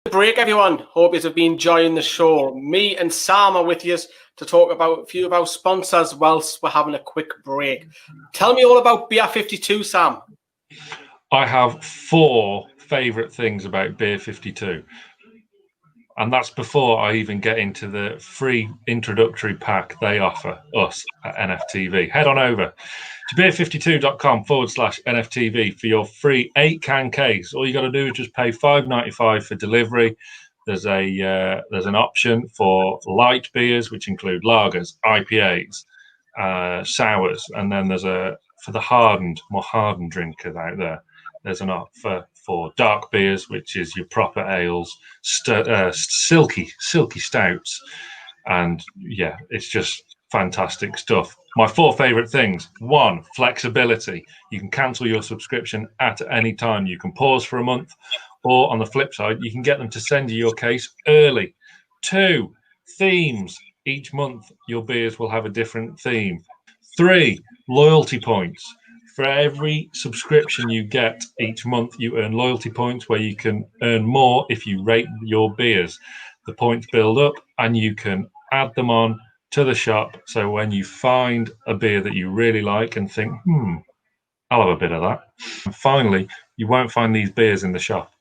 Break, everyone. Hope you have been enjoying the show. Me and Sam are with you to talk about a few of our sponsors whilst we're having a quick break. Tell me all about Beer 52, Sam. I have 4 favourite things about Beer 52. And that's before I even get into the free introductory pack they offer us at NFTV. Head on over to beer52.com/NFTV for your free 8-can case. All you got to do is just pay $5.95 for delivery. There's an option for light beers, which include lagers, IPAs, sours, and then there's for the more hardened drinkers out there. There's an offer for dark beers, which is your proper ales, silky stouts, and yeah, it's just fantastic stuff. My 4 favourite things: 1, flexibility. You can cancel your subscription at any time. You can pause for a month, or on the flip side, you can get them to send you your case early. 2, themes. Each month, your beers will have a different theme. 3, loyalty points. For every subscription you get each month, you earn loyalty points where you can earn more if you rate your beers. The points build up and you can add them on to the shop. So when you find a beer that you really like and think, I'll have a bit of that. And finally, you won't find these beers in the shop.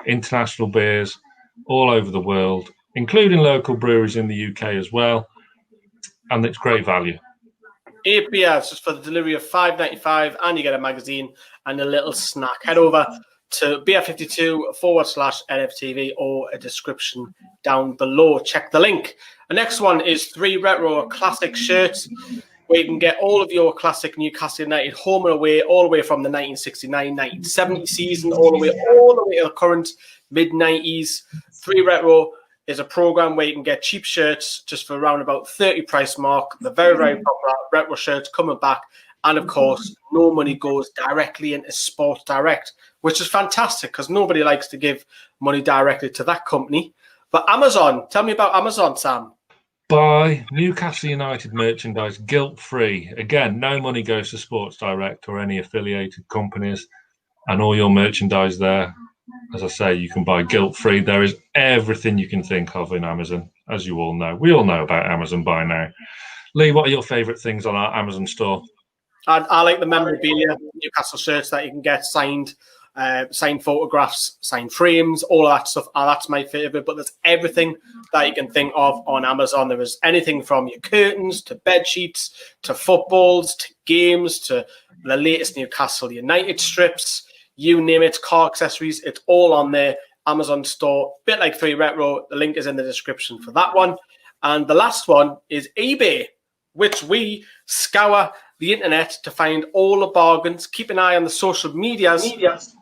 International beers all over the world, including local breweries in the UK as well. And it's great value. 8 beers just for the delivery of $5.95, and you get a magazine and a little snack. Head over to beer52/NFTV or a description down below. Check the link. The next one is 3 Retro Classic shirts, where you can get all of your classic Newcastle United home and away, all the way from the 1969-1970 season, all the way to the current mid-90s. 3 Retro is a program where you can get cheap shirts just for around about 30 price mark. The very, very popular retro shirts coming back. And of course, no money goes directly into Sports Direct, which is fantastic because nobody likes to give money directly to that company. But Amazon, tell me about Amazon, Sam. Buy Newcastle United merchandise guilt-free. Again, no money goes to Sports Direct or any affiliated companies, and all your merchandise there, as I say, you can buy guilt-free. There is everything you can think of in Amazon, as you all know. We all know about Amazon by now. Lee, what are your favourite things on our Amazon store? I like the memorabilia, Newcastle shirts that you can get signed photographs, signed frames, all of that stuff. That's my favourite. But there's everything that you can think of on Amazon. There is anything from your curtains to bed sheets to footballs to games to the latest Newcastle United strips. You name it, car accessories, it's all on there. Amazon store, bit like 3 Retro. The link is in the description for that one. And the last one is eBay, which we scour the internet to find all the bargains. Keep an eye on the social medias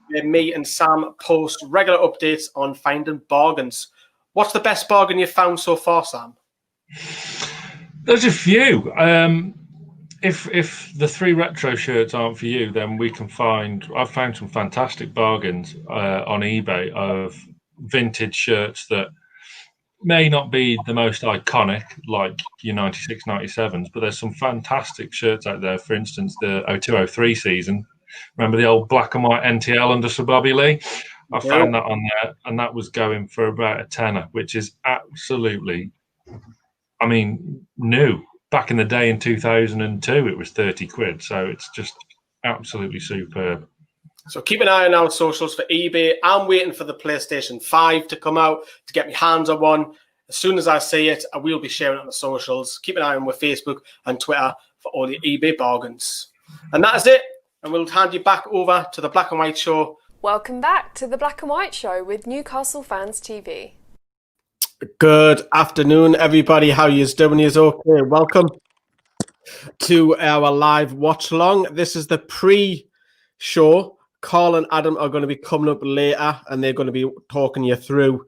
where me and Sam post regular updates on finding bargains. What's the best bargain you've found so far, Sam? There's a few. If the 3 Retro shirts aren't for you, then I've found some fantastic bargains on eBay of vintage shirts that may not be the most iconic, like your 96-97s, but there's some fantastic shirts out there. For instance, the 02-03 season. Remember the old black and white NTL under Sir Bobby Lee? I found that on there, and that was going for about a tenner, which is absolutely, new. Back in the day in 2002, it was 30 quid. So it's just absolutely superb. So keep an eye on our socials for eBay. I'm waiting for the PlayStation 5 to come out to get my hands on one. As soon as I see it, I will be sharing it on the socials. Keep an eye on with Facebook and Twitter for all the eBay bargains. And that is it. And we'll hand you back over to the Black and White Show. Welcome back to the Black and White Show with Newcastle Fans TV. Good afternoon, everybody. How you doing? Is okay. Welcome to our live watch along. This is the pre-show. Carl and Adam are going to be coming up later, and they're going to be talking you through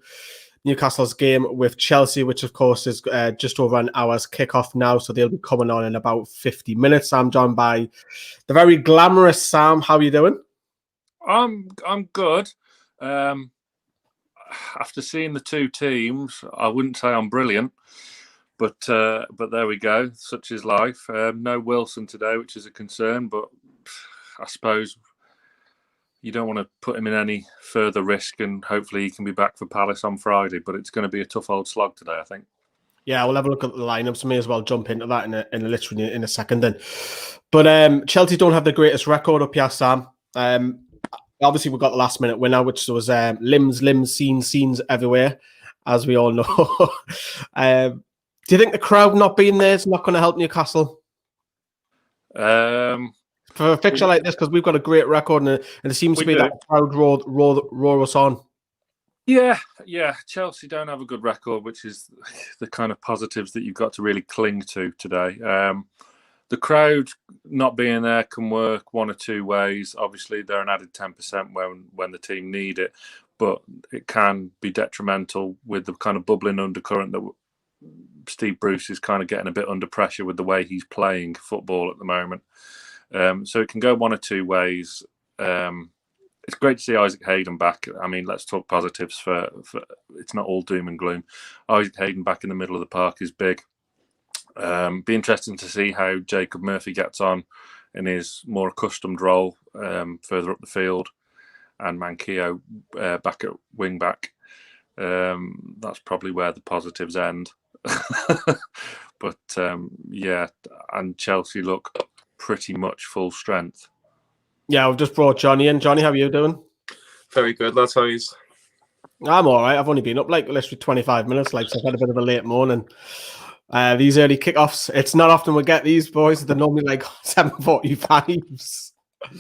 Newcastle's game with Chelsea, which of course is just over an hour's kickoff now. So they'll be coming on in about 50 minutes. I'm joined by the very glamorous Sam. How are you doing? I'm good. After seeing the 2 teams, I wouldn't say I'm brilliant, but there we go. Such is life. No Wilson today, which is a concern, but I suppose you don't want to put him in any further risk, and hopefully he can be back for Palace on Friday. But it's going to be a tough old slog today, I think. Yeah, we'll have a look at the lineups. May as well jump into that in a second then. But Chelsea don't have the greatest record up here, Sam. Obviously, we got the last minute winner, which was limbs, scenes everywhere, as we all know. Do you think the crowd not being there is not going to help Newcastle? For a fixture like this, because we've got a great record, and it seems to be that crowd roar us on. Yeah. Chelsea don't have a good record, which is the kind of positives that you've got to really cling to today. The crowd not being there can work one or two ways. Obviously, they're an added 10% when the team need it, but it can be detrimental with the kind of bubbling undercurrent that Steve Bruce is kind of getting a bit under pressure with the way he's playing football at the moment. So it can go one or two ways. It's great to see Isaac Hayden back. I mean, let's talk positives for it's not all doom and gloom. Isaac Hayden back in the middle of the park is big. Be interesting to see how Jacob Murphy gets on in his more accustomed role further up the field, and Manquillo back at wing back. That's probably where the positives end. But yeah, and Chelsea look pretty much full strength. Yeah, I've just brought Johnny in. Johnny, how are you doing? Very good, lads. How are you? I'm all right. I've only been up like literally 25 minutes, so I've had a bit of a late morning. These early kickoffs, it's not often we get these, boys. They're normally like 7:45s.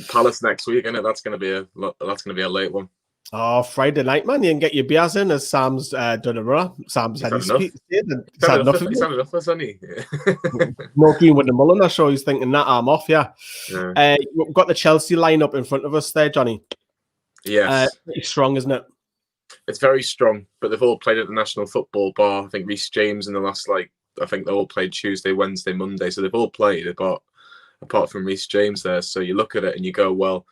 Palace next week, isn't it? That's going to be a late one. Oh, Friday night, man. You can get your beers in, as Sam's done a run. Sam's had enough, hasn't he? No Green with the Mullen. I'm sure he's thinking that I'm off, yeah. We've got the Chelsea lineup in front of us there, Johnny. Yes. Pretty strong, isn't it? It's very strong, but they've all played at the National Football Bar. I think Reece James in the last, I think they all played Tuesday, Wednesday, Monday. So they've all played, apart from Reece James there. So you look at it and you go, well,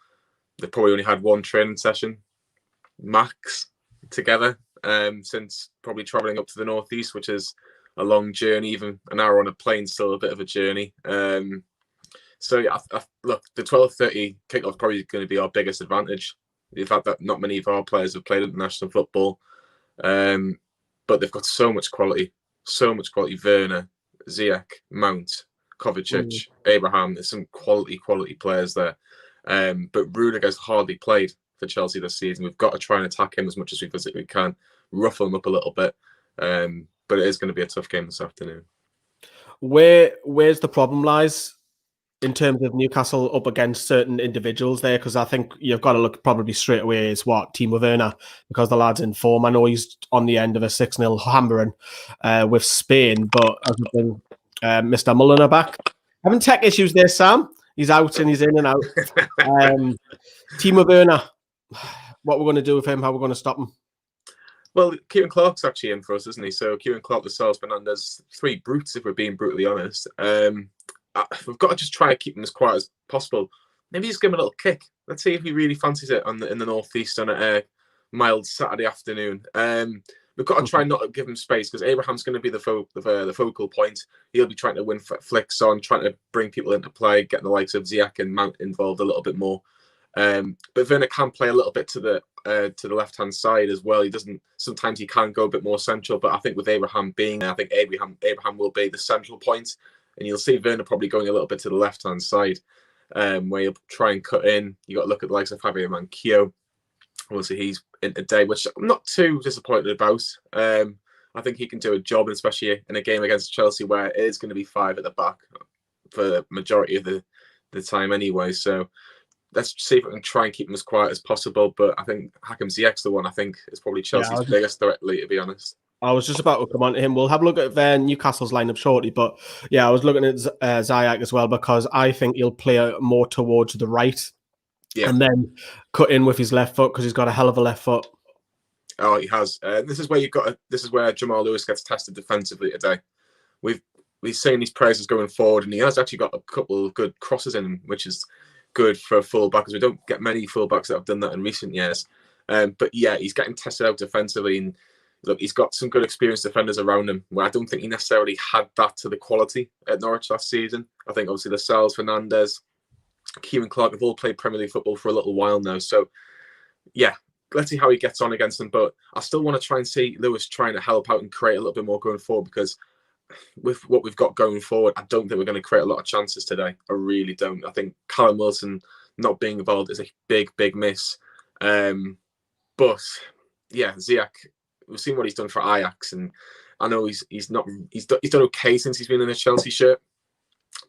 they've probably only had one training session max together since probably travelling up to the northeast, which is a long journey. Even an hour on a plane, still a bit of a journey. So yeah, look, the 12:30 kickoff is probably going to be our biggest advantage. The fact that not many of our players have played at the national football, but they've got so much quality. Werner, Ziyech, Mount, Kovacic, Abraham. There's some quality players there. But Rudiger's hardly played for Chelsea this season. We've got to try and attack him as much as we physically can, ruffle him up a little bit. But it is going to be a tough game this afternoon. Where's the problem lies in terms of Newcastle up against certain individuals there? Because I think you've got to look probably straight away is Timo Werner, because the lad's in form. I know he's on the end of a 6-0 hammering with Spain, but Mr. Mulliner back. Having tech issues there, Sam. He's out and he's in and out. Timo Werner, what we're going to do with him, how we're going to stop him? Well, Kieran Clark's actually in for us, isn't he? So Kieran Clark, Lascelles, Fernandes, three brutes, if we're being brutally honest. We've got to just try to keep him as quiet as possible. Maybe just give him a little kick. Let's see if he really fancies it in the northeast on a mild Saturday afternoon. We've got to try not to give him space, because Abraham's going to be the focal point. He'll be trying to win flicks on, trying to bring people into play, getting the likes of Ziyech and Mount involved a little bit more. But Werner can play a little bit to the left-hand side as well. Sometimes he can go a bit more central, but I think with Abraham being there, I think Abraham will be the central point, and you'll see Werner probably going a little bit to the left-hand side, where he'll try and cut in. You got to look at the likes of Javier Manquillo. Obviously, he's in today, which I'm not too disappointed about. I think he can do a job, especially in a game against Chelsea where it is going to be five at the back for the majority of the time anyway. So let's see if we can try and keep him as quiet as possible. But I think Hakim Ziyech's the one I think is probably Chelsea's biggest threat, to be honest. I was just about to come on to him. We'll have a look at Newcastle's lineup shortly. But yeah, I was looking at Ziyech as well, because I think he'll play more towards the right. Yeah. And then cut in with his left foot, because he's got a hell of a left foot. Oh, he has. This is where Jamal Lewis gets tested defensively today. We've seen these praises going forward, and he has actually got a couple of good crosses in him, which is good for a fullback, because we don't get many fullbacks that have done that in recent years. But yeah, he's getting tested out defensively, and look, he's got some good experienced defenders around him, where I don't think he necessarily had that to the quality at Norwich last season. I think obviously Lascelles, Fernandes, Kieran Clark have all played Premier League football for a little while now. So, yeah, let's see how he gets on against them. But I still want to try and see Lewis trying to help out and create a little bit more going forward, because with what we've got going forward, I don't think we're going to create a lot of chances today. I really don't. I think Calum Wilson not being involved is a big, big miss. But yeah, Ziyech, we've seen what he's done for Ajax, and I know he's done okay since he's been in a Chelsea shirt.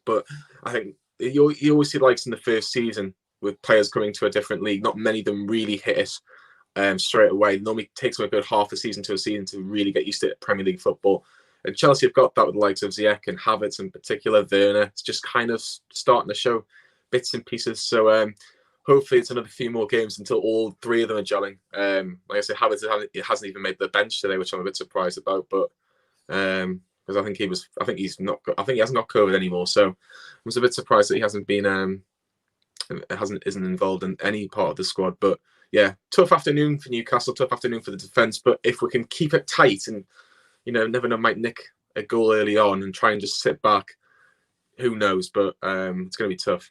But I think you always see likes in the first season with players coming to a different league. Not many of them really hit it straight away. It normally takes them a good half a season to a season to really get used to Premier League football. And Chelsea have got that with the likes of Ziyech and Havertz in particular. Werner, it's just kind of starting to show bits and pieces. So hopefully it's another few more games until all three of them are gelling. Like I said, Havertz hasn't even made the bench today, which I'm a bit surprised about. But because I think he hasn't got COVID anymore. So I was a bit surprised that he hasn't been isn't involved in any part of the squad. But yeah, tough afternoon for Newcastle, tough afternoon for the defence. But if we can keep it tight and never know, might nick a goal early on and try and just sit back. Who knows? But it's going to be tough.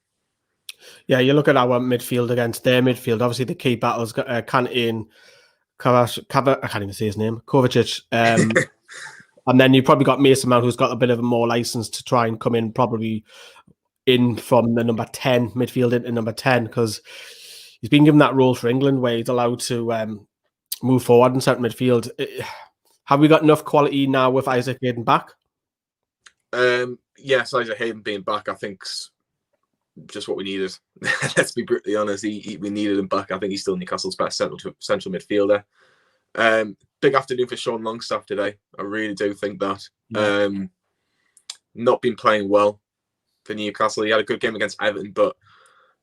Yeah, you look at our midfield against their midfield. Obviously, the key battles got Kante and I can't even say his name, Kovacic. And then you probably got Mason Mount, who's got a bit of a more license to try and come in, probably in from the number 10 midfield into number 10, because he's been given that role for England where he's allowed to move forward in centre midfield. Have we got enough quality now with Isaac Hayden back? Yes, Isaac Hayden being back, I think, just what we needed. Let's be brutally honest. We needed him back. I think he's still Newcastle's best central midfielder. Big afternoon for Sean Longstaff today. I really do think that. Yeah. Not been playing well for Newcastle. He had a good game against Everton, but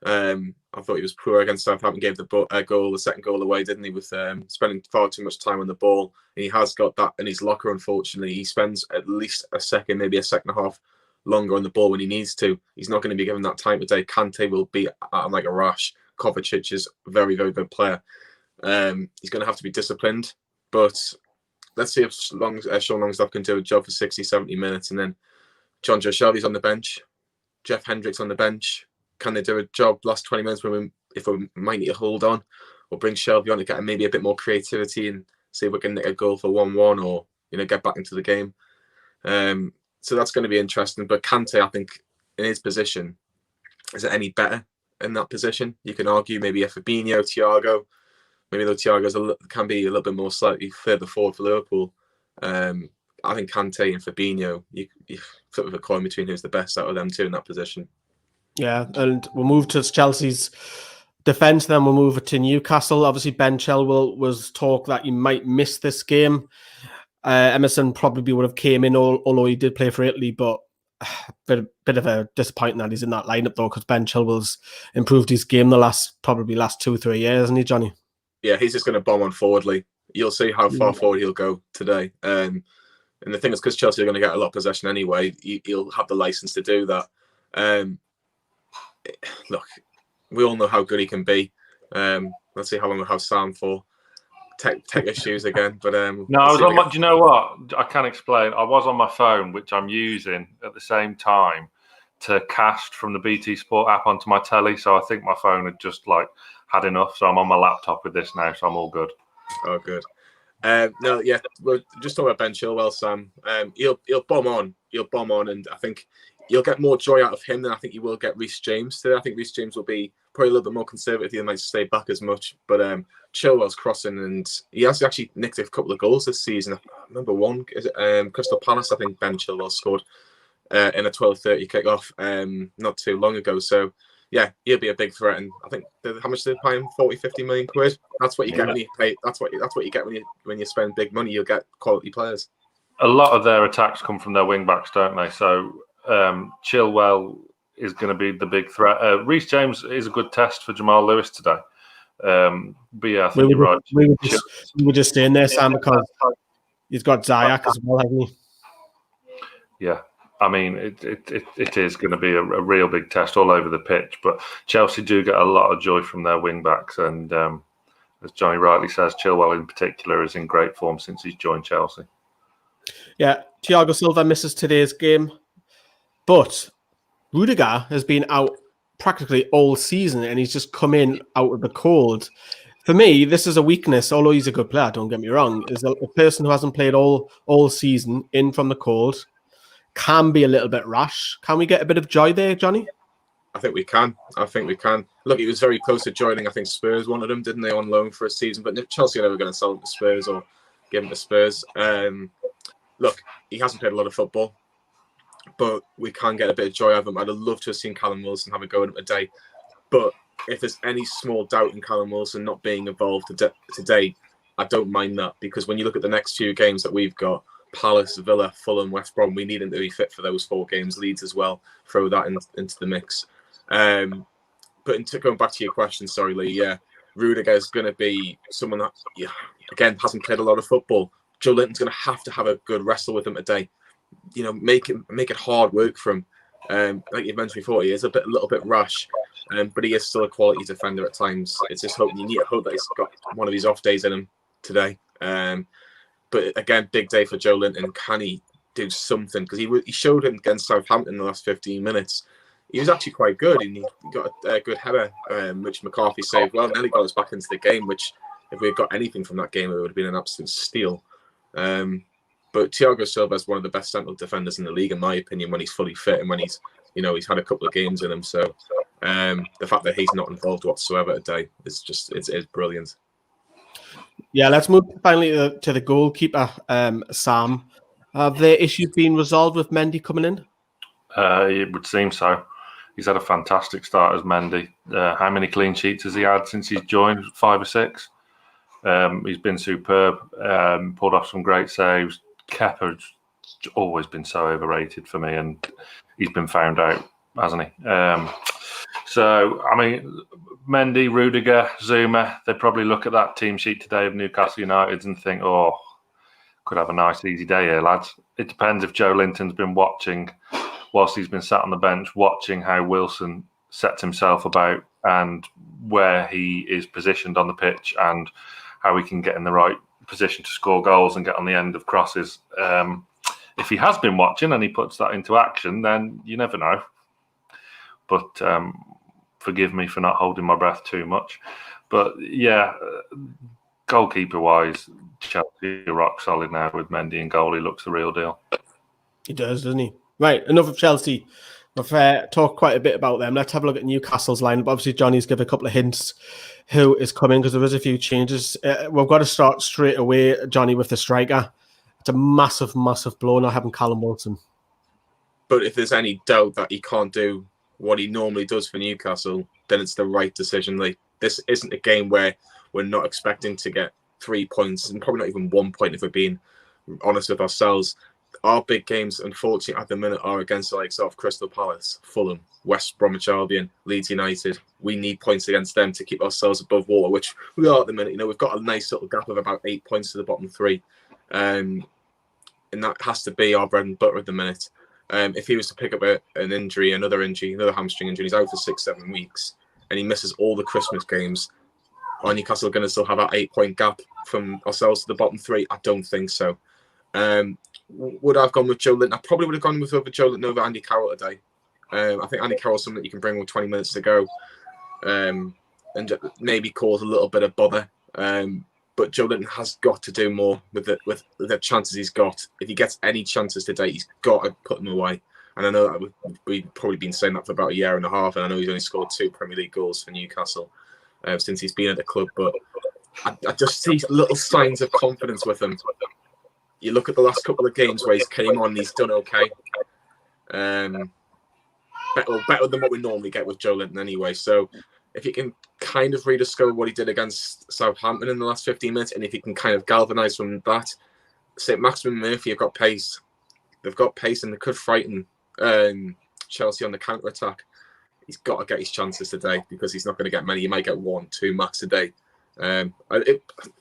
I thought he was poor against Southampton. Gave the second goal away, didn't he? With spending far too much time on the ball. And he has got that in his locker. Unfortunately, he spends at least a second, maybe a second and a half longer on the ball when he needs to. He's not going to be given that time today. Kante will be like a rash. Kovacic is a very, very good player. He's going to have to be disciplined. But let's see if Sean Longstaff can do a job for 60, 70 minutes. And then John Joe Shelby's on the bench. Jeff Hendrick's on the bench. Can they do a job last 20 minutes if we might need to hold on, or bring Shelby on to get maybe a bit more creativity and see if we can nick a goal for 1-1 or get back into the game. So that's going to be interesting. But Kante, I think, in his position, is it any better in that position? You can argue maybe a Fabinho, Tiago. Maybe though Tiago can be a little bit more slightly further forward for Liverpool. I think Kante and Fabinho, you flip of a coin between who's the best out of them two in that position. Yeah, and we'll move to Chelsea's defence, then we'll move to Newcastle. Obviously, Ben Chilwell was talk that he might miss this game. Emerson probably would have came in, although he did play for Italy, but bit of a disappointing that he's in that lineup, though, because Ben Chilwell's improved his game the last 2-3 years, hasn't he, Johnny? Yeah, he's just going to bomb on forwardly. You'll see how far forward he'll go today. And the thing is, because Chelsea are going to get a lot of possession anyway, he'll have the license to do that. Look, we all know how good he can be. Let's see how long we'll have Sam for. Tech issues again, but no, I was on my. Do you know what? I can't explain. I was on my phone, which I'm using at the same time to cast from the BT Sport app onto my telly. So I think my phone had just had enough. So I'm on my laptop with this now, so I'm all good. Oh, good. No, yeah, we're just talking about Ben Chilwell, Sam. He'll bomb on, and I think you'll get more joy out of him than I think you will get Reece James today. I think Reece James will be probably a little bit more conservative. He might stay back as much, but Chilwell's crossing, and he has actually nicked a couple of goals this season. I remember one, is it Crystal Palace? I think Ben Chilwell scored in a 12:30 kickoff not too long ago. So yeah, he'll be a big threat. And I think how much did they pay him? 40-50 million quid. That's what you get when you pay. That's what you get when you spend big money. You'll get quality players. A lot of their attacks come from their wing backs, don't they? So Chilwell is going to be the big threat. Reece James is a good test for Jamal Lewis today. But yeah, I think you're right. We were just saying there, Sam, because he's got Ziyech as well, hasn't he? Yeah. I mean, it is going to be a real big test all over the pitch. But Chelsea do get a lot of joy from their wing backs. And as Johnny rightly says, Chilwell in particular is in great form since he's joined Chelsea. Yeah, Tiago Silva misses today's game. But Rudiger has been out practically all season, and he's just come in out of the cold. For me, this is a weakness, although he's a good player, don't get me wrong, is a person who hasn't played all season in from the cold can be a little bit rash. Can we get a bit of joy there, Johnny? I think we can. Look, he was very close to joining. I think Spurs wanted him, didn't they, on loan for a season? But Chelsea are never going to sell him to Spurs or give him to Spurs. Look, he hasn't played a lot of football, but we can get a bit of joy out of him. I'd have loved to have seen Calum Wilson have a go at him today. But if there's any small doubt in Calum Wilson not being involved today, I don't mind that, because when you look at the next few games that we've got, Palace, Villa, Fulham, West Brom, we need him to be fit for those 4 games. Leeds as well. Throw that into the mix. But going back to your question, sorry, Lee, yeah, Rudiger is going to be someone that, again, hasn't played a lot of football. Joe Linton's going to have a good wrestle with him today. Make it hard work for him. Like you mentioned before, he is a little bit rash, but he is still a quality defender at times. It's just you need to hope that he's got one of his off days in him today. But again, big day for Joe Linton. Can he do something? Because he showed him against Southampton in the last 15 minutes. He was actually quite good, and he got a good header, which McCarthy saved well. Nearly got us back into the game, which if we had got anything from that game, it would have been an absolute steal. But Tiago Silva is one of the best central defenders in the league, in my opinion, when he's fully fit and when he's had a couple of games in him. So the fact that he's not involved whatsoever today is it's brilliant. Yeah, let's move finally to the goalkeeper, Sam. Have their issues been resolved with Mendy coming in? It would seem so. He's had a fantastic start as Mendy. How many clean sheets has he had since he's joined? 5 or 6. He's been superb. Pulled off some great saves. Kepa's always been so overrated for me, and he's been found out, hasn't he? So, I mean, Mendy, Rudiger, Zuma, they probably look at that team sheet today of Newcastle United and think, oh, could have a nice, easy day here, lads. It depends if Joe Linton's been watching, whilst he's been sat on the bench, watching how Wilson sets himself about and where he is positioned on the pitch and how he can get in the right position to score goals and get on the end of crosses. If he has been watching and he puts that into action, then you never know. But forgive me for not holding my breath too much. But yeah, goalkeeper-wise, Chelsea are rock solid now with Mendy in goal. He looks the real deal. He does, doesn't he? Right, enough of Chelsea. We've talked quite a bit about them. Let's have a look at Newcastle's lineup. Obviously, Johnny's given a couple of hints who is coming because there is a few changes. We've got to start straight away, Johnny, with the striker. It's a massive, massive blow not having Calum Wilson. But if there's any doubt that he can't do what he normally does for Newcastle, then it's the right decision. Like, this isn't a game where we're not expecting to get 3 points, and probably not even 1 point if we're being honest with ourselves. Our big games, unfortunately, at the minute are against the likes of Crystal Palace, Fulham, West Bromwich Albion, Leeds United. We need points against them to keep ourselves above water, which we are at the minute. We've got a nice little gap of about 8 points to the bottom 3. And that has to be our bread and butter at the minute. If he was to pick up an injury, another hamstring injury, he's out for 6-7 weeks, and he misses all the Christmas games, are Newcastle going to still have that 8-point gap from ourselves to the bottom 3? I don't think so. Would I have gone with Joe Linton? I probably would have gone with Joe Linton over Andy Carroll today. I think Andy Carroll's something that you can bring with 20 minutes to go, and maybe cause a little bit of bother. But Joe Linton has got to do more with the chances he's got. If he gets any chances today, he's got to put them away. And I know that we've probably been saying that for about a year and a half, and I know he's only scored 2 Premier League goals for Newcastle since he's been at the club. But I just see little signs of confidence with him. You look at the last couple of games where he's came on, he's done okay. Better than what we normally get with Joe Linton anyway. So if he can kind of rediscover what he did against Southampton in the last 15 minutes, and if he can kind of galvanise from that, saint-maximin Murphy have got pace. They've got pace and they could frighten Chelsea on the counter-attack. He's got to get his chances today because he's not going to get many. He might get 1, 2 max a day.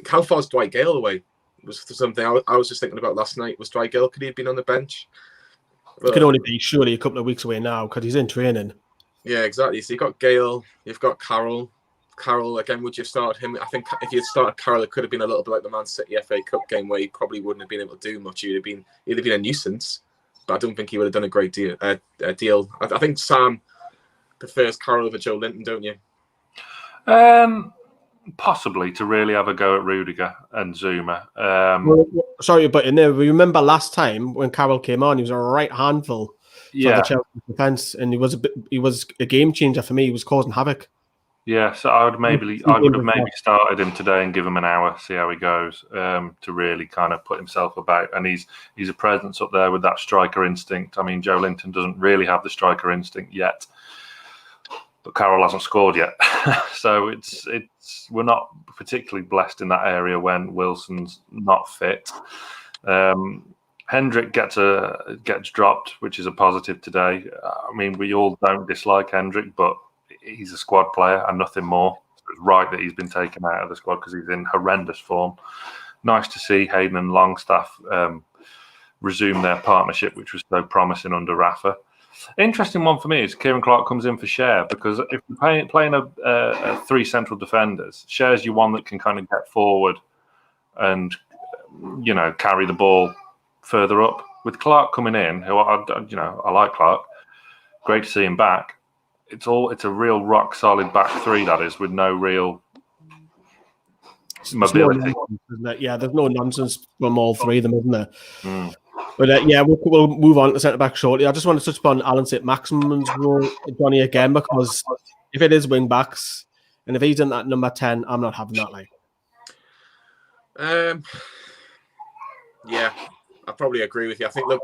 How far is Dwight Gale away? Was something I was just thinking about last night. Was Dwight Gale, could he have been on the bench? It could only be surely a couple of weeks away now because he's in training. Yeah, exactly. So you've got Gale, you've got Carroll. Carroll, again, would you have started him? I think if you'd started Carroll, it could have been a little bit like the Man City FA Cup game where he probably wouldn't have been able to do much. He'd have been a nuisance, but I don't think he would have done a great deal. I think Sam prefers Carroll over Joe Linton, don't you? Possibly to really have a go at Rudiger and Zuma. Sorry, but in there, remember last time when Carroll came on, he was a right handful for the Chelsea defence, and he was a game changer for me. He was causing havoc. Yeah, so I would have maybe started him today and give him an hour, see how he goes, to really kind of put himself about. And he's a presence up there with that striker instinct. I mean, Joe Linton doesn't really have the striker instinct yet, but Carroll hasn't scored yet, so we're not particularly blessed in that area when Wilson's not fit. Hendrick gets dropped, which is a positive today. I mean, we all don't dislike Hendrick, but he's a squad player and nothing more. So it's right that he's been taken out of the squad because he's in horrendous form. Nice to see Hayden and Longstaff resume their partnership, which was so promising under Rafa. Interesting one for me is Kieran Clark comes in for Cher, because if you're playing a three central defenders, Cher's your one that can kind of get forward and, you know, carry the ball further up. With Clark coming in, who I like Clark, great to see him back. It's a real rock solid back three, that is, with no real mobility. There's no nonsense from all three of them, isn't there? But we'll move on to centre back shortly. I just want to touch upon Alan Saint-Maximin's role, Johnny, again, because if it is wing backs and if he's in that number 10, I'm not having that. Yeah, I probably agree with you. I think, look,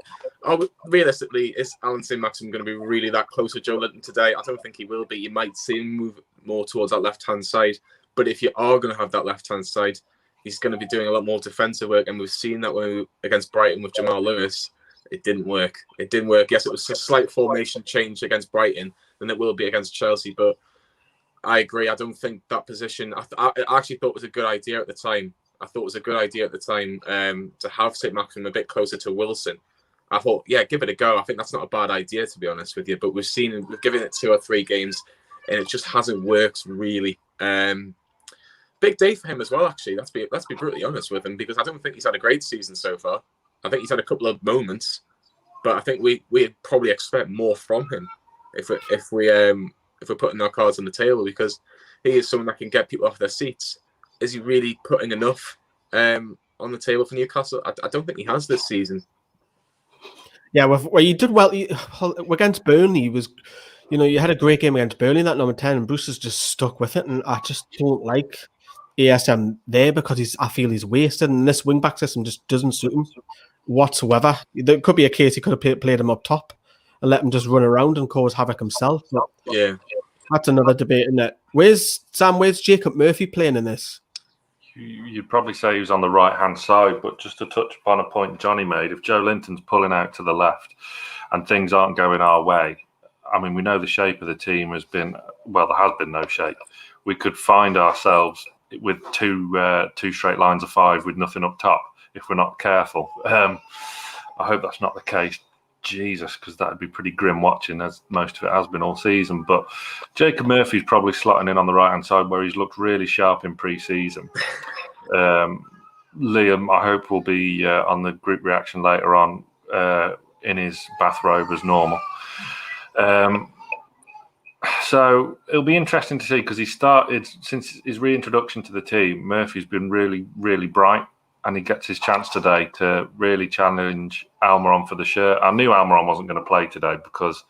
realistically, is Alan Saint-Maximin going to be really that close to Joe Linton today? I don't think he will be. You might see him move more towards that left-hand side. But if you are going to have that left-hand side, he's going to be doing a lot more defensive work. And we've seen that against Brighton with Jamal Lewis. It didn't work. Yes, it was a slight formation change against Brighton than it will be against Chelsea. But I agree. I don't think that position... I actually thought it was a good idea at the time. To have Saint-Maximin a bit closer to Wilson. I thought, give it a go. I think that's not a bad idea, to be honest with you. But we've given it 2 or 3 games, and it just hasn't worked really. Big day for him as well, actually. Let's be brutally honest with him, because I don't think he's had a great season so far. I think he's had a couple of moments, but I think we'd probably expect more from him if we're putting our cards on the table, because he is someone that can get people off their seats. Is he really putting enough on the table for Newcastle? I don't think he has this season. Yeah, well, you did well against Burnley. You had a great game against Burnley, that number 10, and Bruce has just stuck with it. And I just don't like ASM there because I feel he's wasted, and this wing back system just doesn't suit him whatsoever. There could be a case he could have played him up top and let him just run around and cause havoc himself. But yeah, that's another debate, isn't it? Where's Jacob Murphy playing in this? You'd probably say he was on the right-hand side, but just to touch upon a point Johnny made, if Joe Linton's pulling out to the left and things aren't going our way, I mean, we know the shape of the team has been, well, there has been no shape. We could find ourselves with two straight lines of 5 with nothing up top if we're not careful. I hope that's not the case. Jesus, because that would be pretty grim watching, as most of it has been all season. But Jacob Murphy's probably slotting in on the right-hand side where he's looked really sharp in pre-season. Liam, I hope, will be on the group reaction later on in his bathrobe as normal. So it'll be interesting to see, because he started, since his reintroduction to the team, Murphy's been really, really bright. And he gets his chance today to really challenge Almiron for the shirt. I knew Almiron wasn't going to play today because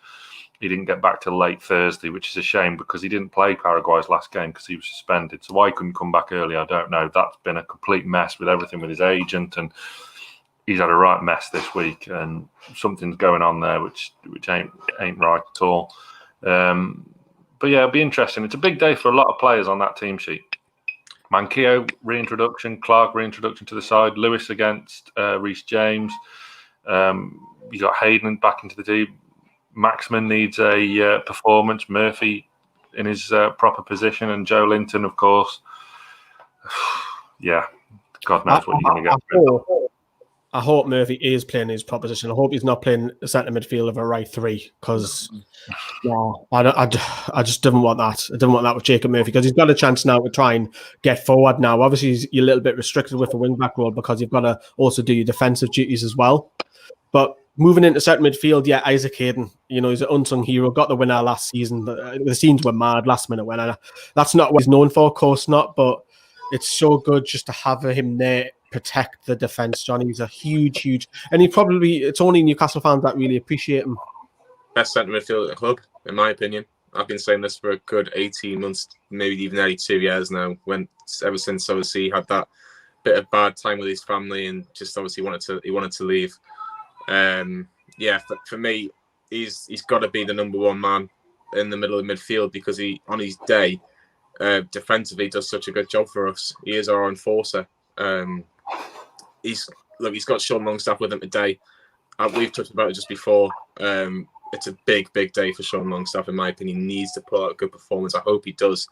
he didn't get back till late Thursday, which is a shame because he didn't play Paraguay's last game because he was suspended. So why he couldn't come back early, I don't know. That's been a complete mess with everything with his agent, and he's had a right mess this week. And something's going on there which ain't right at all. But yeah, it'll be interesting. It's a big day for a lot of players on that team sheet. Manquillo reintroduction, Clark reintroduction to the side, Lewis against Reece James. You got Hayden back into the team. Maximin needs a performance. Murphy in his proper position, and Joe Linton, of course. Yeah, God knows what you're going to get. I hope Murphy is playing his proposition. I hope he's not playing a centre midfield of a right 3, because I just didn't want that. I didn't want that with Jacob Murphy, because he's got a chance now to try and get forward now. Obviously, you're a little bit restricted with the wing back role because you've got to also do your defensive duties as well. But moving into centre midfield, yeah, Isaac Hayden, he's an unsung hero, got the winner last season. The scenes were mad, last minute winner. That's not what he's known for, of course not, but it's so good just to have him there, protect the defence, Johnny. He's a huge, and it's only Newcastle fans that really appreciate him. Best centre midfielder at the club, in my opinion. I've been saying this for a good 18 months, maybe even nearly 2 years now, ever since obviously he had that bit of bad time with his family and just obviously he wanted to leave. For me, he's got to be the number one man in the middle of midfield because he, on his day, defensively does such a good job for us. He is our enforcer. He's got Sean Longstaff with him today. We've talked about it just before. It's a big day for Sean Longstaff, in my opinion. He needs to pull out a good performance. I hope he does.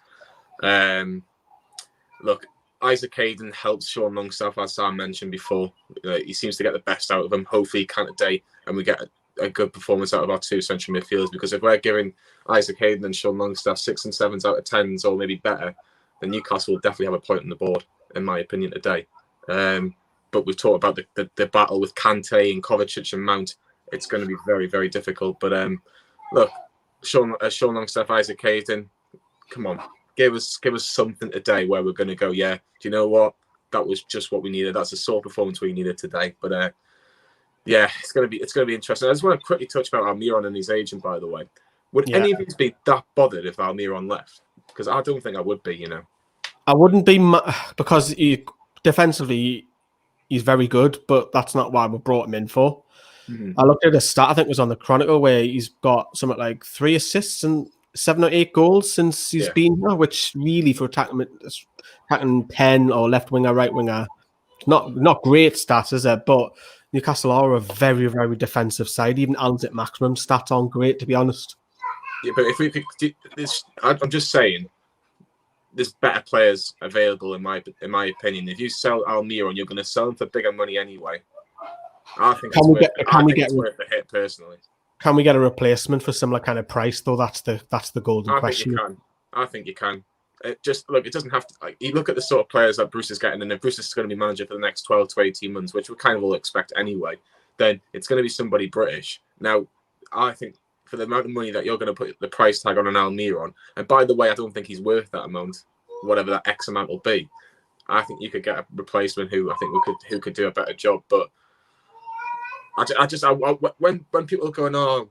Isaac Hayden helps Sean Longstaff, as Sam mentioned before. He seems to get the best out of him. Hopefully he can today, and we get a good performance out of our two central midfielders, because if we're giving Isaac Hayden and Sean Longstaff 6 and 7s out of 10s, or maybe better, then Newcastle will definitely have a point on the board, in my opinion, today. But we've talked about the battle with Kante and Kovacic and Mount. It's going to be very, very difficult. But Sean Longstaff, Isaac Hayden, come on, give us something today where we're going to go, yeah, do you know what? That was just what we needed. That's the sort of performance we needed today. But it's going to be interesting. I just want to quickly touch about Almiron and his agent, by the way. Would any of you be that bothered if Almiron left? Because I don't think I would be. I wouldn't be, because defensively he's very good, but that's not why we brought him in for. Mm-hmm. I looked at a stat, I think it was on the Chronicle, where he's got something like 3 assists and 7 or 8 goals since he's been here, which really for attacking 10 or left winger, right winger, not great stats, is it? But Newcastle are a very, very defensive side. Even saint-maximin stats aren't great, to be honest. Yeah, but if we could, I'm just saying, there's better players available in my opinion. If you sell Almiron, you're going to sell him for bigger money anyway. I think it's worth the hit personally. Can we get a replacement for similar kind of price though? That's the golden question. I think you can. It doesn't have to. You look at the sort of players that Bruce is getting, and if Bruce is going to be manager for the next 12 to 18 months, which we kind of all expect anyway, then it's going to be somebody British. Now, I think for the amount of money that you're going to put the price tag on an Almiron, and by the way, I don't think he's worth that amount, whatever that X amount will be. I think you could get a replacement who could do a better job. But when people are going, oh,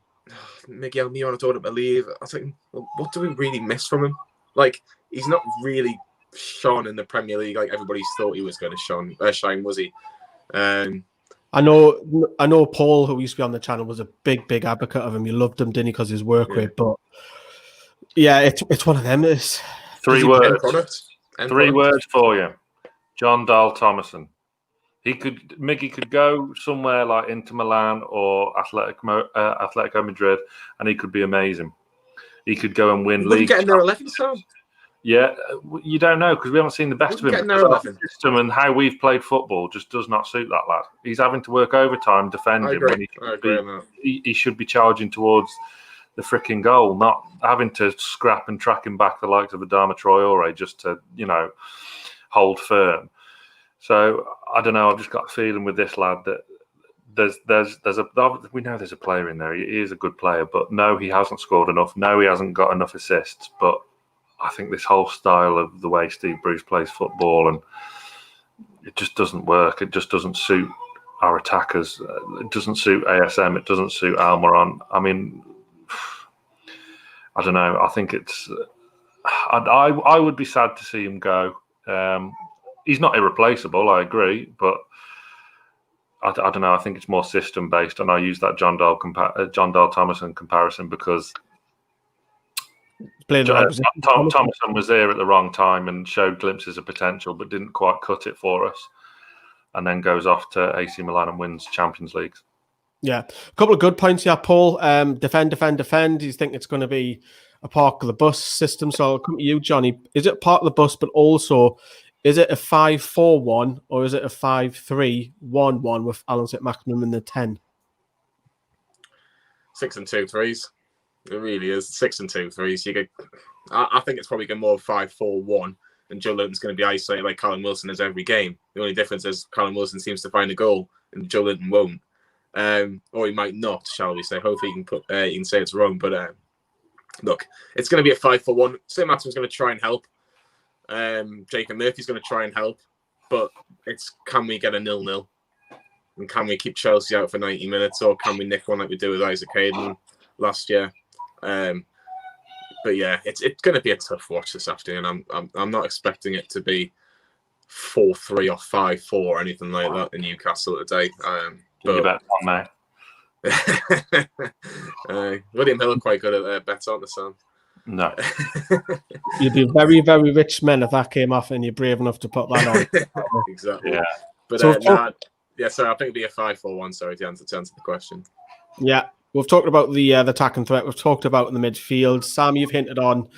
Miguel Almiron, I don't want him to leave, I was like, well, what do we really miss from him? Like, he's not really shone in the Premier League like everybody thought he was going to shine, was he? I know Paul, who used to be on the channel, was a big advocate of him. He loved him, didn't he, because his work rate. But yeah, it's one of them. It's 3 words. 3 words for you. John Dahl Thomason. Miggy could go somewhere like Inter Milan or Atletico Madrid, and he could be amazing. He could go and win league. Getting there 11, Sam. Yeah, you don't know because we haven't seen the best of him. Our system and how we've played football just does not suit that lad. He's having to work overtime defending when he should be charging towards the freaking goal, not having to scrap and tracking back the likes of Adama Traore just to hold firm. So I don't know. I've just got a feeling with this lad that we know there's a player in there. He is a good player, but no, he hasn't scored enough. No, he hasn't got enough assists. But I think this whole style of the way Steve Bruce plays football, and it just doesn't work. It just doesn't suit our attackers. It doesn't suit ASM. It doesn't suit Almiron. I mean, I don't know. I think it's. I would be sad to see him go. He's not irreplaceable. I agree, but I don't know. I think it's more system based, and I use that John Dahl Thomason comparison because Thomason was there at the wrong time and showed glimpses of potential, but didn't quite cut it for us, and then goes off to AC Milan and wins Champions Leagues. Yeah, a couple of good points here, Paul. Defend. You think it's going to be a park of the bus system? So I'll come to you, Johnny. Is it park of the bus, but also is it a 5-4-1 or is it a 5-3-1-1 with saint-maximin in the 10? 6 and 2 threes. It really is 6 and 2 threes. I think it's probably going more 5-4-1, and Joe Linton's going to be isolated like Calum Wilson is every game. The only difference is Calum Wilson seems to find a goal, and Joe Linton won't. or he might not, shall we say. Hopefully you can say it's wrong, but look, it's going to be a 5-4-1. Saint-Maximin's going to try and help. Jacob Murphy's going to try and help, but can we get a 0-0? And can we keep Chelsea out for 90 minutes, or can we nick one like we did with Isaac Hayden last year? But yeah, it's going to be a tough watch this afternoon. I'm not expecting it to be 4-3 or 5-4 or anything like that in Newcastle today. But you bet on mate. William Hill are quite good at bets, aren't they, Sam? No. You'd be very, very rich men if that came off and you're brave enough to put that on. Exactly. Yeah. But So sorry, I think it'd be a 5-4-1. Sorry, to answer the question. Yeah, we've talked about the attack and threat. We've talked about the midfield. Sam, you've hinted on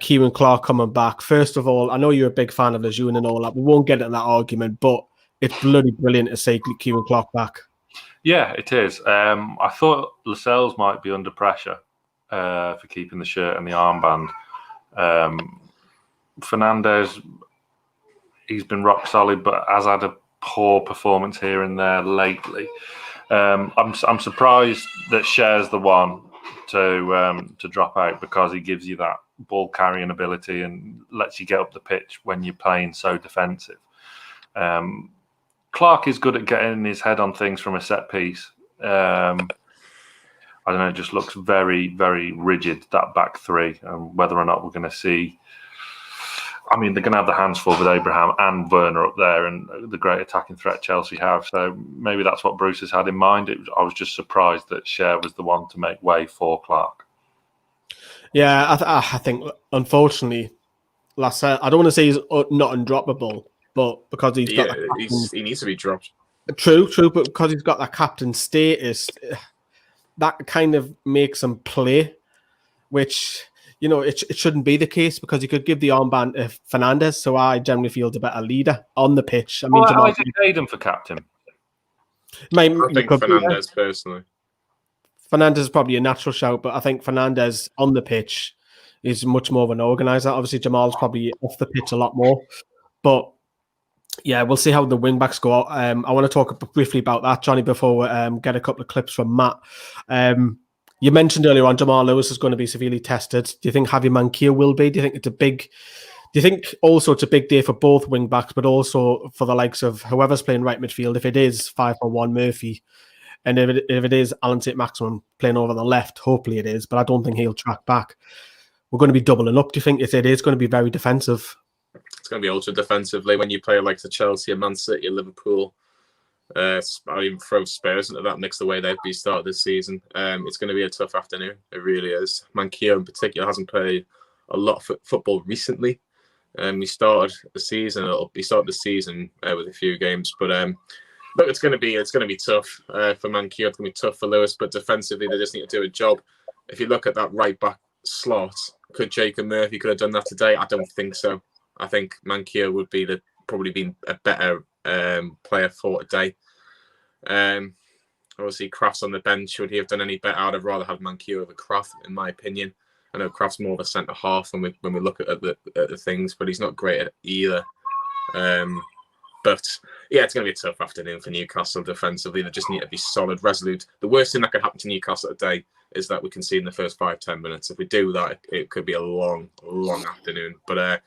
Kieran Clark coming back. First of all, I know you're a big fan of Lejeune and all that. We won't get into that argument, but it's bloody brilliant to see Kieran Clark back. Yeah, it is. I thought Lascelles might be under pressure for keeping the shirt and the armband. Fernandes, he's been rock solid, but has had a poor performance here and there lately. I'm surprised that Cher's the one to drop out, because he gives you that ball carrying ability and lets you get up the pitch when you're playing so defensive. Clark is good at getting his head on things from a set piece. I don't know, it just looks very, very rigid, that back three, and whether or not we're going to see. I mean, they're going to have the hands full with Abraham and Werner up there, and the great attacking threat Chelsea have. So maybe that's what Bruce has had in mind. I was just surprised that Cher was the one to make way for Clark. Yeah, I think, unfortunately, Lascelles, I don't want to say he's not undroppable, but because he needs to be dropped. True, but because he's got that captain status, that kind of makes him play, which, you know, it shouldn't be the case, because he could give the armband to Fernandes. So I generally feel he's a better leader on the pitch. I mean, Isaac Hayden for captain. I think Fernandes personally. Fernandes is probably a natural shout, but I think Fernandes on the pitch is much more of an organizer. Obviously, Jamal's probably off the pitch a lot more, but yeah, we'll see how the wing backs go. I want to talk briefly about that, Johnny, before we get a couple of clips from Matt. You mentioned earlier on Jamal Lewis is going to be severely tested. Do you think Javi Manquillo will be? Do you think it's a big day for both wing backs, but also for the likes of whoever's playing right midfield? If it is 5-4-1 Murphy, and if it is Alan Saint-Maximin playing over the left, hopefully it is, but I don't think he'll track back. We're going to be doubling up. Do you think it is going to be very defensive? It's going to be ultra defensively when you play like the Chelsea, Man City, Liverpool. I'll even throw Spurs into that mix the way they've been started this season. It's going to be a tough afternoon. It really is. Manquillo in particular hasn't played a lot of football recently. He started the season with a few games, but look, it's going to be tough for Manquillo. It's going to be tough for Lewis, but defensively they just need to do a job. If you look at that right back slot, could Jacob Murphy could have done that today? I don't think so. I think Manquillo would probably been a better player for today. Obviously, Kraft's on the bench. Should he have done any better? I'd have rather had Manquillo over Kraft, in my opinion. I know Kraft's more of a centre half when we look at the things, but he's not great at either. But yeah, it's going to be a tough afternoon for Newcastle defensively. They just need to be solid, resolute. The worst thing that could happen to Newcastle today is that we can see in the first 5-10 minutes. If we do that, it could be a long, long afternoon. But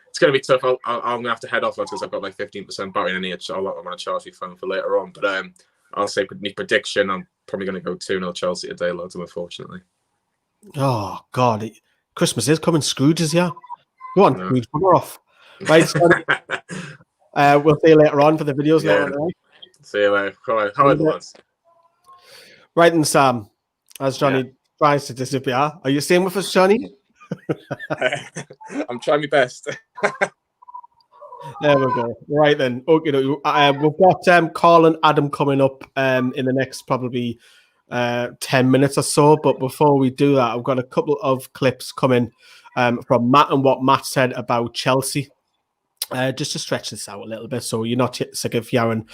it's going to be tough. I'm going to have to head off because I've got like 15% battery in here. I'm going to charge my phone for later on. But I'll say prediction, I'm probably going to go 2-0 Chelsea today, lads, unfortunately. Oh, God. Christmas is coming. Scrooge is here. Go on, Scrooge, we're off. Right, so, we'll see you later on for the videos. Yeah. Later. See you later. How are the lads? Right, and Sam, as Johnny tries to disappear, are you staying with us, Johnny? I'm trying my best. There we go. Right then. Okay, we've got Carl and Adam coming up in the next probably 10 minutes or so. But before we do that, I've got a couple of clips coming from Matt and what Matt said about Chelsea. Just to stretch this out a little bit so you're not sick of hearing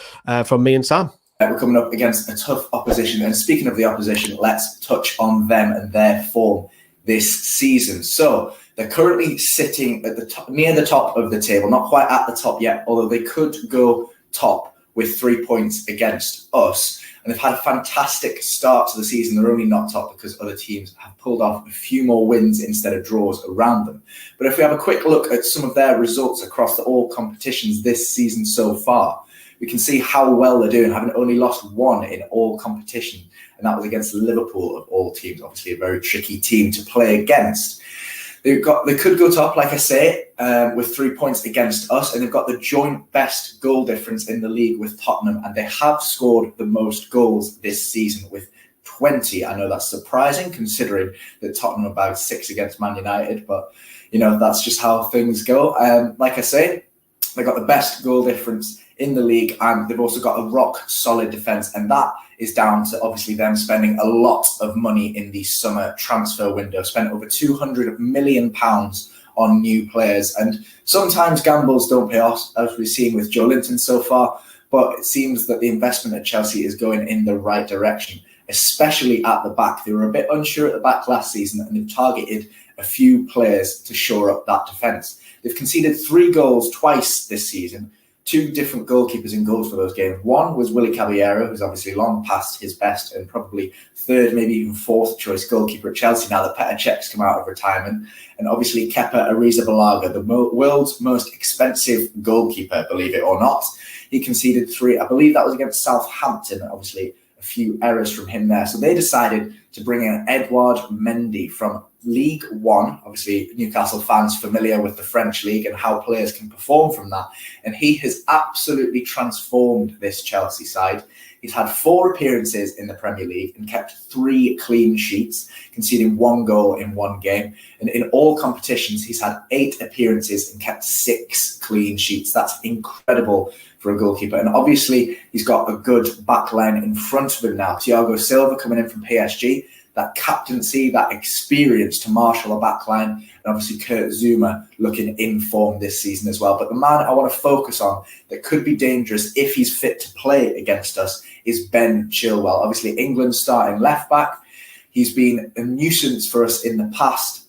from me and Sam. We're coming up against a tough opposition. And speaking of the opposition, let's touch on them and their form this season. So they're currently sitting at the top, near the top of the table, not quite at the top yet, although they could go top with 3 points against us. And they've had a fantastic start to the season. They're only not top because other teams have pulled off a few more wins instead of draws around them. But if we have a quick look at some of their results across all competitions this season so far, we can see how well they're doing, having only lost one in all competition. And that was against Liverpool of all teams, obviously a very tricky team to play against. They could go top, like I say, with 3 points against us, and they've got the joint best goal difference in the league with Tottenham, and they have scored the most goals this season with 20. I know that's surprising considering that Tottenham have bagged 6 against Man United, but that's just how things go. Like I say, they got the best goal difference in the league, and they've also got a rock solid defence, and that is down to obviously them spending a lot of money in the summer transfer window, spent over £200 million on new players, and sometimes gambles don't pay off, as we've seen with Joe Linton so far, but it seems that the investment at Chelsea is going in the right direction, especially at the back. They were a bit unsure at the back last season, and they've targeted a few players to shore up that defence. They've conceded 3 goals twice this season, 2 different goalkeepers in goals for those games. One was Willy Caballero, who's obviously long past his best and probably 3rd, maybe even 4th choice goalkeeper at Chelsea now that Petr Cech's come out of retirement. And obviously Kepa Arrizabalaga, the world's most expensive goalkeeper, believe it or not. He conceded 3. I believe that was against Southampton, obviously a few errors from him there. So they decided to bring in Edouard Mendy from League One. Obviously, Newcastle fans familiar with the French league and how players can perform from that. And he has absolutely transformed this Chelsea side. He's had 4 appearances in the Premier League and kept 3 clean sheets, conceding 1 goal in 1 game. And in all competitions, he's had 8 appearances and kept 6 clean sheets. That's incredible for a goalkeeper. And obviously, he's got a good backline in front of him now. Tiago Silva coming in from PSG, that captaincy, that experience to marshal a backline, and obviously Kurt Zouma looking in form this season as well. But the man I want to focus on that could be dangerous if he's fit to play against us is Ben Chilwell. Obviously, England's starting left back. He's been a nuisance for us in the past,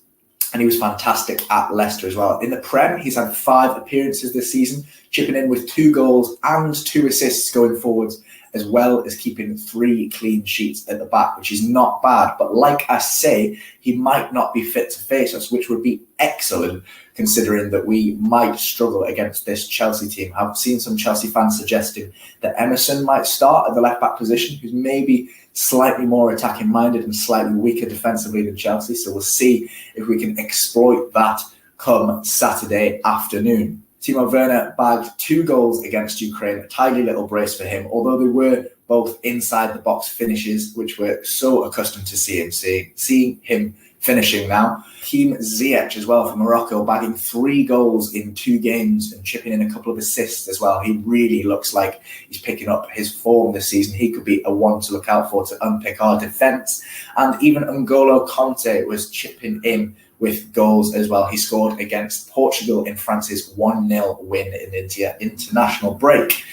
and he was fantastic at Leicester as well. In the Prem, he's had 5 appearances this season, chipping in with 2 goals and 2 assists going forwards, as well as keeping 3 clean sheets at the back, which is not bad. But like I say, he might not be fit to face us, which would be excellent, considering that we might struggle against this Chelsea team. I've seen some Chelsea fans suggesting that Emerson might start at the left-back position, who's maybe slightly more attacking-minded and slightly weaker defensively than Chelsea. So we'll see if we can exploit that come Saturday afternoon. Timo Werner bagged 2 goals against Ukraine, a tidy little brace for him, although they were both inside the box finishes, which we're so accustomed to seeing him finishing now. Hakim Ziyech as well from Morocco, bagging 3 goals in 2 games and chipping in a couple of assists as well. He really looks like he's picking up his form this season. He could be a one to look out for to unpick our defence. And even N'Golo Kanté was chipping in with goals as well. He scored against Portugal in France's 1-0 win in the international break.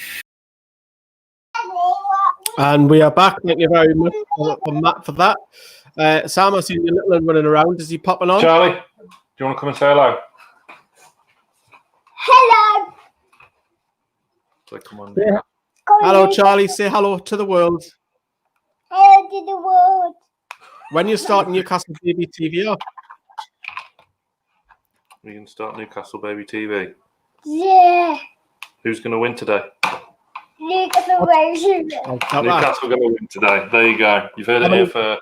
And we are back. Thank you very much for Matt for that. Sam, I see your little one running around. Is he popping on? Charlie, do you want to come and say hello? Hello. So come on. Yeah. Hello, Charlie. Say hello to the world. Hello to the world. When you start Newcastle Baby TV up? We can start Newcastle Baby TV. Yeah. Who's going to win today? Newcastle Baby. Newcastle going to win today. There you go. You've heard it here first.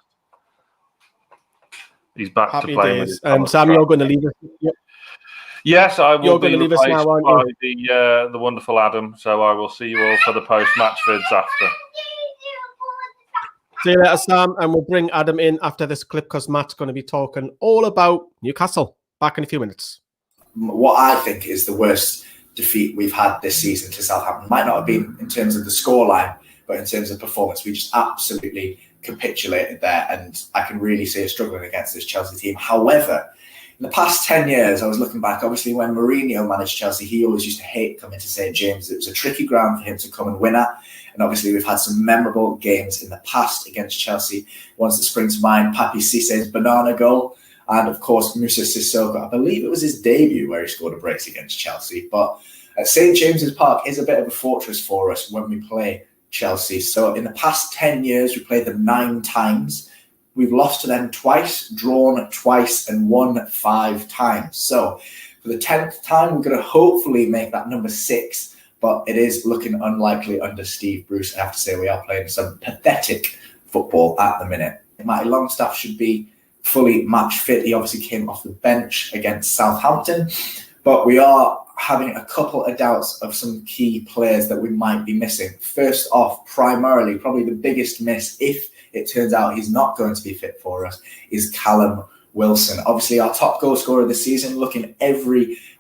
He's back Happy to play. days. Sam, you're going to leave us. Yep. Yes, I will. You're be going to leave us replaced now, aren't by you? the wonderful Adam. So I will see you all for the post-match vids after. See you later, Sam, and we'll bring Adam in after this clip because Matt's going to be talking all about Newcastle. Back in a few minutes. What I think is the worst defeat we've had this season to Southampton might not have been in terms of the scoreline, but in terms of performance, we just absolutely capitulated there, and I can really see us struggling against this Chelsea team. However, in the past 10 years, I was looking back, obviously when Mourinho managed Chelsea, he always used to hate coming to St. James. It was a tricky ground for him to come and win at, and obviously we've had some memorable games in the past against Chelsea. Ones that spring to mind, Papi Cissé's banana goal, and of course Moussa Sissoko. I believe it was his debut where he scored a brace against Chelsea, but St James's Park is a bit of a fortress for us when we play Chelsea. So in the past 10 years, we played them 9 times. We've lost to them twice, drawn twice, and won 5 times. So for the 10th time, we're going to hopefully make that number 6, but it is looking unlikely under Steve Bruce. I have to say we are playing some pathetic football at the minute. Matty Longstaff should be fully match fit. He obviously came off the bench against Southampton, but we are having a couple of doubts of some key players that we might be missing. First off, primarily, probably the biggest miss, if it turns out he's not going to be fit for us, is Calum Wilson. Obviously, our top goal scorer this season, looking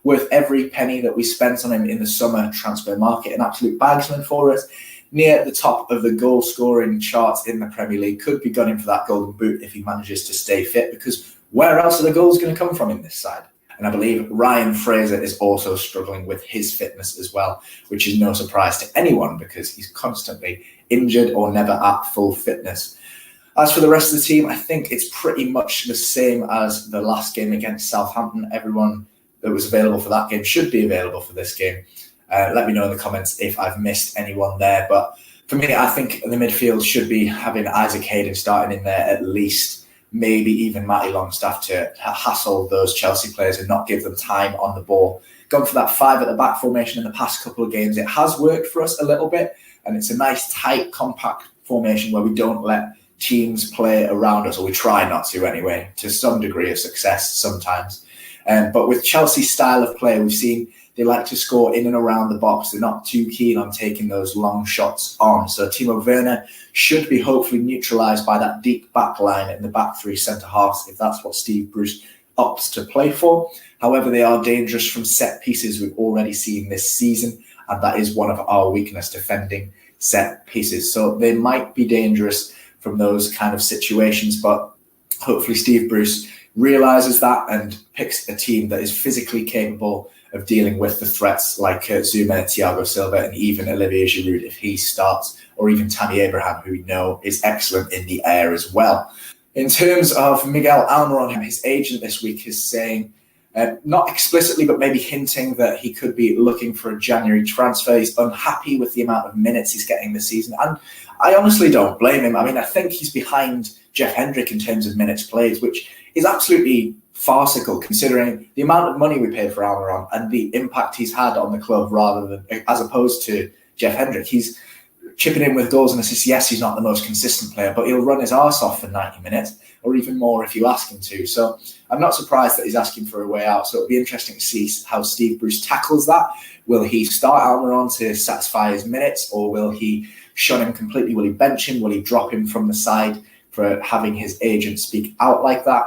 worth every penny that we spent on him in the summer transfer market. An absolute bagsman for us. Near the top of the goal scoring charts in the Premier League. Could be gunning for that golden boot if he manages to stay fit, because where else are the goals going to come from in this side? And I believe Ryan Fraser is also struggling with his fitness as well, which is no surprise to anyone because he's constantly injured or never at full fitness. As for the rest of the team, I think it's pretty much the same as the last game against Southampton. Everyone that was available for that game should be available for this game. Let me know in the comments if I've missed anyone there. But for me, I think the midfield should be having Isaac Hayden starting in there at least. Maybe even Matty Longstaff to hassle those Chelsea players and not give them time on the ball. Gone for that 5 at the back formation in the past couple of games. It has worked for us a little bit, and it's a nice, tight, compact formation where we don't let teams play around us, or we try not to anyway, to some degree of success sometimes. But with Chelsea's style of play, we've seen they like to score in and around the box. They're not too keen on taking those long shots on. So Timo Werner should be hopefully neutralised by that deep back line in the back 3 centre-halves, if that's what Steve Bruce opts to play for. However, they are dangerous from set pieces. We've already seen this season, and that is one of our weaknesses, defending set pieces. So they might be dangerous from those kind of situations, but hopefully Steve Bruce realises that and picks a team that is physically capable of dealing with the threats like Zuma, Tiago Silva, and even Olivier Giroud if he starts, or even Tammy Abraham, who we know is excellent in the air as well. In terms of Miguel Almiron, his agent this week is saying, not explicitly, but maybe hinting that he could be looking for a January transfer. He's unhappy with the amount of minutes he's getting this season. And I honestly don't blame him. I mean, I think he's behind Jeff Hendrick in terms of minutes played, which is absolutely farcical considering the amount of money we paid for Almiron and the impact he's had on the club rather than, as opposed to Jeff Hendrick. He's chipping in with goals and assists. Yes, he's not the most consistent player, but he'll run his arse off for 90 minutes or even more if you ask him to. So I'm not surprised that he's asking for a way out. So it'll be interesting to see how Steve Bruce tackles that. Will he start Almiron to satisfy his minutes, or will he shun him completely? Will he bench him? Will he drop him from the side for having his agent speak out like that?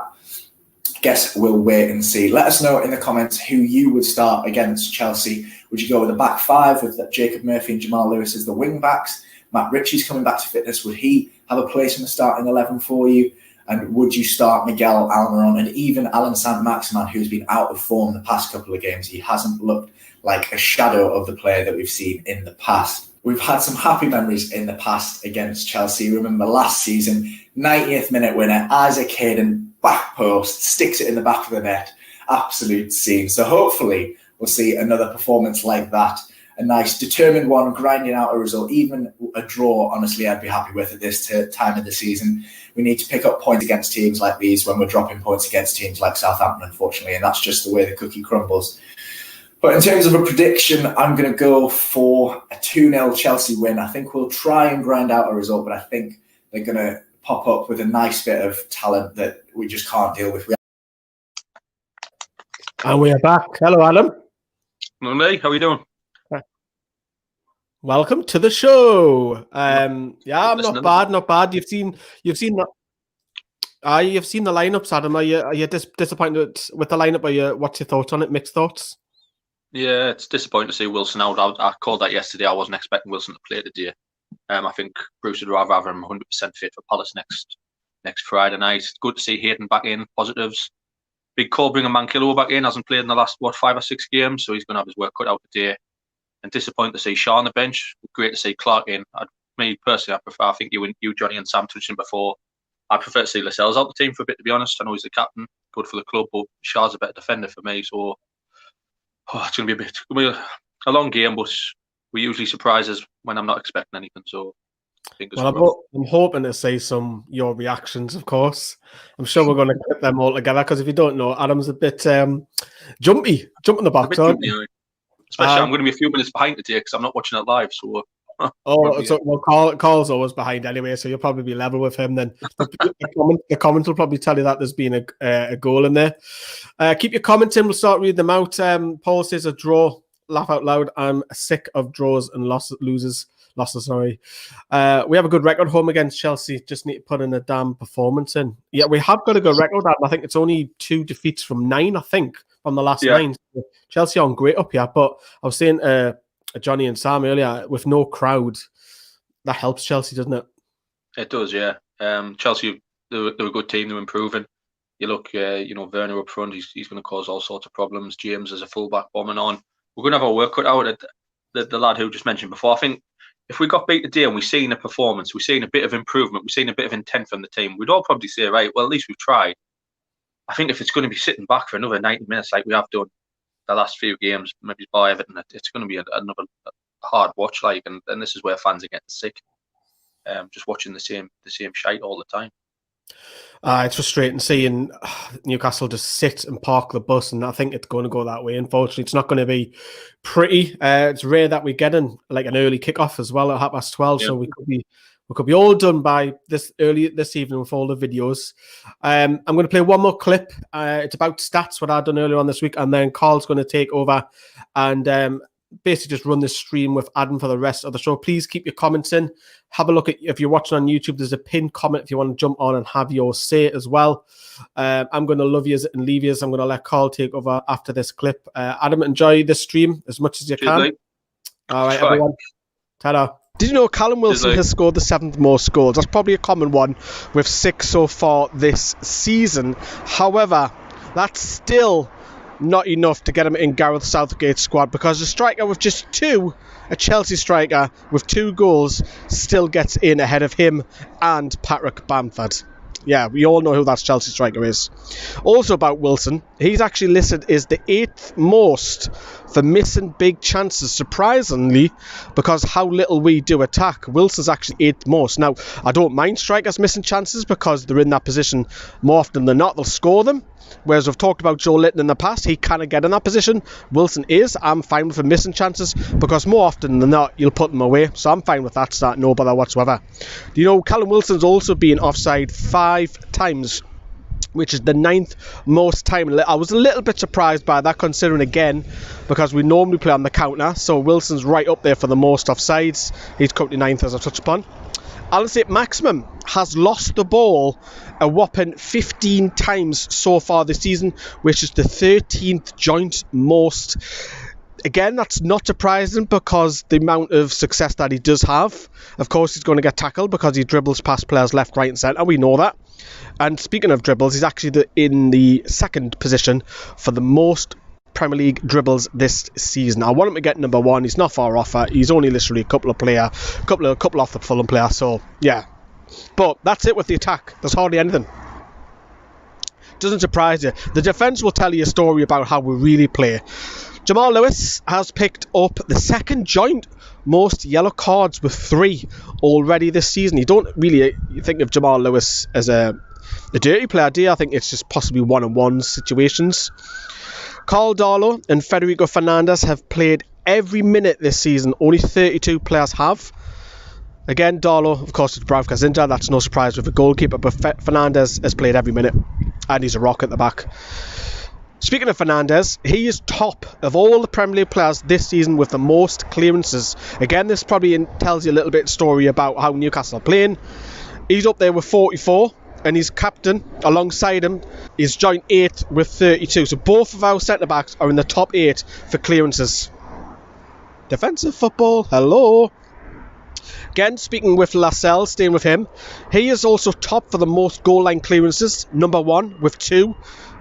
Guess we'll wait and see. Let us know in the comments who you would start against Chelsea. Would you go with a back 5 with Jacob Murphy and Jamal Lewis as the wing backs? Matt Ritchie's coming back to fitness. Would he have a place in the starting 11 for you? And would you start Miguel Almiron and even Alan Saint-Maximin, who's been out of form the past couple of games? He hasn't looked like a shadow of the player that we've seen in the past. We've had some happy memories in the past against Chelsea. Remember last season, 90th minute winner, Isaac Hayden, back post, sticks it in the back of the net. Absolute scene. So hopefully we'll see another performance like that. A nice determined one, grinding out a result. Even a draw, honestly, I'd be happy with at this time of the season. We need to pick up points against teams like these when we're dropping points against teams like Southampton, unfortunately, and that's just the way the cookie crumbles. But in terms of a prediction, I'm going to go for a 2-0 Chelsea win. I think we'll try and grind out a result, but I think they're going to pop up with a nice bit of talent that we just can't deal with. And we are back. Hello, Adam. Monday, how are you doing? Welcome to the show. I'm not bad. You've seen the lineups, Adam. Are you disappointed with the lineup? What's your thoughts on it? Mixed thoughts? Yeah, it's disappointing to see Wilson out. I called that yesterday. I wasn't expecting Wilson to play today. I think Bruce would rather have him 100% fit for Palace next Friday night. It's good to see Hayden back in. Positives. Big call bringing Mankillo back in. Hasn't played in the last 5 or 6 games, so he's going to have his work cut out today. And disappointed to see Shaw on the bench. Great to see Clark in. Me personally, I think you, Johnny, and Sam touched him before. I prefer to see Lascelles out the team for a bit, to be honest. I know he's the captain, good for the club, but Shaw's a better defender for me. So it's going to be a long game, but we usually surprise us when I'm not expecting anything. So, well, I'm hoping to see your reactions, of course. I'm sure we're going to clip them all together because if you don't know, Adam's a bit jumping the box, aren't you? Especially, I'm going to be a few minutes behind today because I'm not watching it live. So, Carl's always behind anyway, so you'll probably be level with him. Then the comment will probably tell you that there's been a goal in there. Keep your comments in. We'll start reading them out. Paul says a draw. Laugh out loud. I'm sick of draws and losses. Sorry. We have a good record home against Chelsea. Just need to put in a damn performance in. Yeah, we have got a good record. I think it's only 2 defeats from 9. I think from the last 9. So Chelsea aren't great up here, but I was saying Johnny and Sam earlier, with no crowd, that helps Chelsea, doesn't it? It does, yeah. Chelsea, they're a good team. They're improving. You look, Werner up front. He's going to cause all sorts of problems. James as a fullback bombing on. We're going to have our work cut out. The lad who just mentioned before, I think if we got beat today and we've seen a performance, we've seen a bit of improvement, we've seen a bit of intent from the team, we'd all probably say, right, well, at least we've tried. I think if it's going to be sitting back for another 90 minutes like we have done the last few games, maybe by Everton, it's going to be another hard watch, and this is where fans are getting sick, just watching the same shite all the time. It's frustrating seeing Newcastle just sit and park the bus, and I think it's going to go that way. Unfortunately, it's not going to be pretty. It's rare that we get an early kickoff as well at 12:30, so we could be all done by this evening with all the videos. I'm going to play one more clip. It's about stats, what I've done earlier on this week, and then Carl's going to take over and basically just run the stream with Adam for the rest of the show. Please keep your comments in. Have a look at, if you're watching on YouTube, there's a pinned comment if you want to jump on and have your say as well. I'm going to love yous and leave yous. I'm going to let Carl take over after this clip. Adam, enjoy the stream as much as you can. Mate. All right, everyone. Ta-da. Did you know Calum Wilson has scored the 7th most goals? That's probably a common one with 6 so far this season. However, that's still not enough to get him in Gareth Southgate's squad, because a striker with just 2, a Chelsea striker with 2 goals, still gets in ahead of him and Patrick Bamford. Yeah, we all know who that Chelsea striker is. Also about Wilson, he's actually listed as the 8th most for missing big chances, surprisingly, because how little we do attack. Wilson's actually 8th most. Now, I don't mind strikers missing chances because they're in that position more often than not. They'll score them. Whereas we've talked about Joe Litton in the past, he cannot get in that position. Wilson is. I'm fine with him missing chances because more often than not, you'll put them away. So I'm fine with that start, no bother whatsoever. Do you know Calum Wilson's also been offside 5 times, which is the 9th most time. I was a little bit surprised by that, considering again, because we normally play on the counter. So Wilson's right up there for the most offsides. He's currently 9th, as I've touched upon. Saint-Maximin has lost the ball a whopping 15 times so far this season, which is the 13th joint most. Again, that's not surprising because the amount of success that he does have. Of course, he's going to get tackled because he dribbles past players left, right and centre. We know that. And speaking of dribbles, he's actually in the 2nd position for the most Premier League dribbles this season. I want him to get number 1. He's not far off it. He's only literally a couple off the Fulham player. So yeah, but that's it with the attack. There's hardly anything. Doesn't surprise you. The defence will tell you a story about how we really play. Jamal Lewis has picked up the 2nd joint most yellow cards with 3 already this season. You don't really think of Jamal Lewis as a dirty player, do you? I think it's just possibly one-on-one situations. Carl Darlow and Federico Fernandez have played every minute this season. Only 32 players have. Again, Darlow, of course, it's Bravka's Inter. That's no surprise with the goalkeeper, but Fernandez has played every minute, and he's a rock at the back. Speaking of Fernandez, he is top of all the Premier League players this season with the most clearances. Again, this probably tells you a little bit story about how Newcastle are playing. He's up there with 44. And his captain, alongside him, is joint 8th with 32. So both of our centre-backs are in the top 8 for clearances. Defensive football, hello. Again, speaking with Lascelles, staying with him, he is also top for the most goal line clearances, number 1 with 2.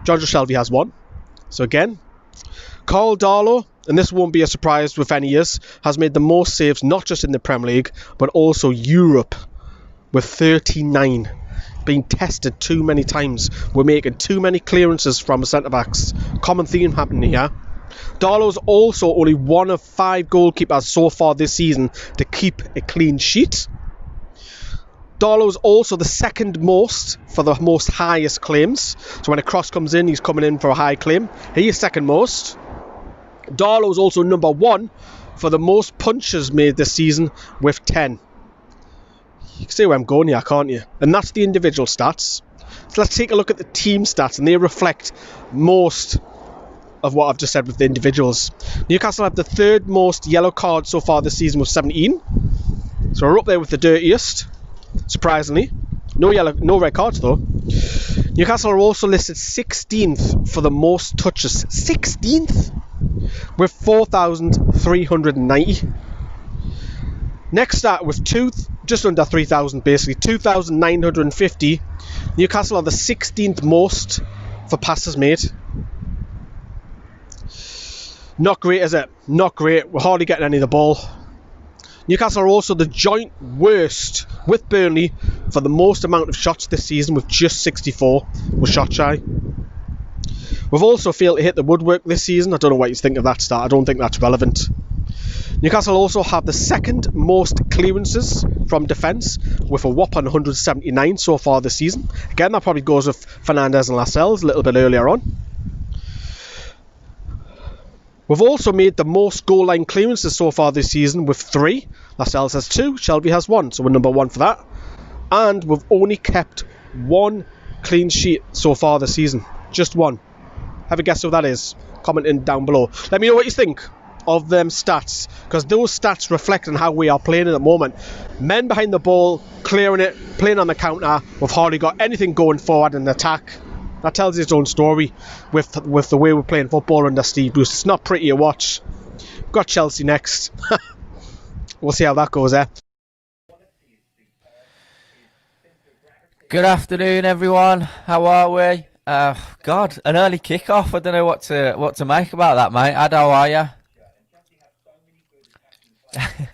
Giorgio Shelvey has 1. So again, Carl Darlow, and this won't be a surprise with any of us, has made the most saves, not just in the Premier League, but also Europe, with 39. Being tested too many times. We're making too many clearances from the centre-backs. Common theme happening here. Darlow's also only one of 5 goalkeepers so far this season to keep a clean sheet. Darlow's also the second most for the most highest claims. So when a cross comes in, he's coming in for a high claim. He is second most. Darlow's also number 1 for the most punches made this season with 10. You can see where I'm going here, can't you? And that's the individual stats. So let's take a look at the team stats, and they reflect most of what I've just said with the individuals. Newcastle have the 3rd most yellow cards so far this season with 17. So we're up there with the dirtiest. Surprisingly, no red cards though. Newcastle are also listed 16th for the most touches. 16th with 4,390. Next start with just under 3,000 basically, 2,950. Newcastle are the 16th most for passes made. Not great, is it? Not great. We're hardly getting any of the ball. Newcastle are also the joint worst with Burnley for the most amount of shots this season with just 64. We're shot shy. We've also failed to hit the woodwork this season. I don't know what you think of that stat. I don't think that's relevant. Newcastle also have the 2nd most clearances from defence with a whopping 179 so far this season. Again, that probably goes with Fernandes and Lascelles a little bit earlier on. We've also made the most goal line clearances so far this season with 3. Lascelles has 2, Shelby has 1, so we're number 1 for that. And we've only kept 1 clean sheet so far this season. Just 1. Have a guess who that is? Commenting down below. Let me know what you think of them stats, because those stats reflect on how we are playing at the moment. Men behind the ball, clearing it, playing on the counter. We've hardly got anything going forward in the attack. That tells its own story with the way we're playing football under Steve Bruce. It's not pretty to watch. We've got Chelsea next. We'll see how that goes, eh? Good afternoon, everyone. How are we? God, an early kick-off. I don't know what to make about that, mate. How are you?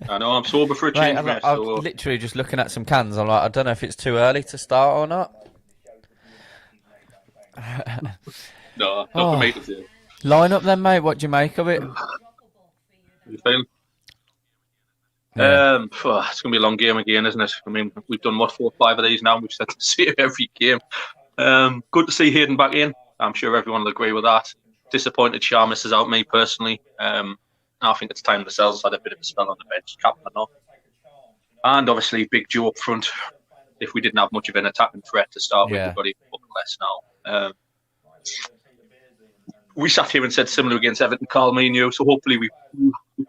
I know, I'm sober for a change. Mate, I'm literally just looking at some cans. I'm like, I don't know if it's too early to start or not. No, not for me to say. Line up then, mate. What do you make of it? You feeling? Yeah. It's going to be a long game again, isn't it? I mean, we've done, 4 or 5 of these now. We've said to see it every game. Good to see Hayden back in. I'm sure everyone will agree with that. Disappointed Shah misses out, me personally. I think it's time Lascelles had a bit of a spell on the bench, captain or not. And obviously, Big Joe up front. If we didn't have much of an attacking threat to start with, we've got even less now. We sat here and said similar against Everton, Calum, so hopefully we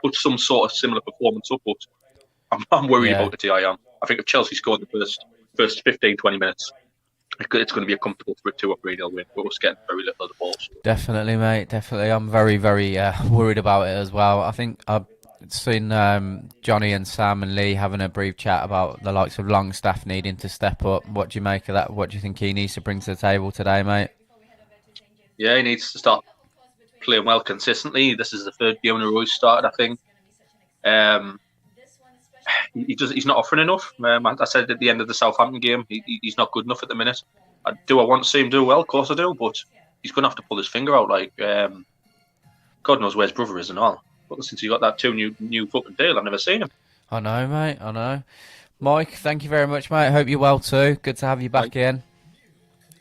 put some sort of similar performance up, but I'm worried about the TIM. I think if Chelsea scored the first 15, 20 minutes, it's going to be a comfortable 2 or 3-0 win, but we're getting very little of the ball. So. Definitely, mate, definitely. I'm very, very worried about it as well. I think I've seen Johnny and Sam and Lee having a brief chat about the likes of Longstaff needing to step up. What do you make of that? What do you think he needs to bring to the table today, mate? Yeah, he needs to start playing well consistently. This is the 3rd game in a row he's started, I think. He's not offering enough. I said at the end of the Southampton game, he's not good enough at the minute. I want to see him do well? Of course I do, but he's going to have to pull his finger out. Like, God knows where his brother is and all. But since he got that 2 new fucking deal, I've never seen him. I know, mate. I know. Mike, thank you very much, mate. I hope you're well too. Good to have you back in.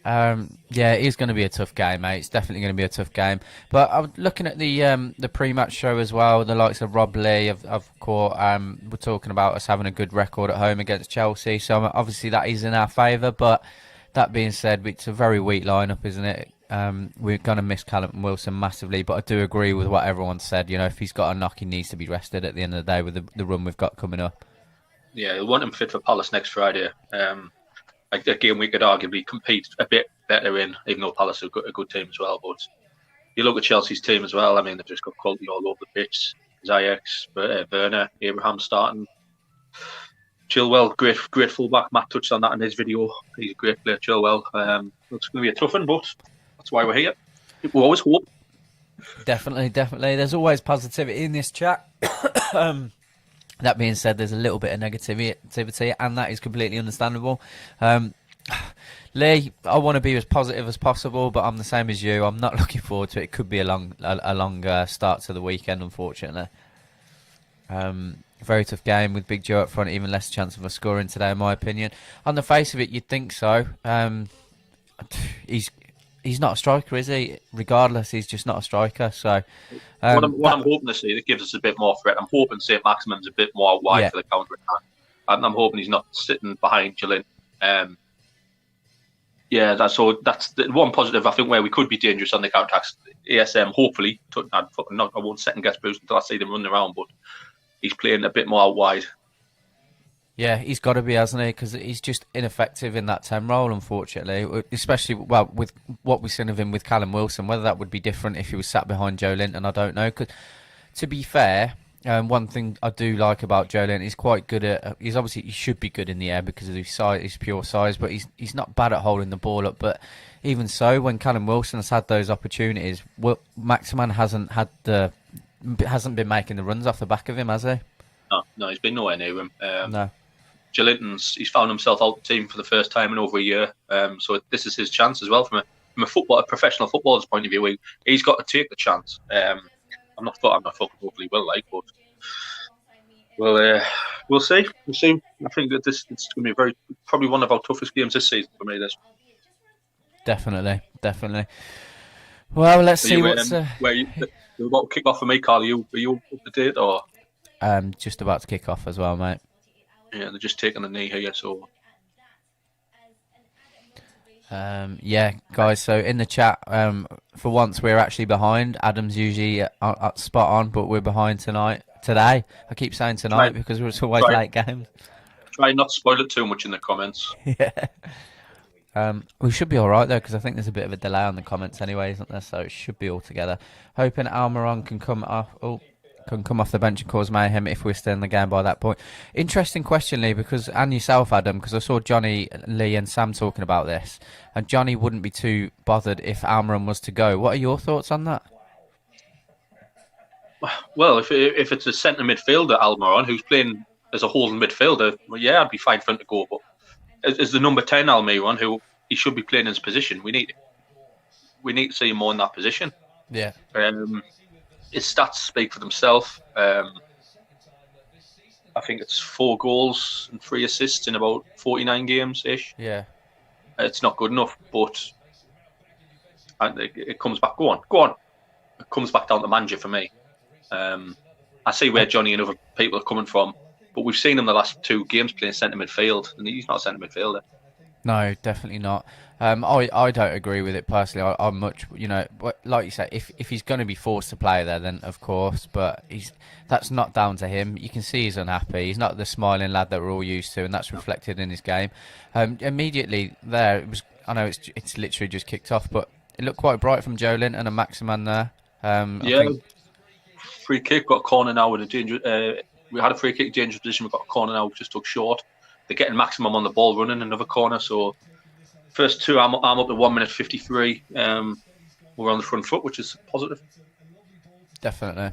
Yeah, it is going to be a tough game, mate. It's definitely going to be a tough game. But I'm looking at the pre-match show as well. The likes of Rob Lee, of course, we're talking about us having a good record at home against Chelsea. So obviously that is in our favour. But that being said, it's a very weak lineup, isn't it? We're going to miss Calum Wilson massively. But I do agree with what everyone said. You know, if he's got a knock, he needs to be rested at the end of the day with the run we've got coming up. Yeah, we want him fit for Palace next Friday. A game we could arguably compete a bit better in, even though Palace are a good team as well. But you look at Chelsea's team as well. I mean, they've just got quality all over the pitch. Ziyech, Werner, Abraham starting. Chilwell, great fullback. Matt touched on that in his video. He's a great player, Chilwell. It's going to be a tough one, but that's why we're here. We always hope. Definitely. There's always positivity in this chat. That being said, there's a little bit of negativity, and that is completely understandable. Lee, I want to be as positive as possible, but I'm the same as you. I'm not looking forward to it. It could be a long start to the weekend, unfortunately. Very tough game with Big Joe up front, even less chance of a scoring today, in my opinion. On the face of it, you'd think so. He's not a striker, is he? Regardless, he's just not a striker. So, what I'm hoping to see that gives us a bit more threat. I'm hoping Saint-Maximin's a bit more wide for the counter attack. And I'm hoping he's not sitting behind Gillin. That's the one positive I think where we could be dangerous on the counter attacks. ASM, hopefully, I won't second guess Bruce until I see them running around, but he's playing a bit more out wide. Yeah, he's got to be, hasn't he? Because he's just ineffective in that 10 role, unfortunately. Especially, with what we've seen of him with Calum Wilson. Whether that would be different if he was sat behind Joe Linton, I don't know. Because, to be fair, one thing I do like about Joe Linton, he's quite good at... he should be good in the air because of his size, his pure size, but he's not bad at holding the ball up. But even so, when Calum Wilson has had those opportunities, Maximin hasn't been making the runs off the back of him, has he? No, he's been nowhere near him. No. He's found himself out the team for the first time in over a year. So this is his chance as well from a professional footballer's point of view. He's got to take the chance. I'm not hopefully will but we'll see. We'll see. I think that it's going to be probably one of our toughest games this season for me. This definitely. Well, let's see what's. Where you're about to kick off for me, Carl? Are you up to date or? Just about to kick off as well, mate. Yeah, they're just taking a knee here, so. Guys. So in the chat, for once we're actually behind. Adam's usually spot on, but we're behind today. I keep saying tonight because it's always late games. Try not to spoil it too much in the comments. Yeah. We should be all right though, because I think there's a bit of a delay on the comments anyway, isn't there? So it should be all together. Hoping Almiron can come off the bench and cause mayhem if we're still in the game by that point. Interesting question, Lee, and yourself, Adam, because I saw Johnny, Lee and Sam talking about this, and Johnny wouldn't be too bothered if Almiron was to go. What are your thoughts on that? Well, if it's a centre midfielder, Almiron, who's playing as a holding midfielder, I'd be fine for him to go. But as the number 10 Almiron, who he should be playing in his position, we need to see him more in that position. Yeah. His stats speak for themselves. I think it's 4 goals and 3 assists in about 49 games-ish. Yeah. It's not good enough, but it comes back. Go on. It comes back down to manager for me. I see where Johnny and other people are coming from, but we've seen him the last 2 games playing centre midfield, and he's not a centre midfielder. No, definitely not. I don't agree with it personally. I'm much, like you say, if he's going to be forced to play there, then of course, but that's not down to him. You can see he's unhappy. He's not the smiling lad that we're all used to, and that's reflected in his game. Immediately there, I know it's literally just kicked off, but it looked quite bright from Joe Linton and Maximin there. Free kick, got a corner now with a danger. We had a free kick dangerous position. We've got a corner now, just took short. They're getting maximum on the ball, running another corner. So first 2, I'm up to 1 minute 53. We're on the front foot, which is positive. Definitely.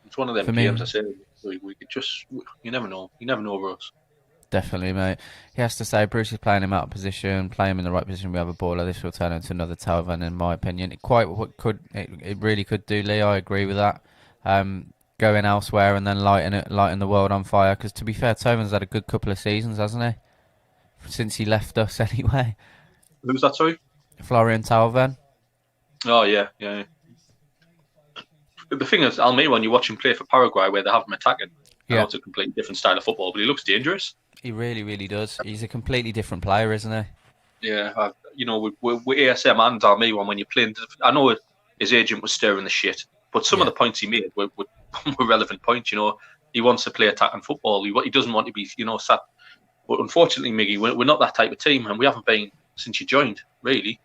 It's one of them games. I say we could just. You never know. You never know with us. Definitely, mate. He has to say Bruce is playing him out of position, play him in the right position. We have a baller. This will turn into another Talvan, in my opinion. It really could do, Lee. I agree with that. Going elsewhere and then lighting the world on fire. Because to be fair, Tovan's had a good couple of seasons, hasn't he? Since he left us, anyway. Who's that? Sorry, Florian Talvan. Oh yeah. The thing is, Almiron, when you watch him play for Paraguay, where they have him attacking, it's a completely different style of football, but he looks dangerous. He really, really does. He's a completely different player, isn't he? Yeah, with ASM and Almiron, when you're playing, I know his agent was stirring the shit, but some of the points he made were relevant points. He wants to play attacking football. He doesn't want to be, sat. But unfortunately, Miggy, we're not that type of team, and we haven't been since you joined, really.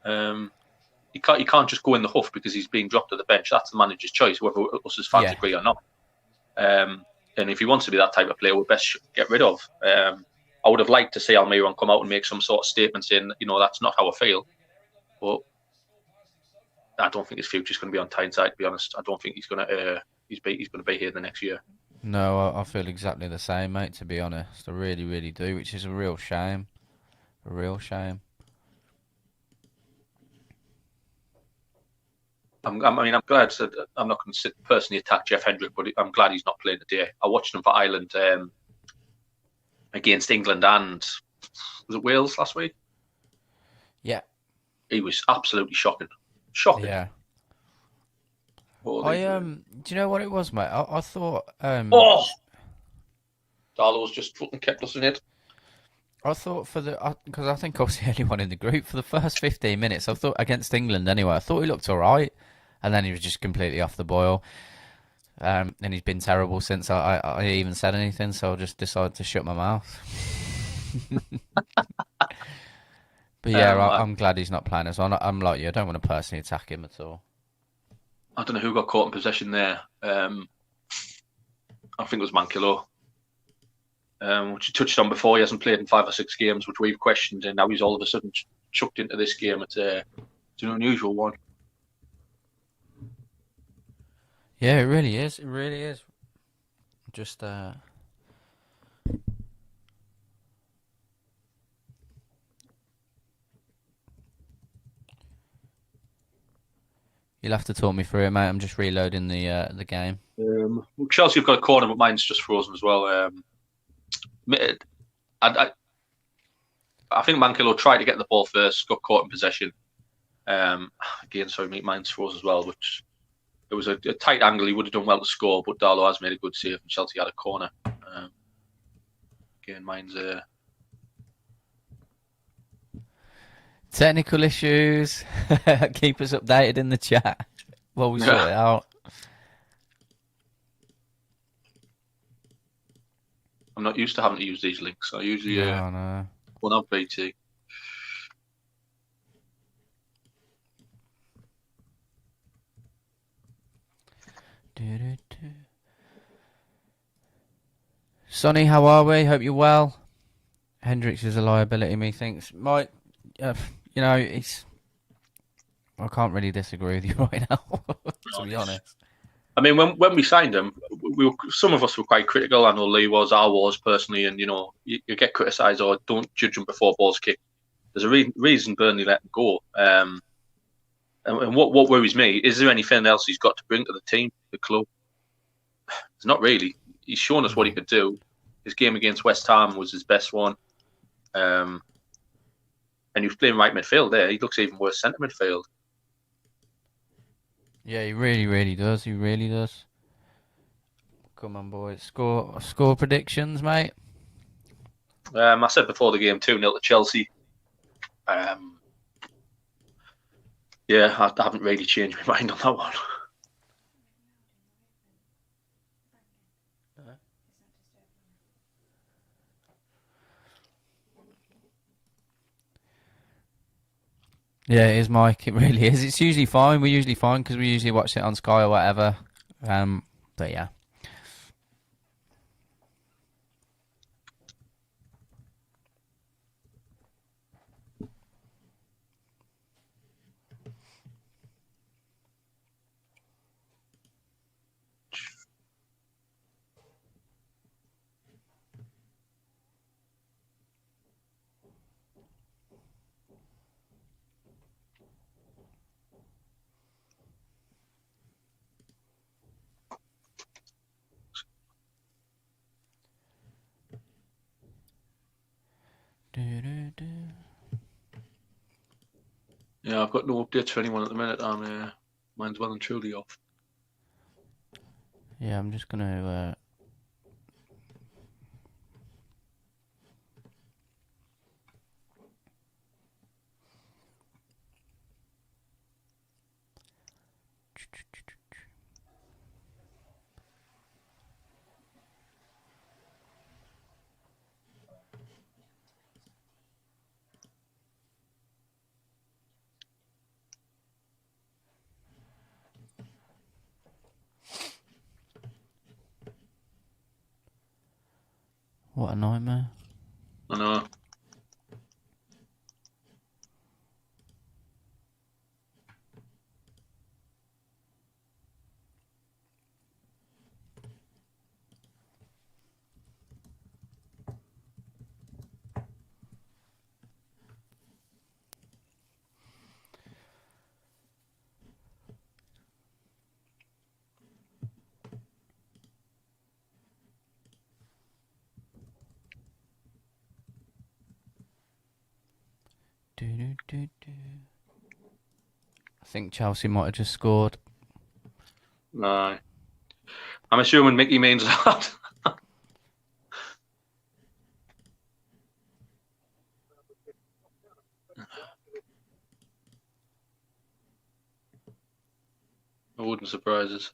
You can't just go in the huff because he's being dropped to the bench. That's the manager's choice, whether us as fans agree or not. And if he wants to be that type of player, we're best get rid of. I would have liked to see Almiron come out and make some sort of statement saying, that's not how I feel. But I don't think his future's going to be on Tyneside. To be honest, I don't think he's going to be here the next year. No, I feel exactly the same, mate. To be honest, I really, really do, which is a real shame. A real shame. I'm glad that I'm not going to personally attack Jeff Hendrick, but I'm glad he's not playing today. I watched him for Ireland against England and was it Wales last week? Yeah. He was absolutely shocking. Shocking. Yeah. Holy do you know what it was, mate? I thought Darlow's just fucking kept us in it. I thought because I think I was the only one in the group for the first 15 minutes. I thought against England anyway. I thought he looked all right, and then he was just completely off the boil. And he's been terrible since I even said anything. So I just decided to shut my mouth. But yeah, I'm glad he's not playing as well. I'm like you. I don't want to personally attack him at all. I don't know who got caught in possession there. I think it was Mankilo. Which you touched on before. He hasn't played in 5 or 6 games, which we've questioned, and now he's all of a sudden chucked into this game. It's an unusual one. Yeah, it really is. It really is. Just you'll have to talk me through it, mate. I'm just reloading the game. Chelsea have got a corner, but mine's just frozen as well. I think Mankilo tried to get the ball first, got caught in possession. Again, sorry, mine's froze as well, which it was a tight angle. He would have done well to score, but Darlow has made a good save and Chelsea had a corner. Again, mine's technical issues. Keep us updated in the chat while we sort it out. I'm not used to having to use these links. I usually one on BT. Sonny, how are we? Hope you're well. Hendricks is a liability, methinks. Mike, I can't really disagree with you right now, to be honest. I mean, when we signed him, some of us were quite critical. I know Lee was, I was personally, and you get criticised or don't judge him before balls kick. There's a reason Burnley let him go. And what worries me, is there anything else he's got to bring to the team, the club? It's not really. He's shown us what he could do. His game against West Ham was his best one. And he was playing right midfield there. He looks even worse centre midfield. Yeah, he really, really does. He really does. Come on, boys. Score predictions, mate. I said before the game 2-0 to Chelsea. Yeah, I haven't really changed my mind on that one. Yeah, it is, Mike. It really is. It's usually fine. We're usually fine because we usually watch it on Sky or whatever. But yeah. Yeah, I've got no updates for anyone at the minute. Mine's well and truly off. Yeah, I'm just going to... What a nightmare. I know. I think Chelsea might have just scored. No. I'm assuming Mickey means that. It wouldn't surprise us.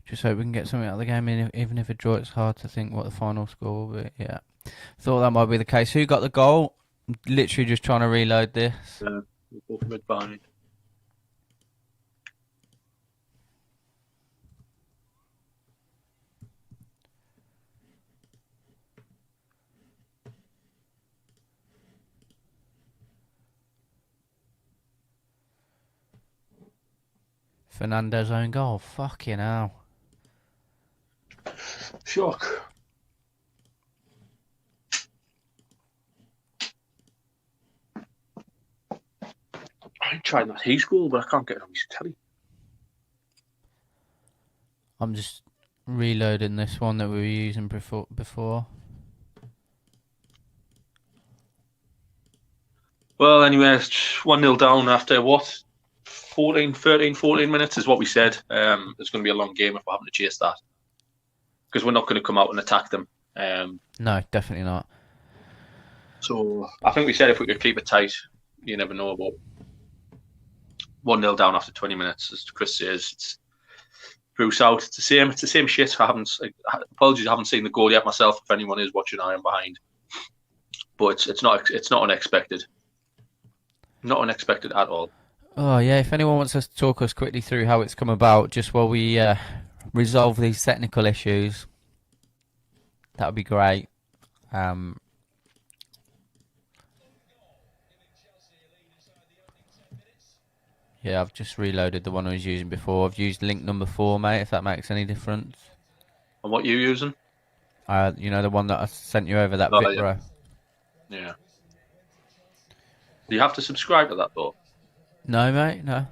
Just hope we can get something out of the game, even if a draw. It's hard to think what the final score will be. Yeah, thought that might be the case. Who got the goal? Literally just trying to reload this. We're both mid behind. Fernando's own goal. Fucking hell. Shock. I tried that he school, but I can't get it on his telly. I'm just reloading this one that we were using before. Well, anyway, it's 1-0 down after what? 14 minutes is what we said. It's going to be a long game if we're having to chase that. Because we're not going to come out and attack them. No, definitely not. So I think we said if we could keep it tight, you never know. But 1-0 down after 20 minutes, as Chris says, it's Bruce out. It's the same shit. Apologies, I haven't seen the goal yet myself. If anyone is watching, I am behind. But it's not unexpected. Not unexpected at all. Oh yeah, if anyone wants us to talk us quickly through how it's come about, just while we resolve these technical issues, that would be great. Yeah, I've just reloaded the one I was using before. I've used link number 4, mate, if that makes any difference. And what are you using? You know, the one that I sent you over, that bit, bro. Yeah. Do you have to subscribe to that, though? No, mate, no.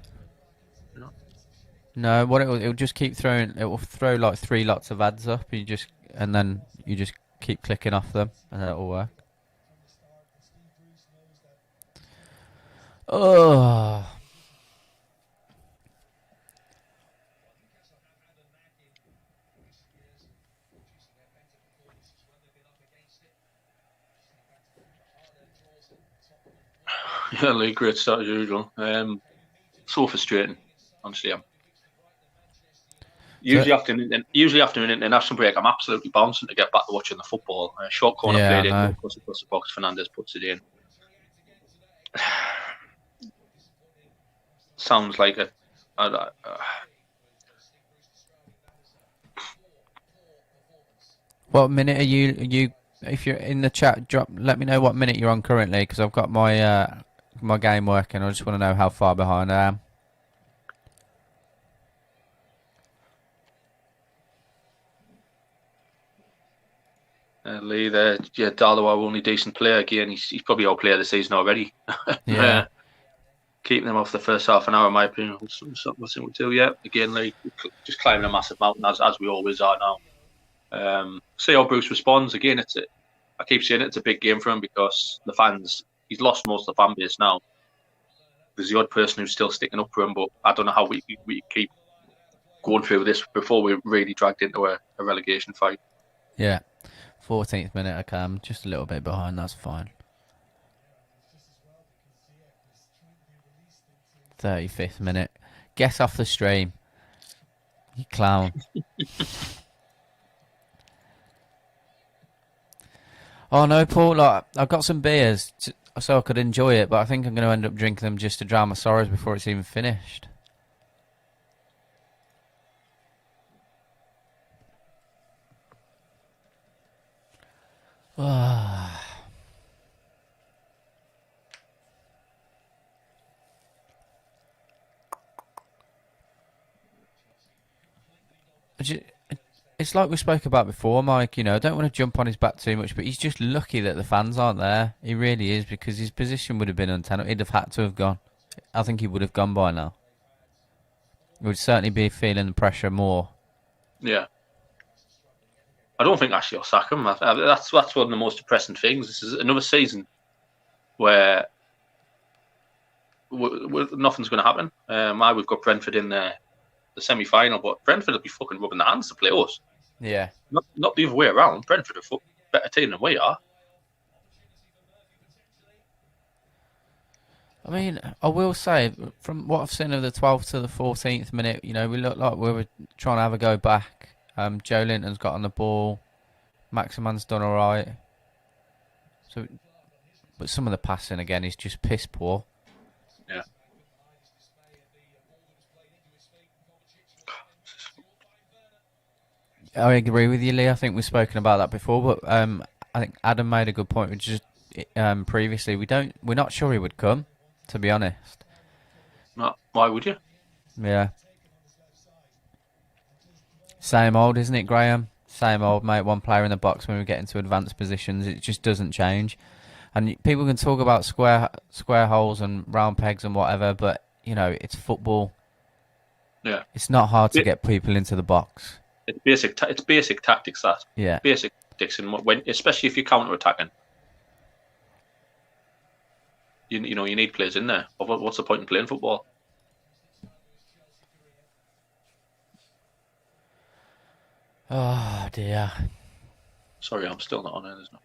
No, what it'll just keep throwing. It will throw like 3 lots of ads up. And then you just keep clicking off them, and then it'll work. Oh. Yeah, Lee, great start as usual. So frustrating, honestly. Usually after an international break, I'm absolutely bouncing to get back to watching the football. Short corner played in, across the box. Fernandes puts it in. Sounds like a. What minute are you? If you're in the chat, let me know what minute you're on currently, because I've got my my game working. I just want to know how far behind I am. Lee, Darlow, our only decent player again. He's probably our player of the season already. Yeah. Keeping them off the first half an hour, in my opinion, something we do. Yeah, again, Lee, just climbing a massive mountain as we always are now. See how Bruce responds. Again, I keep saying it's a big game for him because the fans. He's lost most of the fan base now. There's the odd person who's still sticking up for him, but I don't know how we keep going through this before we're really dragged into a relegation fight. Yeah. 14th minute, okay, I'm just a little bit behind, that's fine. 35th minute. Get off the stream, you clown. Oh no, Paul, I've got some beers so I could enjoy it, but I think I'm going to end up drinking them just to drown my sorrows before it's even finished. It's like we spoke about before, Mike. You know, I don't want to jump on his back too much, but he's just lucky that the fans aren't there. He really is, because his position would have been untenable. He'd have had to have gone. I think he would have gone by now. He would certainly be feeling the pressure more. Yeah. I don't think actually will sack him. That's one of the most depressing things. This is another season where nothing's going to happen. We've got Brentford in the semi-final, but Brentford will be fucking rubbing their hands to play us. Yeah. Not the other way around. Brentford are a better team than we are. I mean, I will say, from what I've seen of the 12th to the 14th minute, we look like we were trying to have a go back. Joe Linton's got on the ball. Maximin's done all right. So, but some of the passing, again, is just piss poor. Yeah. I agree with you, Lee. I think we've spoken about that before, but I think Adam made a good point, which is previously we're not sure he would come, to be honest. Why would you? Yeah. Same old, isn't it, Graham? Same old, mate. One player in the box when we get into advanced positions. It just doesn't change. And people can talk about square holes and round pegs and whatever, but, it's football. Yeah. It's not hard to get people into the box. It's basic tactics, that. Yeah. Basic tactics, and especially if you're counter-attacking. You need players in there. What's the point in playing football? Oh, dear. Sorry, I'm still not on it. There's no.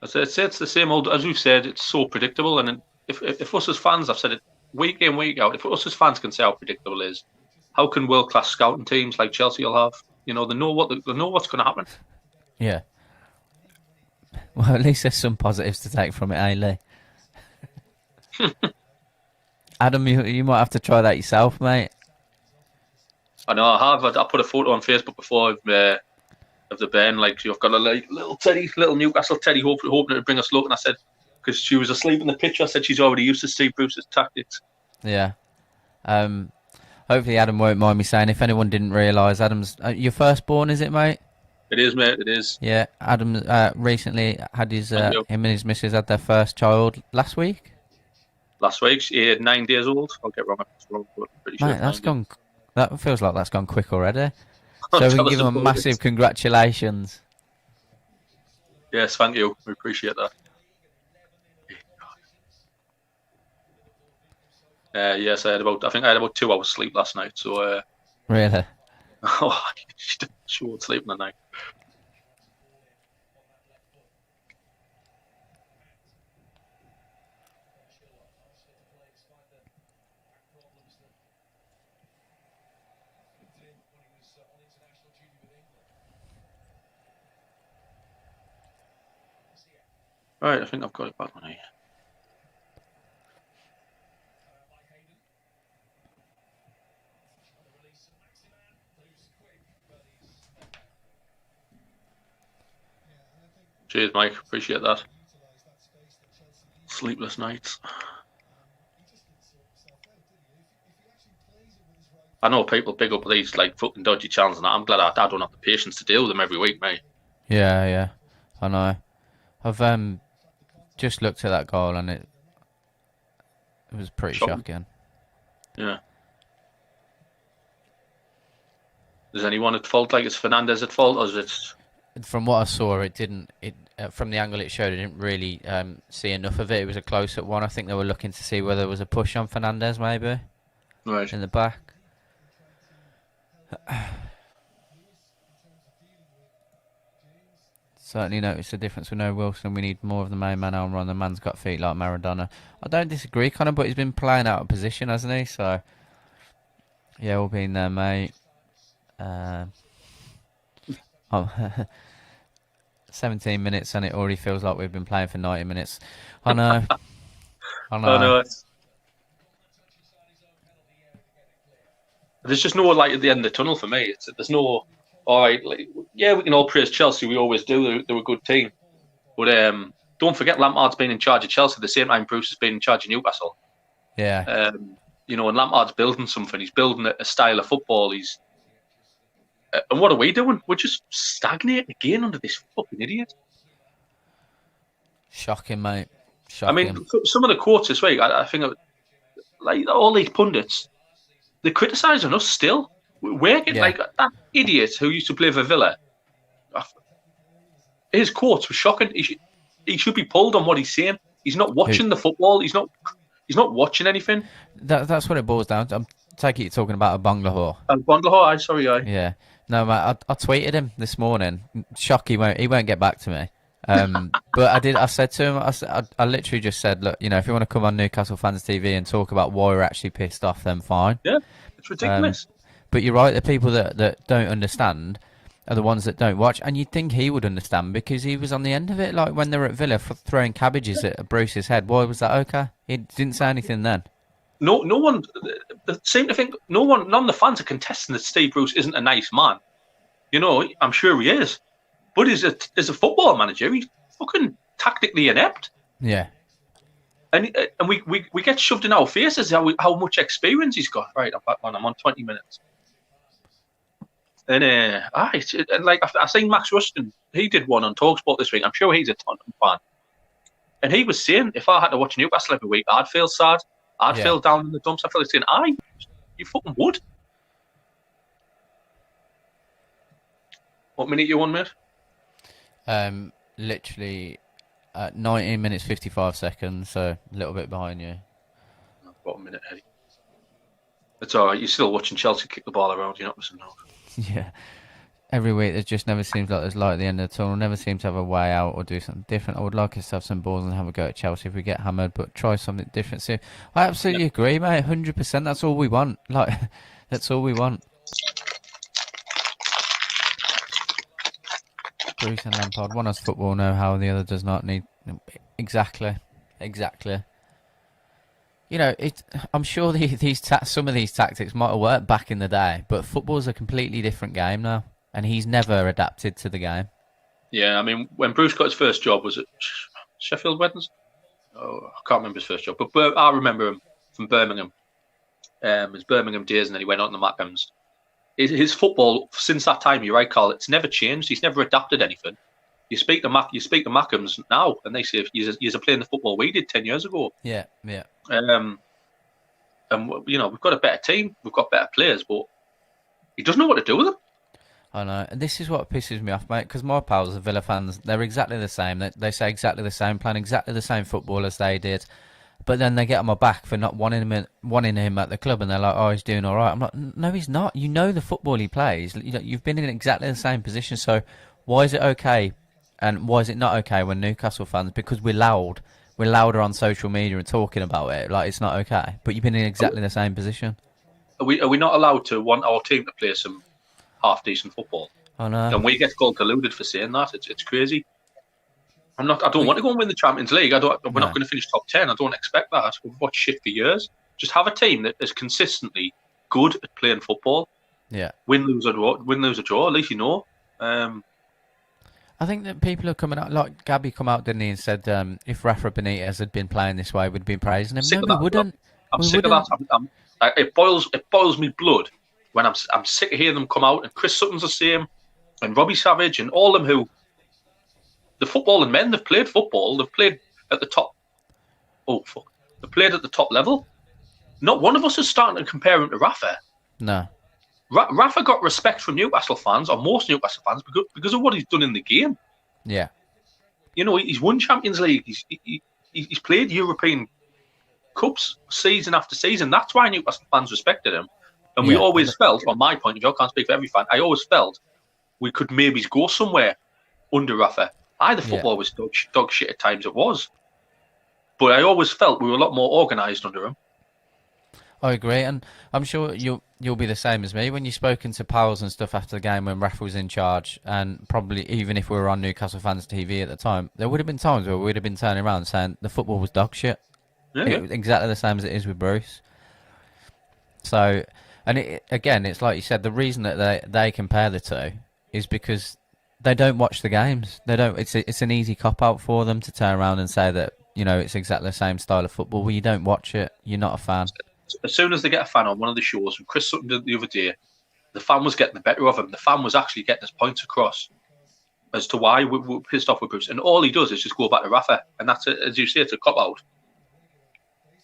It's the same old, as we've said, it's so predictable. And if us as fans, I've said it week in, week out, if us as fans can say how predictable it is, how can world-class scouting teams like Chelsea will have? They know what's going to happen. Yeah. Well, at least there's some positives to take from it, eh, Lee? Adam, you might have to try that yourself, mate. I know I have. I put a photo on Facebook before of the Ben. Like, you've got a little Newcastle Teddy, hoping to bring us luck. And I said, because she was asleep in the pitch, I said she's already used to Steve Bruce's tactics. Yeah. Hopefully Adam won't mind me saying, if anyone didn't realise, Adam's your firstborn, is it, mate? It is, mate. It is. Yeah. Adam recently had him and his missus had their first child last week. Last week, she had 9 days old. I'll get wrong if it's wrong, but I'm pretty sure. Mate, that feels like that's gone quick already. So we can give him a massive congratulations. Yes, thank you. We appreciate that. Yes, I think I had about 2 hours sleep last night. So really, she won't sleep in the night. Right, I think I've got it back on here. Cheers, Mike. Appreciate that. Sleepless nights. I know people pick up these like fucking dodgy channels and that. I'm glad I don't have the patience to deal with them every week, mate. Yeah, I know. I've just looked at that goal and it was pretty shocking. Yeah. Is anyone at fault? Like, is Fernandez at fault, or is it? From what I saw, it didn't. From the angle it showed, I didn't really see enough of it. It was a close-up one. I think they were looking to see whether there was a push on Fernandez, maybe. Right. In the back. Certainly noticed the difference with no Wilson. We need more of the main man on run. The man's got feet like Maradona. I don't disagree, Connor, but he's been playing out of position, hasn't he? So, yeah, we'll be in there, mate. 17 minutes and it already feels like we've been playing for 90 minutes. I know. I know. There's just no light at the end of the tunnel for me. There's no, all right, like, yeah, we can all praise Chelsea. We always do. They're a good team. But don't forget Lampard's been in charge of Chelsea at the same time Bruce has been in charge of Newcastle. Yeah. And Lampard's building something. He's building a style of football. He's And what are we doing? We're just stagnating again under this fucking idiot. Shocking, mate. Shocking. I mean, some of the quotes this week, I think, like all these pundits, they're criticising us still. We're getting like that idiot who used to play for Villa. His quotes were shocking. He should be pulled on what he's saying. He's not watching the football. He's not watching anything. That's what it boils down to. I'm taking you're talking about a Bangladesh. Bangladesh, sorry, Yeah. No, mate, I tweeted him this morning. Shock, he won't get back to me. But I said to him, I literally just said, look, if you want to come on Newcastle Fans TV and talk about why we're actually pissed off, then fine. Yeah, it's ridiculous. But you're right, the people that don't understand are the ones that don't watch. And you'd think he would understand because he was on the end of it. Like when they were at Villa throwing cabbages at Bruce's head. Why was that okay? He didn't say anything then. No one seem to think none of the fans are contesting that Steve Bruce isn't a nice man. I'm sure he is. But as a football manager, he's fucking tactically inept. Yeah. And we get shoved in our faces how much experience he's got. Right, I'm back on. I'm on 20 minutes. And like I seen Max Ruston, he did one on TalkSport this week. I'm sure he's a Tottenham fan. And he was saying, if I had to watch Newcastle every week, I'd feel sad. I'd feel down in the dumps. I feel like saying, you fucking would. What minute you on, mate? Literally 19 minutes 55 seconds, so a little bit behind you. I've got a minute, Eddie. It's all right. You're still watching Chelsea kick the ball around. You're not missing out. Yeah. Every week, there just never seems like there's light at the end of the tunnel. Never seem to have a way out or do something different. I would like us to have some balls and have a go at Chelsea if we get hammered, but try something different. So I absolutely agree, mate. 100%. That's all we want. That's all we want. Bruce and Lampard. One has football know-how, the other does not need. Exactly. I'm sure some of these tactics might have worked back in the day, but football's a completely different game now, and he's never adapted to the game. Yeah, I mean, when Bruce got his first job, was it Sheffield Wednesday? Oh, I can't remember his first job, but I remember him from Birmingham. His Birmingham days, and then he went on to Magpies. His football since that time, you're right, Carl. It's never changed. He's never adapted anything. You speak to Magpies now, and they say you're playing the football we did 10 years ago. Yeah. And we've got a better team, we've got better players, but he doesn't know what to do with them. I know, and this is what pisses me off, mate. Because my pals are Villa fans. They're exactly the same. They say exactly the same, playing exactly the same football as they did. But then they get on my back for not wanting him at the club, and they're like, "Oh, he's doing all right." I'm like, "No, he's not. You know the football he plays. You've been in exactly the same position. So why is it okay, and why is it not okay when Newcastle fans? Because we're louder on social media and talking about it. Like it's not okay. But you've been in exactly the same position. Are we not allowed to want our team to play some half decent football? I know. And we get called deluded for saying that. It's crazy. I don't want to go and win the Champions League. We're not going to finish top 10. I don't expect that. We've watched shit for years. Just have a team that is consistently good at playing football. Yeah. Win, lose or draw. At least you know. I think that people are coming out, like Gabby come out, didn't he, and said if Rafa Benitez had been playing this way, we'd be praising him. No, we wouldn't. I'm sick of that. It boils me blood when I'm sick of hearing them come out, and Chris Sutton's the same, and Robbie Savage, and all them who. The footballing men, they've played football. They've played at the top. Oh fuck! They played at the top level. Not one of us is starting to compare him to Rafa. No. Rafa got respect from Newcastle fans, or most Newcastle fans, because of what he's done in the game. Yeah. He's won Champions League. He's played European Cups season after season. That's why Newcastle fans respected him. And we always felt, from my point of view, I can't speak for every fan, I always felt we could maybe go somewhere under Rafa. The football was dog shit at times, it was. But I always felt we were a lot more organised under him. I agree, and I'm sure you'll be the same as me when you've spoken to pals and stuff after the game when Rafa was in charge, and probably even if we were on Newcastle Fans TV at the time, there would have been times where we would have been turning around saying the football was dog shit. Yeah. Exactly the same as it is with Bruce. So, and it's like you said, the reason that they compare the two is because they don't watch the games. They don't. It's an easy cop out for them to turn around and say that it's exactly the same style of football. Well, you don't watch it. You're not a fan. As soon as they get a fan on one of the shows, and Chris Sutton did the other day, the fan was getting the better of him. The fan was actually getting his points across as to why we're pissed off with Bruce. And all he does is just go back to Rafa. And that's, as you say, it's a cop-out.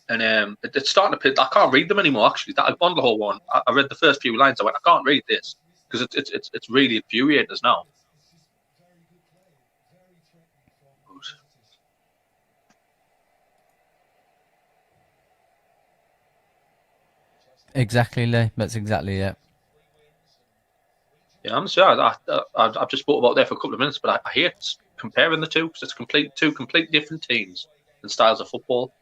And it's starting to piss. I can't read them anymore, actually. That Bondlehall one, I read the first few lines. I went, I can't read this. Because it's really infuriating us now. Exactly, Lee. That's exactly it. Yeah, I'm sorry. I've just spoke about there for a couple of minutes, but I hate comparing the two because it's two complete different teams and styles of football.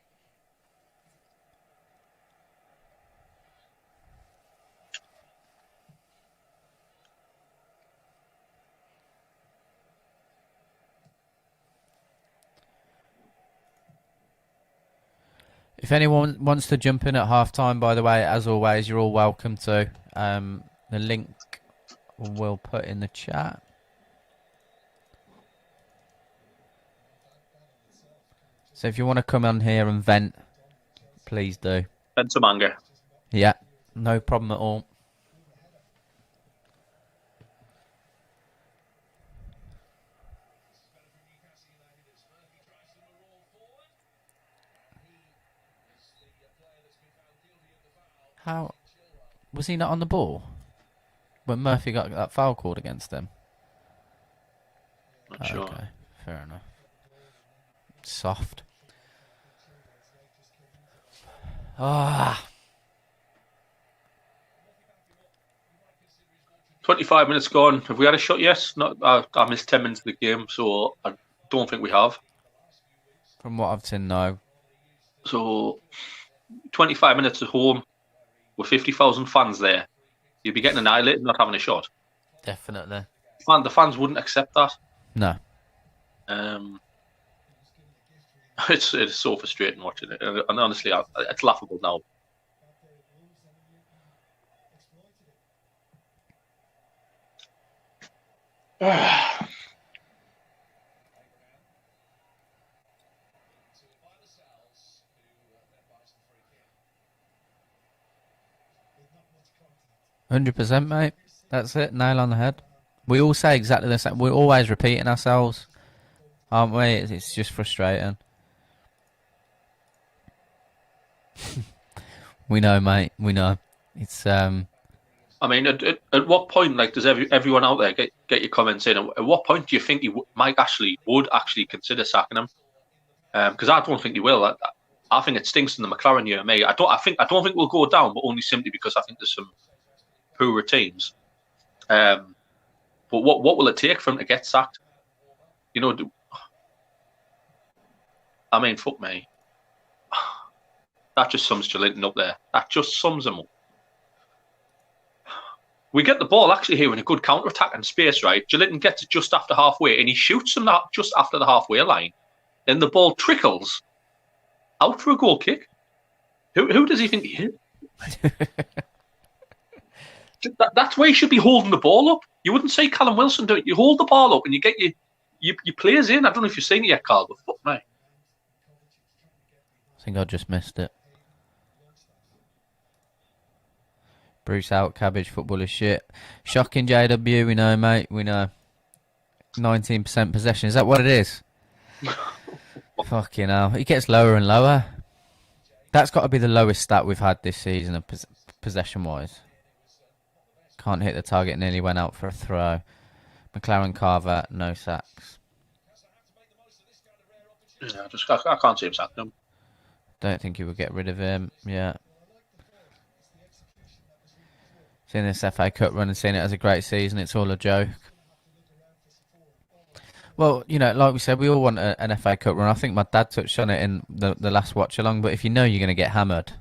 If anyone wants to jump in at half-time, by the way, as always, you're all welcome to. The link we'll put in the chat. So if you want to come on here and vent, please do. Vent some anger. Yeah, no problem at all. How was he not on the ball when Murphy got that foul called against him? Not sure. Okay, fair enough. Soft. 25 minutes gone. Have we had a shot? Yes. Not. I missed 10 minutes of the game, so I don't think we have. From what I've seen, no. So 25 minutes at home with 50,000 fans there. You'd be getting annihilated not having a shot. Definitely. The fans wouldn't accept that. No. It's so frustrating watching it, and honestly, it's laughable now. %, mate. That's it. Nail on the head. We all say exactly the same. We're always repeating ourselves, aren't we? It's just frustrating. We know, mate. We know. It's I mean, at what point, like, does everyone out there get your comments in? At what point do you think Mike Ashley would actually consider sacking him? Because I don't think he will. I think it stinks in the McLaren year, mate. I don't think we'll go down, but only simply because I think there's some poorer teams. But what will it take for him to get sacked? You know, I mean, fuck me. That just sums Jolinton up there. That just sums him up. We get the ball actually here in a good counter-attack and space, right? Jolinton gets it just after halfway, and he shoots him that just after the halfway line. And the ball trickles out for a goal kick. Who does he think he is? That's where you should be holding the ball up. You wouldn't say Calum Wilson do it. You hold the ball up and you get your players in. I don't know if you've seen it yet, Carl, but fuck me. I think I just missed it. Bruce out, Cabbage, football is shit. Shocking, JW, we know, mate, we know. 19% possession, is that what it is? Fucking hell. It gets lower and lower. That's got to be the lowest stat we've had this season, of possession-wise. Can't hit the target, nearly went out for a throw. McLaren Carver, no sacks. Yeah, I can't see him sacking him. Don't think he would get rid of him, yeah. Seeing this FA Cup run and seeing it as a great season, it's all a joke. Well, you know, like we said, we all want an FA Cup run. I think my dad touched on it in the last watch along, but if you know you're going to get hammered,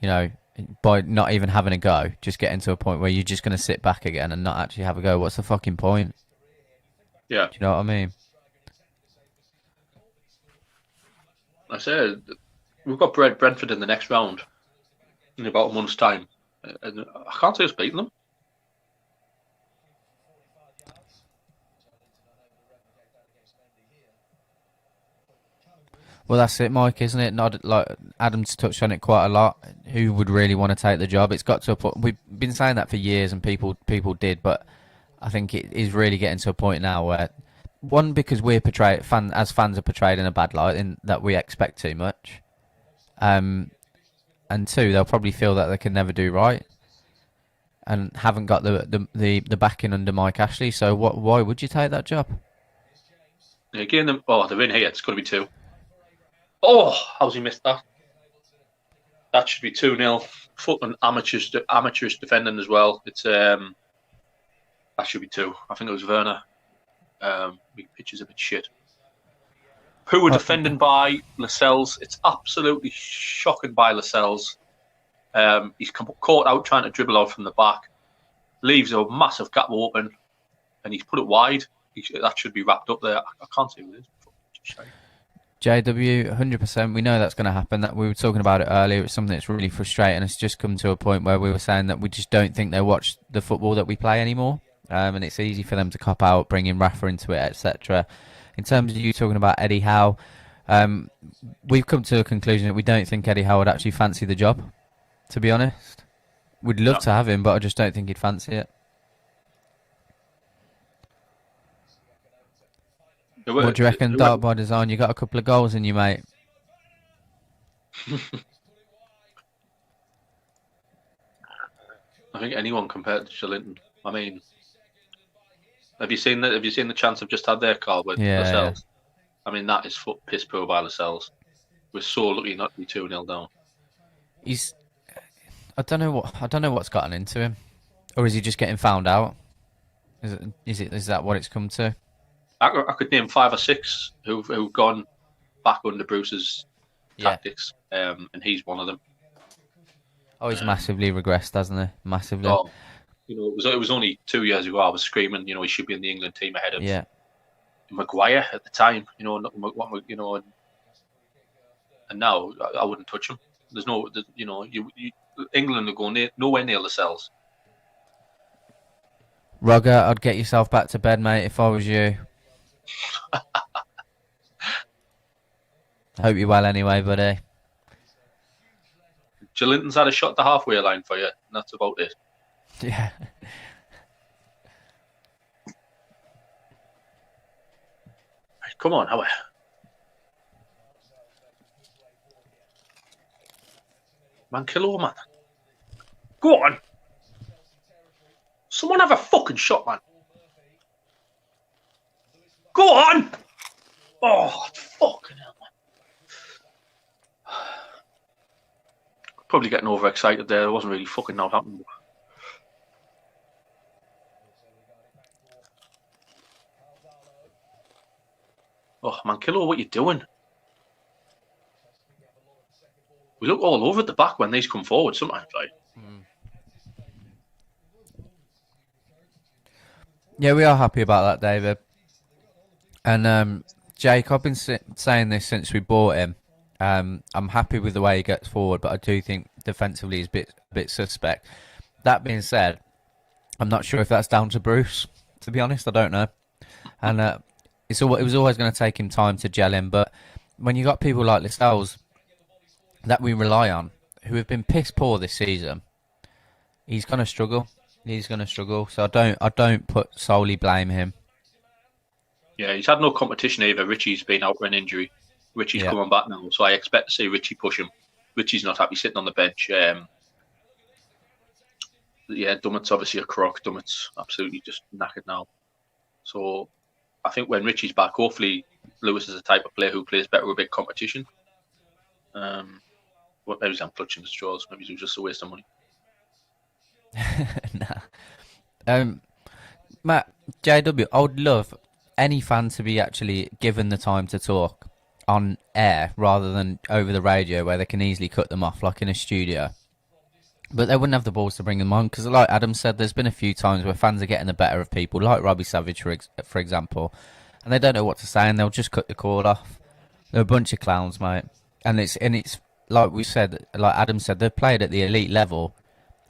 you know, by not even having a go, just getting to a point where you're just going to sit back again and not actually have a go, what's the fucking point? Yeah. Do you know what I mean? I said, we've got Brentford in the next round in about a month's time. And I can't see us beating them. Well, that's it, Mike, isn't it? Not like Adam's touched on it quite a lot. Who would really want to take the job? It's got to a point. We've been saying that for years, and people did, but I think it is really getting to a point now where, one, because we're portrayed, as fans are portrayed in a bad light, in that we expect too much, and two, they'll probably feel that they can never do right, and haven't got the backing under Mike Ashley. So why would you take that job? Again, they're in here. It's going to be 2. Oh, how's he missed that? That should be 2-0. Fucking amateurish defending as well. It's that should be 2. I think it was Werner. Big pitch is a bit shit. Who were defending by Lascelles? It's absolutely shocking by Lascelles. He's caught out trying to dribble out from the back, leaves a massive gap open, and he's put it wide. That should be wrapped up there. I can't see who it is. JW, 100%. We know that's going to happen. That we were talking about it earlier. It's something that's really frustrating. It's just come to a point where we were saying that we just don't think they watch the football that we play anymore, and it's easy for them to cop out, bring in Rafa into it, etc. In terms of you talking about Eddie Howe, we've come to a conclusion that we don't think Eddie Howe would actually fancy the job. To be honest, we'd love to have him, but I just don't think he'd fancy it. What do you reckon, Dark by Design? You got a couple of goals in you, mate. I think anyone compared to Shillington. I mean, have you seen the chance I've just had there, Carl, with Lascelles? Yeah. I mean, that is piss poor by Lascelles. We're so lucky not to be 2-0 down. I don't know what's gotten into him, or is he just getting found out? Is that what it's come to? I could name 5 or 6 who've gone back under Bruce's tactics, and he's one of them. Oh, he's massively regressed, hasn't he? Massively. Oh, it was only 2 years ago I was screaming, he should be in the England team ahead of Maguire at the time. And now I wouldn't touch him. There's no, England are going nowhere near Lascelles. Roger, I'd get yourself back to bed, mate, if I was you. Hope you're well anyway, buddy. Shillington's had a shot at the halfway line for you, and that's about it. Yeah. Come on, Howard. Man, kill man. Go on. Someone have a fucking shot, man. Go on. Oh, fucking hell, man. Probably getting overexcited there. It wasn't really fucking not happening. Oh, man, Kilo, what you doing? We look all over at the back when these come forward sometimes, right? Yeah, we are happy about that, David. And Jake, I've been saying this since we bought him. I'm happy with the way he gets forward, but I do think defensively he's a bit suspect. That being said, I'm not sure if that's down to Bruce, to be honest. I don't know. And it was always going to take him time to gel in, but when you got people like Lascelles that we rely on, who have been piss poor this season, he's going to struggle. He's going to struggle. So I don't put solely blame him. Yeah, he's had no competition either. Richie's been out for an injury. Richie's coming back now, so I expect to see Richie push him. Richie's not happy sitting on the bench. Dummett's obviously a crock. Dummett's absolutely just knackered now. So I think when Richie's back, hopefully Lewis is the type of player who plays better with big competition. Maybe I'm clutching the straws. Maybe it was just a waste of money. Nah. Matt, JW, I would love any fan to be actually given the time to talk on air rather than over the radio where they can easily cut them off like in a studio. But they wouldn't have the balls to bring them on because, like Adam said, there's been a few times where fans are getting the better of people, like Robbie Savage, for example, and they don't know what to say and they'll just cut the cord off. They're a bunch of clowns, mate. And it's like we said, like Adam said, they've played at the elite level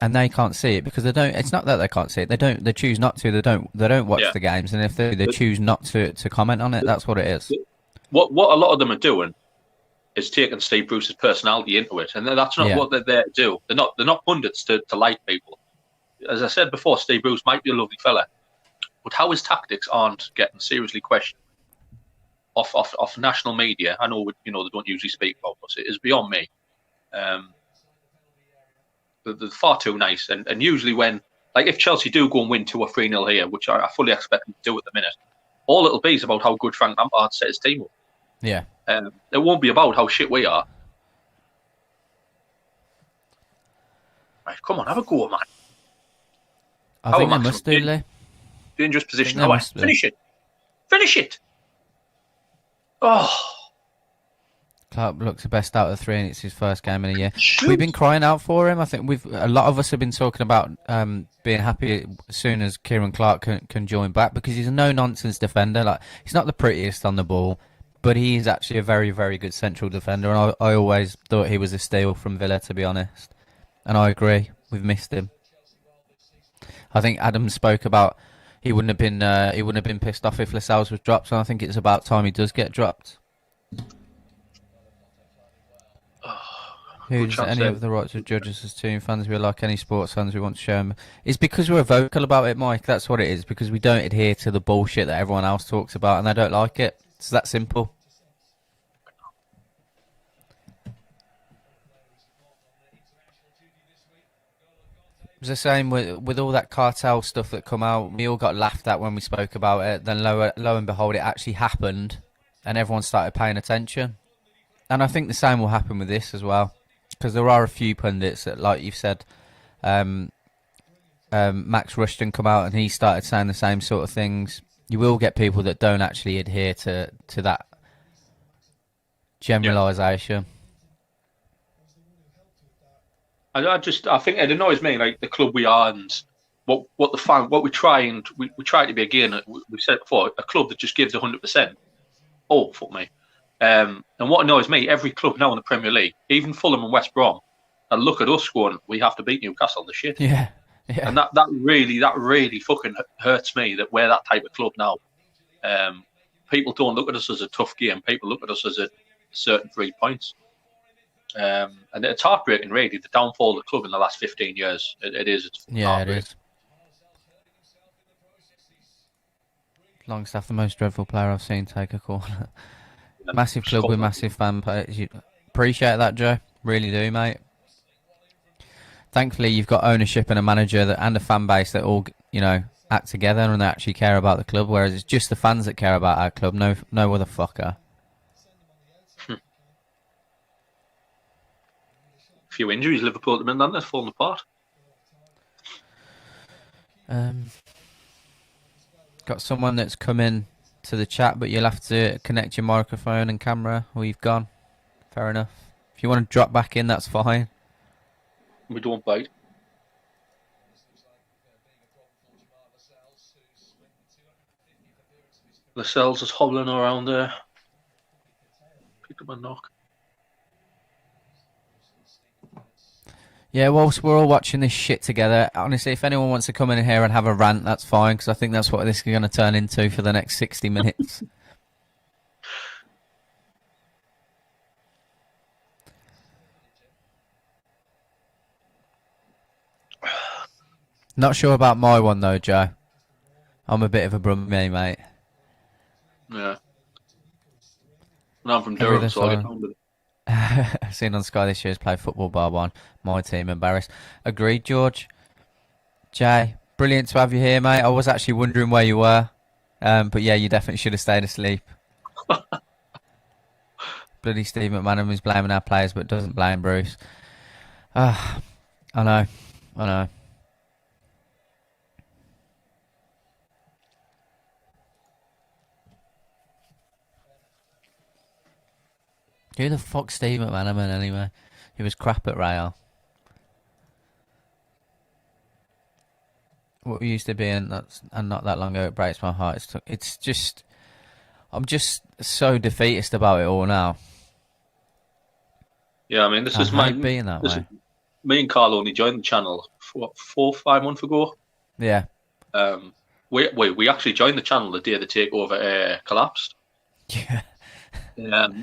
and they can't see it because they don't. It's not that they can't see it. They choose not to. They don't watch the games, and if they choose not to comment on it, that's what it is. What a lot of them are doing is taking Steve Bruce's personality into it, and that's not what they're there to do. They're not pundits to like people. As I said before, Steve Bruce might be a lovely fella, but how his tactics aren't getting seriously questioned off national media. I know they don't usually speak about us. It is beyond me. They're far too nice, and usually when, like, if Chelsea do go and win 2 or 3-0 here, which I fully expect them to do at the minute, all it'll be is about how good Frank Lampard set his team up. Yeah. It won't be about how shit we are. Right, come on, have a go, man. I think they must do, Lee. Dangerous position. Finish it. Finish it. Oh. Clark looks the best out of the 3, and it's his first game in a year. We've been crying out for him. I think a lot of us have been talking about being happy as soon as Kieran Clark can join back, because he's a no-nonsense defender. Like, he's not the prettiest on the ball, but he is actually a very, very good central defender, and I always thought he was a steal from Villa, to be honest. And I agree, we've missed him. I think Adam spoke about he wouldn't have been pissed off if Lascelles was dropped, and I think it's about time he does get dropped. Who does any of the right to judge us as team fans? We're like any sports fans, we want to show them. It's because we're vocal about it, Mike. That's what it is, because we don't adhere to the bullshit that everyone else talks about, and they don't like it. It's that simple. It was the same with all that cartel stuff that come out. We all got laughed at when we spoke about it. Then lo and behold, it actually happened, and everyone started paying attention. And I think the same will happen with this as well, because there are a few pundits that, like you've said, Max Rushton come out and he started saying the same sort of things. You will get people that don't actually adhere to that generalisation. I think it annoys me, like the club we are and what we try to be again. We said it before, a club that just gives 100%. Oh, fuck me. And what annoys me, every club now in the Premier League, even Fulham and West Brom, and look at us going, we have to beat Newcastle in the shit. Yeah. And that really fucking hurts me that we're that type of club now. People don't look at us as a tough game. People look at us as a certain 3 points. And it's heartbreaking, really, the downfall of the club in the last 15 years. It is. Yeah, it is. Longstaff, the most dreadful player I've seen take a corner. Massive club with massive fan base. Appreciate that, Joe. Really do, mate. Thankfully, you've got ownership and a manager and a fan base that all, act together and they actually care about the club, whereas it's just the fans that care about our club. No other fucker. Few injuries, Liverpool at the minute, they're falling apart. Got someone that's come in to the chat, but you'll have to connect your microphone and camera, or you've gone. Fair enough. If you want to drop back in, that's fine. We don't bite. Lascelles is hobbling around there. Pick up a knock. Yeah, whilst we're all watching this shit together, honestly, if anyone wants to come in here and have a rant, that's fine, because I think that's what this is going to turn into for the next 60 minutes. Not sure about my one, though, Joe. I'm a bit of a brummie, mate. Yeah. And I'm from Durham, so I get on with it. Seen on Sky this year's Play Football Bar 1. My team embarrassed. Agreed, George. Jay, brilliant to have you here, mate. I was actually wondering where you were. But yeah, you definitely should have stayed asleep. Bloody Steve McManaman is blaming our players but doesn't blame Bruce. I know. Who the fuck's Steve McManaman anyway? He was crap at Real. What we used to be, and not that long ago, it breaks my heart. It's just, I'm just so defeatist about it all now. Yeah, I mean, this is being that way. Me and Carl only joined the channel 4 or 5 months ago. Yeah. We actually joined the channel the day the takeover collapsed. Yeah.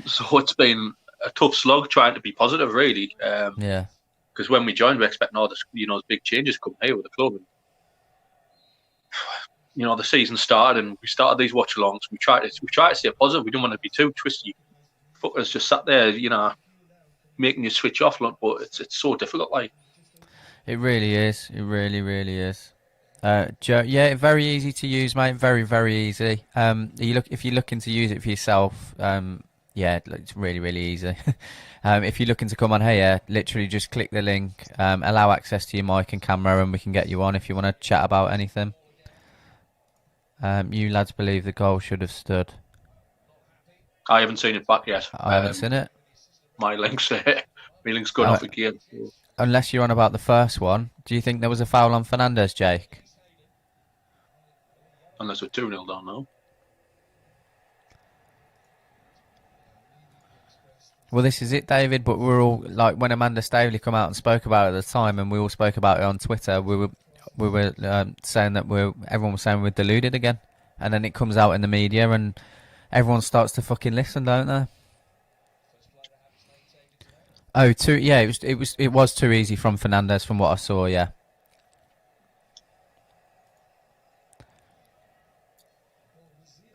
So it's been a tough slog trying to be positive, really. Yeah. Because when we joined, we expecting all this, you know, big changes come here with the club. And, you know, the season started, and we started these watch-alongs. We tried to stay positive. We didn't want to be too twisty. Fuckers just sat there, you know, making you switch off. But it's so difficult, like. It really is. It really, really is. Joe, yeah, very easy to use, mate. Very, very easy. If you're looking to use it for yourself, yeah, it's really, really easy. If you're looking to come on here, literally just click the link, allow access to your mic and camera, and we can get you on if you want to chat about anything. You lads believe the goal should have stood. I haven't seen it back yet. I haven't seen it. My link's going off again. So. Unless you're on about the first one, do you think there was a foul on Fernandes, Jake? Unless we're 2-0 down now. Well, this is it, David. But we're all like, when Amanda Staveley come out and spoke about it at the time, and we all spoke about it on Twitter. We were saying that everyone was saying we're deluded again, and then it comes out in the media, and everyone starts to fucking listen, don't they? Oh, yeah, it was too easy from Fernandes, from what I saw. Yeah.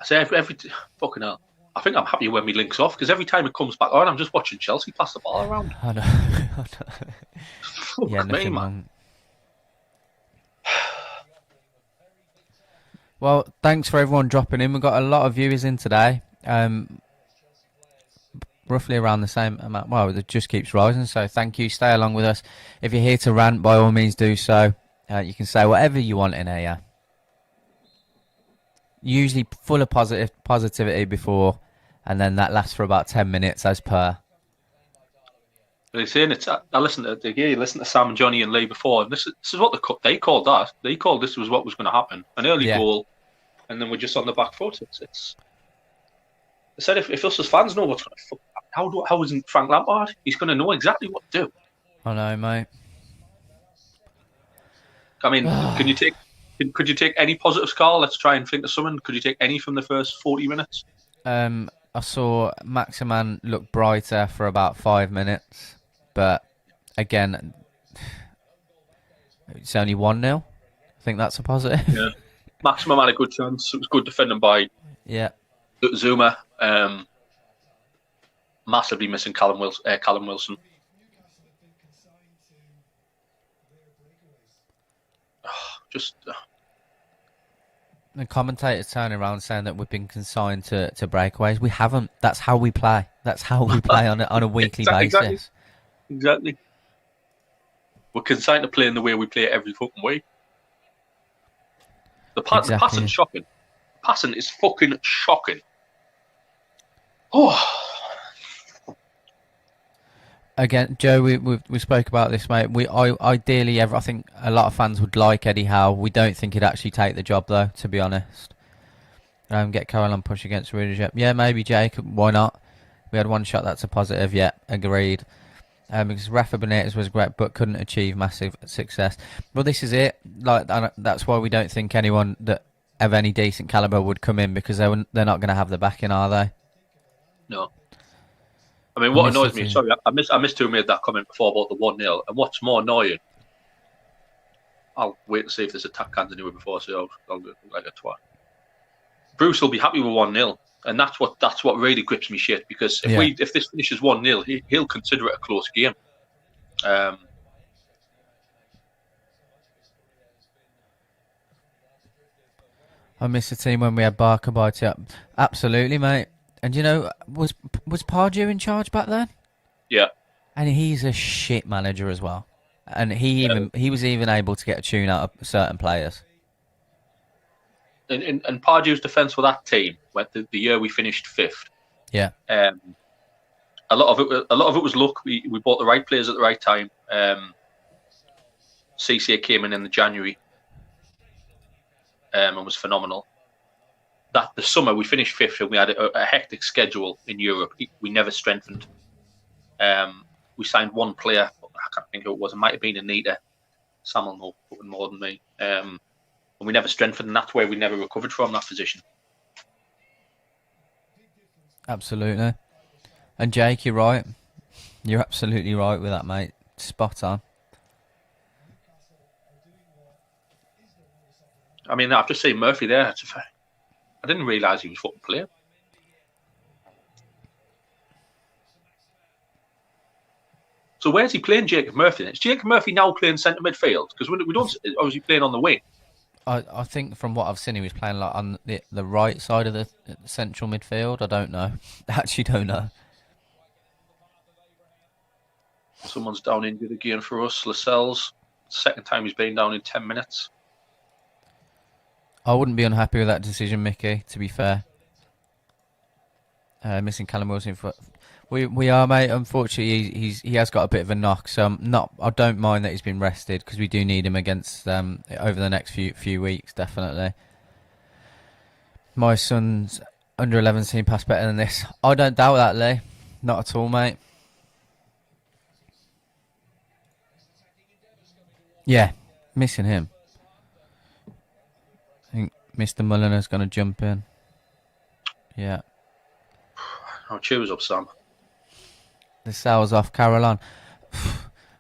I say every fucking hell. I think I'm happy when we links off, because every time it comes back on, I'm just watching Chelsea pass the ball around. I know. Yeah, nothing wrong. Well, thanks for everyone dropping in. We've got a lot of viewers in today. Roughly around the same amount. Well, it just keeps rising, so thank you. Stay along with us. If you're here to rant, by all means do so. You can say whatever you want in here. Usually full of positivity before, and then that lasts for about 10 minutes as per. They're saying I listened to Sam and Johnny and Lee before, and this is what they called that. They called this was what was going to happen. An early goal, and then we're just on the back foot. It's. I said if us as fans know what's going to happen, how isn't Frank Lampard? He's going to know exactly what to do. I know, mate. I mean, could you take any positives, Carl? Let's try and think of something. Could you take any from the first 40 minutes? I saw Maximin look brighter for about 5 minutes, but again, it's only 1-0. I think that's a positive. Yeah, Maximin had a good chance. It was good defending by Zuma. Massively missing Calum Wilson. The commentators turning around saying that we've been consigned to breakaways. We haven't. That's how we play. That's how we play on a weekly basis. Exactly. We're consigned to playing the way we play every fucking week. The passing's shocking. Passing is fucking shocking. Oh. Again, Joe, we spoke about this, mate. Ideally, I think a lot of fans would like Eddie Howe. We don't think he'd actually take the job, though, to be honest. Get Caroline push against Rudiger. Yeah, maybe Jake. Why not? We had one shot that's a positive. Yeah, agreed. Because Rafa Benitez was great, but couldn't achieve massive success. Well, this is it. That's why we don't think anyone that of any decent caliber would come in, because they're not going to have the backing, are they? No. I mean, what annoys me, sorry, I missed who made that comment before about the 1-0. And what's more annoying, I'll wait to see if there's a tap cans anywhere before I say, I'll look like a twat. Bruce will be happy with 1-0. And that's what really grips me shit, because if this finishes 1-0, he'll consider it a close game. I miss the team when we had Barker by up. Absolutely, mate. And you know, was Pardew in charge back then? Yeah. And he's a shit manager as well. And he was even able to get a tune out of certain players. And Pardew's defence for that team, the year we finished 5th. Yeah. A lot of it was luck. We bought the right players at the right time. CCA came in the January, and was phenomenal. That the summer we finished 5th, and we had a hectic schedule in Europe. We never strengthened. We signed one player. I can't think who it was. It might have been Anita. Sam will know more than me. And we never strengthened, and that's where we never recovered from that position. Absolutely. And Jake, you're right. You're absolutely right with that, mate. Spot on. I mean, I've just seen Murphy there. I didn't realise he was fucking playing. So where's he playing Jacob Murphy then? Is Jacob Murphy now playing centre midfield? Because we don't obviously playing on the wing. I think from what I've seen, he was playing like on the right side of the central midfield. I don't know. Actually, don't know. Someone's down injured again for us. Lascelles. Second time he's been down in 10 minutes. I wouldn't be unhappy with that decision, Mickey, to be fair. Missing Calum Wilson. We are, mate. Unfortunately, he has got a bit of a knock, so I don't mind that he's been rested because we do need him against over the next few weeks, definitely. My son's under 11's team passed better than this. I don't doubt that, Lee. Not at all, mate. Yeah, missing him. I think Mr. Mulliner's going to jump in. Yeah. Oh, cheers up, Sam. The sales off Caroline.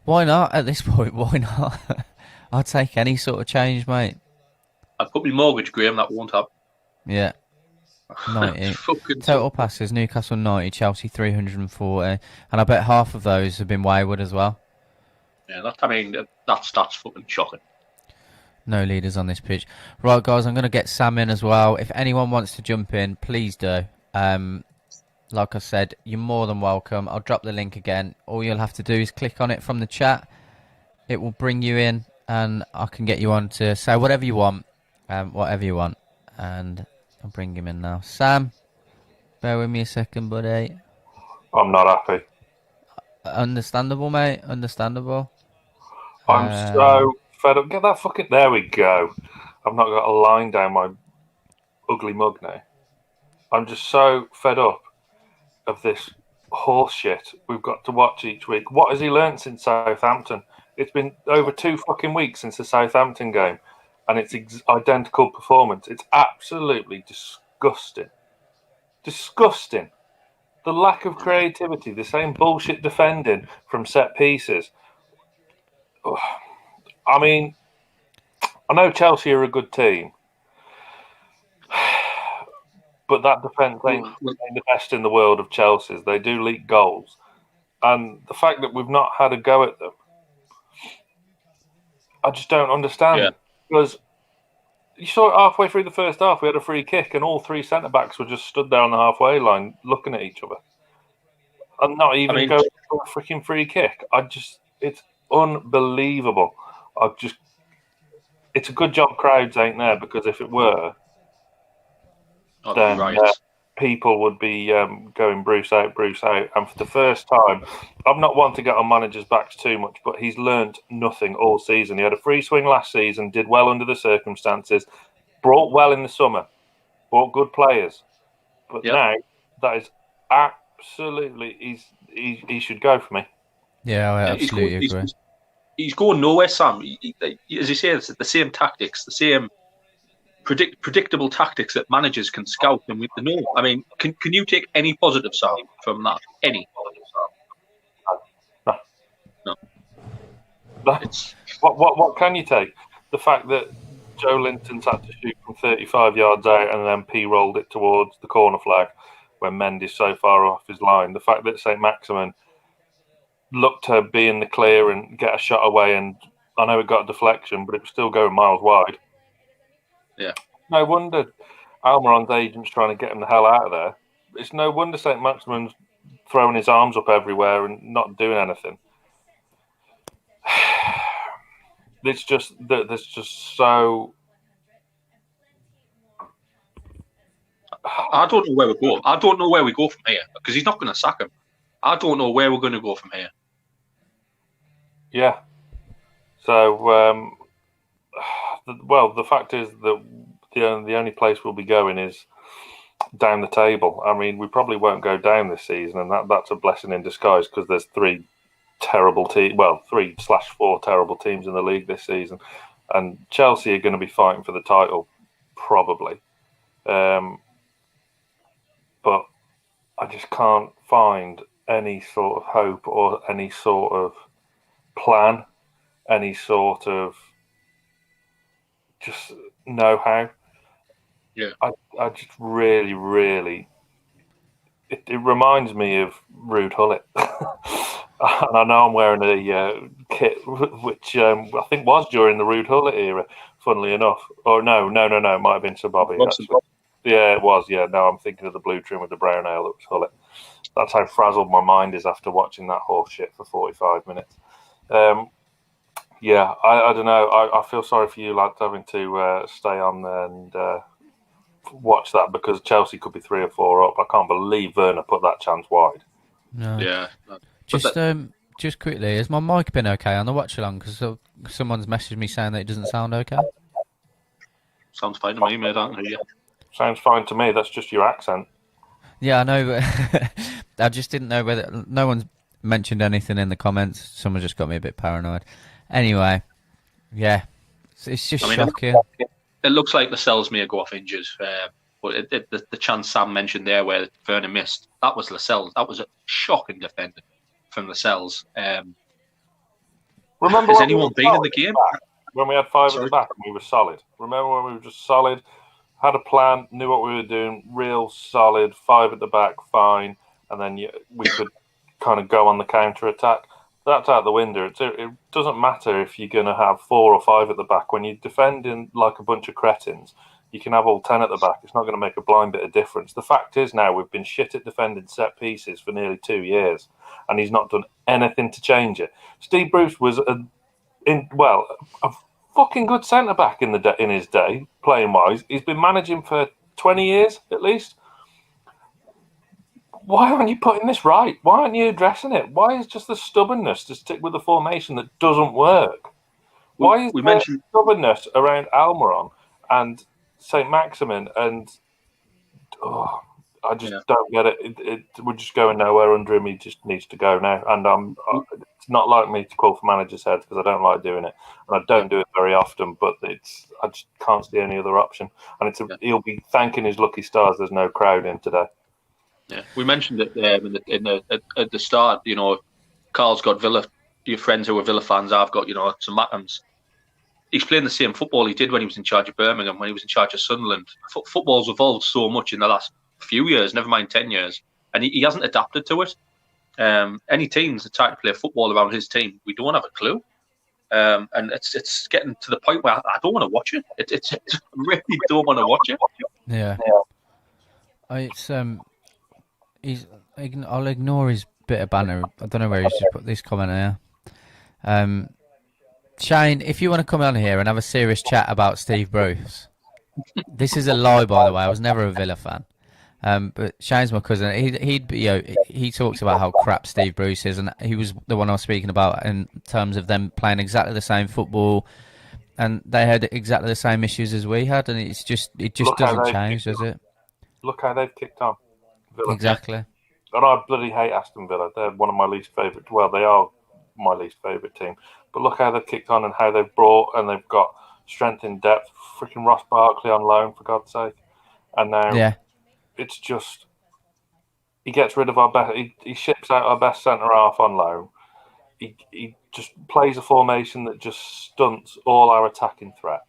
Why not at this point? Why not? I'll take any sort of change, mate. I'd put my mortgage, Graham, that won't happen. Yeah. 90. Total passes, Newcastle 90, Chelsea 340. And I bet half of those have been wayward as well. Yeah, that's fucking shocking. No leaders on this pitch. Right, guys, I'm going to get Sam in as well. If anyone wants to jump in, please do. Like I said, you're more than welcome. I'll drop the link again. All you'll have to do is click on it from the chat. It will bring you in, and I can get you on to say whatever you want. Whatever you want. And I'll bring him in now. Sam, bear with me a second, buddy. I'm not happy. Understandable, mate. Understandable. I'm so fed up. Get that fucking... There we go. I've not got a line down my ugly mug now. I'm just so fed up of this horse shit we've got to watch each week. What has he learnt since Southampton? It's been over 2 fucking weeks since the Southampton game, and it's identical performance. It's absolutely disgusting. Disgusting. The lack of creativity, the same bullshit defending from set pieces. I mean, I know Chelsea are a good team, but that defence ain't the best in the world of Chelsea's. They do leak goals. And the fact that we've not had a go at them, I just don't understand. Yeah. Because you saw it halfway through the first half, we had a free kick and all 3 centre-backs were just stood there on the halfway line looking at each other. And not even going for a freaking free kick. It's unbelievable. It's a good job crowds ain't there, because if it were, then people would be going Bruce out. And for the first time, I'm not one to get on managers' backs too much, but he's learnt nothing all season. He had a free swing last season, did well under the circumstances, brought well in the summer, bought good players. But now, that is absolutely, he should go for me. Yeah, I absolutely agree. He's going nowhere, Sam. As you say, it's the same tactics, the same predictable tactics that managers can scout them with the know. I mean, can you take any positive, Sam, from that? Any? No. What can you take? The fact that Joe Linton's had to shoot from 35 yards out and then P-rolled it towards the corner flag when Mendy's so far off his line. The fact that Saint-Maximin looked to be in the clear and get a shot away, and I know it got a deflection, but it was still going miles wide. Yeah. No wonder Almiron's agent's trying to get him the hell out of there. It's no wonder Saint-Maximin's throwing his arms up everywhere and not doing anything. It's just that there's just so... I don't know where we go. I don't know where we go from here, because he's not going to sack him. I don't know where we're going to go from here. Yeah. So, the fact is that the only place we'll be going is down the table. I mean, we probably won't go down this season, and that's a blessing in disguise, because there's 3 terrible teams, 3/4 terrible teams in the league this season, and Chelsea are going to be fighting for the title, probably. But I just can't find any sort of hope or any sort of plan, any sort of just know-how. Yeah. I just really it reminds me of Rude Hullet. And I know I'm wearing a kit which I think was during the Rude Hullet era, funnily enough. Or no, it might have been Sir Bobby. Yeah, it was. Yeah, no, I'm thinking of the blue trim with the brown ale that was Hullet. That's how frazzled my mind is after watching that horse shit for 45 minutes. Yeah, I don't know. I feel sorry for you lads having to stay on and watch that, because Chelsea could be 3 or 4 up. I can't believe Werner put that chance wide. No. Yeah. Just quickly, has my mic been okay on the watch along? Because someone's messaged me saying that it doesn't sound okay. Sounds fine to me, mate. I don't hear you. Sounds fine to me. That's just your accent. Yeah, I know, but I just didn't know whether... No one's mentioned anything in the comments. Someone just got me a bit paranoid. Anyway, yeah, it's just shocking. It looks like Lascelles may go off injured, but the chance Sam mentioned there where Werner missed, that was Lascelles. That was a shocking defending from Lascelles. Remember has anyone been in the game? When we had 5 at the back and we were solid. Remember when we were just solid, had a plan, knew what we were doing, real solid, 5 at the back, fine, and then we could kind of go on the counter-attack. That's out the window. It doesn't matter if you're going to have 4 or 5 at the back. When you're defending like a bunch of cretins, you can have all 10 at the back. It's not going to make a blind bit of difference. The fact is now we've been shit at defending set pieces for nearly 2 years, and he's not done anything to change it. Steve Bruce was a fucking good centre-back in his day, playing-wise. He's been managing for 20 years at least. Why aren't you putting this right? Why aren't you addressing it? Why is just the stubbornness to stick with the formation that doesn't work? Why is there stubbornness around Almiron and Saint-Maximin? And I just don't get it. We're just going nowhere under him. He just needs to go now. And it's not like me to call for managers' heads, because I don't like doing it, and I don't do it very often. But I just can't see any other option. And he'll be thanking his lucky stars there's no crowd in today. Yeah, we mentioned it at the start. You know, Carl's got Villa. Your friends who are Villa fans, I've got some Mackhams. He's playing the same football he did when he was in charge of Birmingham, when he was in charge of Sunderland. Football's evolved so much in the last few years, never mind 10 years, and he hasn't adapted to it. Any teams that try to play football around his team, we don't have a clue. And it's getting to the point where I don't want to watch it. It's really don't want to watch it. Yeah. I'll ignore his bit of banner. I don't know where he's just put this comment here. Shane, if you want to come on here and have a serious chat about Steve Bruce, this is a lie, by the way. I was never a Villa fan. But Shane's my cousin. He talks about how crap Steve Bruce is, and he was the one I was speaking about in terms of them playing exactly the same football, and they had exactly the same issues as we had, and it just doesn't change, does it? Look how they've kicked on. Villa. Exactly. And I bloody hate Aston Villa. They're one of my least favourite. Well, they are my least favourite team. But look how they've kicked on and how they've brought, and they've got strength in depth. Freaking Ross Barkley on loan, for God's sake. And now it's just, he gets rid of our best, he ships out our best centre-half on loan. He just plays a formation that just stunts all our attacking threat,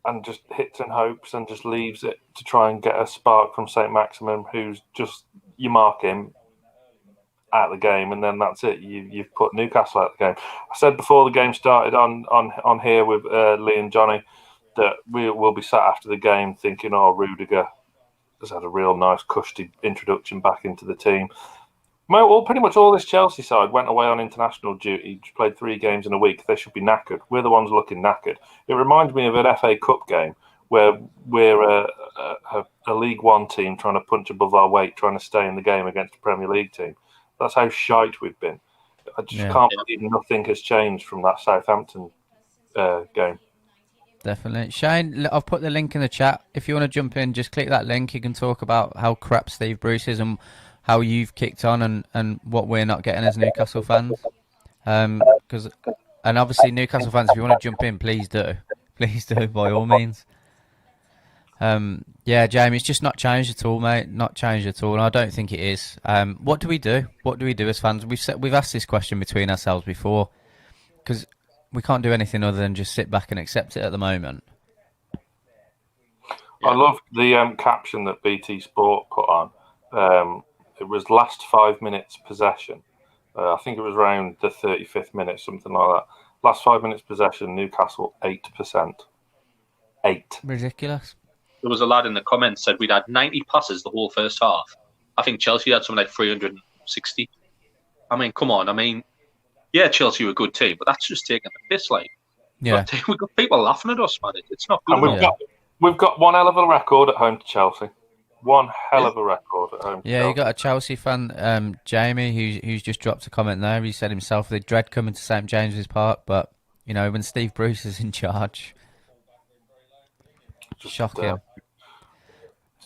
and just hits and hopes and just leaves it to try and get a spark from Saint-Maximin, who's just, you mark him out the game, and then that's it. You've put Newcastle out the game. I said before the game started on here with Lee and Johnny that we will be sat after the game thinking, oh, Rudiger has had a real nice cushy introduction back into the team. Pretty much all this Chelsea side went away on international duty, played 3 games in a week. They should be knackered. We're the ones looking knackered. It reminds me of an FA Cup game where we're a League One team trying to punch above our weight, trying to stay in the game against a Premier League team. That's how shite we've been. I just can't believe nothing has changed from that Southampton game. Definitely. Shane, I've put the link in the chat. If you want to jump in, just click that link. You can talk about how crap Steve Bruce is and how you've kicked on and what we're not getting as Newcastle fans. And obviously Newcastle fans, if you want to jump in, please do. Please do, by all means. Yeah, Jamie, it's just not changed at all, mate. Not changed at all, and I don't think it is. What do we do? What do we do as fans? We've asked this question between ourselves before, because we can't do anything other than just sit back and accept it at the moment. I love the caption that BT Sport put on. It was last 5 minutes possession. I think it was around the 35th minute, something like that. Last 5 minutes possession, Newcastle 8%. 8. Ridiculous. There was a lad in the comments said we'd had 90 passes the whole first half. I think Chelsea had something like 360. I mean, come on. I mean, yeah, Chelsea were a good team, but that's just taking the piss, like. Yeah. We've got people laughing at us, man. It's not good. And we've got one hell of a record at home to Chelsea. One hell of a record at home to Yeah, Chelsea. you got a Chelsea fan, Jamie, who's just dropped a comment there. He said himself they dread coming to St James's Park, but, you know, when Steve Bruce is in charge... Shocking.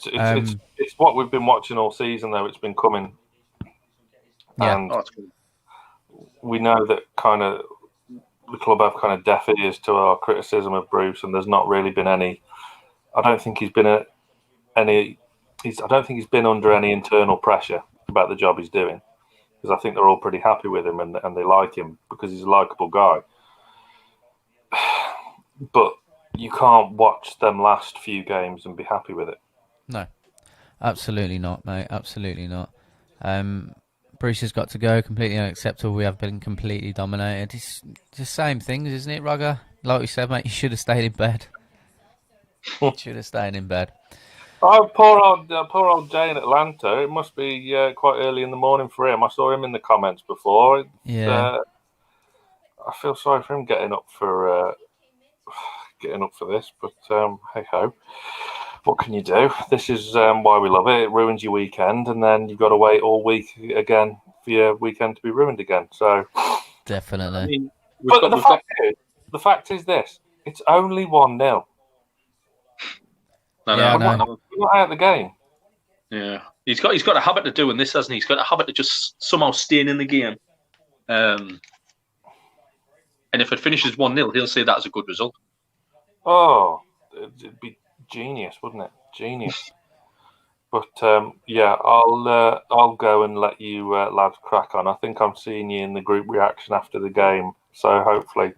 It's what we've been watching all season, though. It's been coming. Yeah. And we know that kind of the club have kind of deaf ears to our criticism of Bruce, and there's not really been any. I don't think he's been I don't think he's been under any internal pressure about the job he's doing, because I think they're all pretty happy with him and they like him because he's a likeable guy. But you can't watch them last few games and be happy with it. No, absolutely not, mate. Absolutely not. Bruce has got to go. Completely unacceptable. We have been completely dominated. It's the same things, isn't it, Rugger? Like we said, mate, you should have stayed in bed. Should have stayed in bed. Oh, poor old Jay in Atlanta. It must be quite early in the morning for him. I saw him in the comments before. Yeah. I feel sorry for him getting up for this, but hey ho, what can you do? This is why we love it. It ruins your weekend, and then you've got to wait all week again for your weekend to be ruined again. So definitely. I mean, but the fact is this: it's only 1-0. No, Yeah, We're not out of the game. Yeah, he's got a habit of doing this, hasn't he? He's got a habit of just somehow staying in the game. And if it finishes 1-0, he'll say that's a good result. Oh, it'd be genius, wouldn't it? Genius. But yeah, I'll go and let you lads crack on. I think I'm seeing you in the group reaction after the game, so hopefully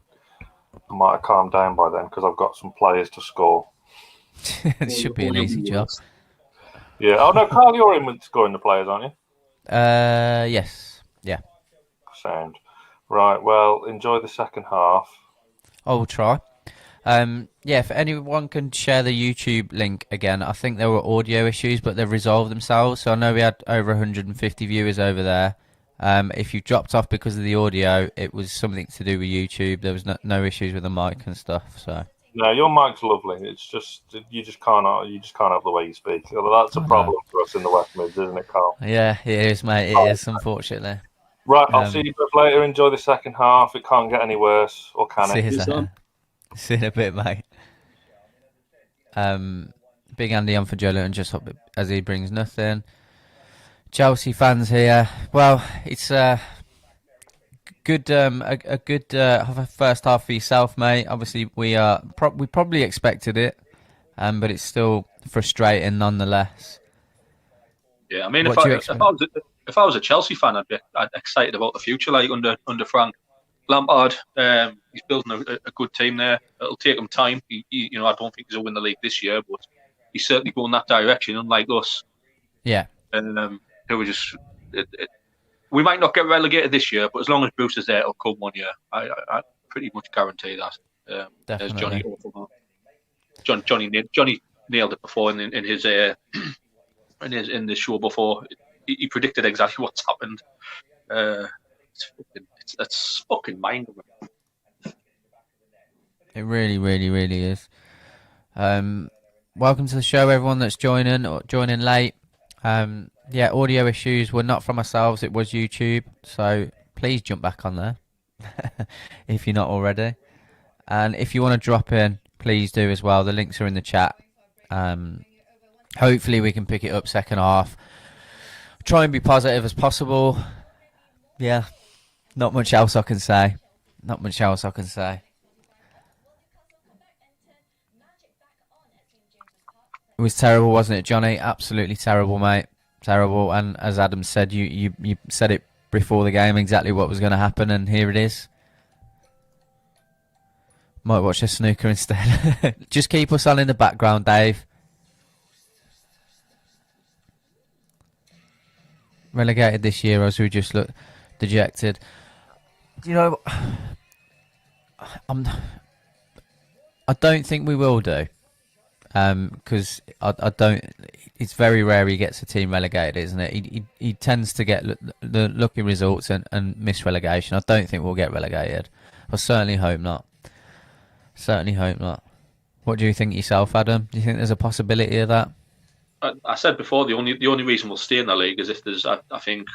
I might have calmed down by then because I've got some players to score. It should be an easy job. Yeah. Oh no, Carl, you're in with scoring the players, aren't you? Yes. Yeah. Sound. Right. Well, enjoy the second half. I will try. Yeah, if anyone can share the YouTube link again, I think there were audio issues, but they've resolved themselves. So I know we had over 150 viewers over there. If you dropped off because of the audio, it was something to do with YouTube. There was no issues with the mic and stuff. So no, your mic's lovely. It's just you just can't have the way you speak. That's a problem for us in the West Mids, isn't it, Carl? Yeah, it is, mate. It is, unfortunately. Right, I'll see you both later. Enjoy the second half. It can't get any worse, or can it? See you in a bit, mate. Big Andy on for Joe and just as he brings nothing. Chelsea fans here. Well, it's a good first half for yourself, mate. Obviously, we probably expected it, but it's still frustrating nonetheless. Yeah, I mean, if I was a Chelsea fan, I'd be excited about the future, like under Frank Lampard. He's building a good team there. It'll take him time. I don't think he'll win the league this year, but he's certainly going that direction. Unlike us, yeah. Who were just we might not get relegated this year, but as long as Bruce is there, it'll come one year. I pretty much guarantee that. There's Johnny Awful. Johnny nailed it before in his in the show before. He predicted exactly what's happened. It's fucking mind-blowing. It really, really, really is. Welcome to the show, everyone that's joining late. Yeah, audio issues were not from ourselves, it was YouTube. So please jump back on there if you're not already. And if you want to drop in, please do as well. The links are in the chat. Hopefully we can pick it up second half. Try and be positive as possible. Yeah, not much else I can say. It was terrible, wasn't it, Johnny? Absolutely terrible, mate. Terrible. And as Adam said, you said it before the game exactly what was going to happen, and here it is. Might watch a snooker instead. Just keep us on in the background, Dave. Relegated this year, as we just look dejected. You know, I don't think we will do. Because I don't. It's very rare he gets a team relegated, isn't it? He tends to get the lucky results and miss relegation. I don't think we'll get relegated. I certainly hope not. Certainly hope not. What do you think yourself, Adam? Do you think there's a possibility of that? I said before, the only reason we'll stay in the league is if there's. I think,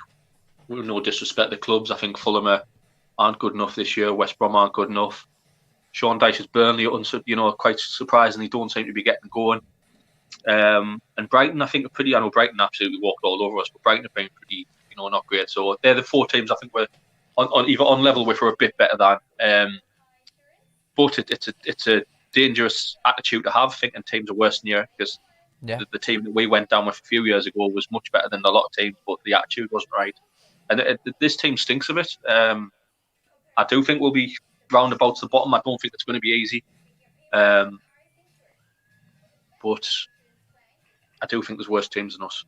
with no disrespect to the clubs, I think Fulham aren't good enough this year. West Brom aren't good enough. Sean Dyche's Burnley, quite surprisingly, don't seem to be getting going. And Brighton, I think, are pretty. I know Brighton absolutely walked all over us, but Brighton have been pretty, not great. So they're the 4 teams I think we're on either on level with or a bit better than. But it's a dangerous attitude to have, thinking teams are worse than you, because the team that we went down with a few years ago was much better than a lot of teams, but the attitude wasn't right. And this team stinks of it. I do think we'll be roundabouts the bottom. I don't think it's going to be easy. But I do think there's worse teams than us.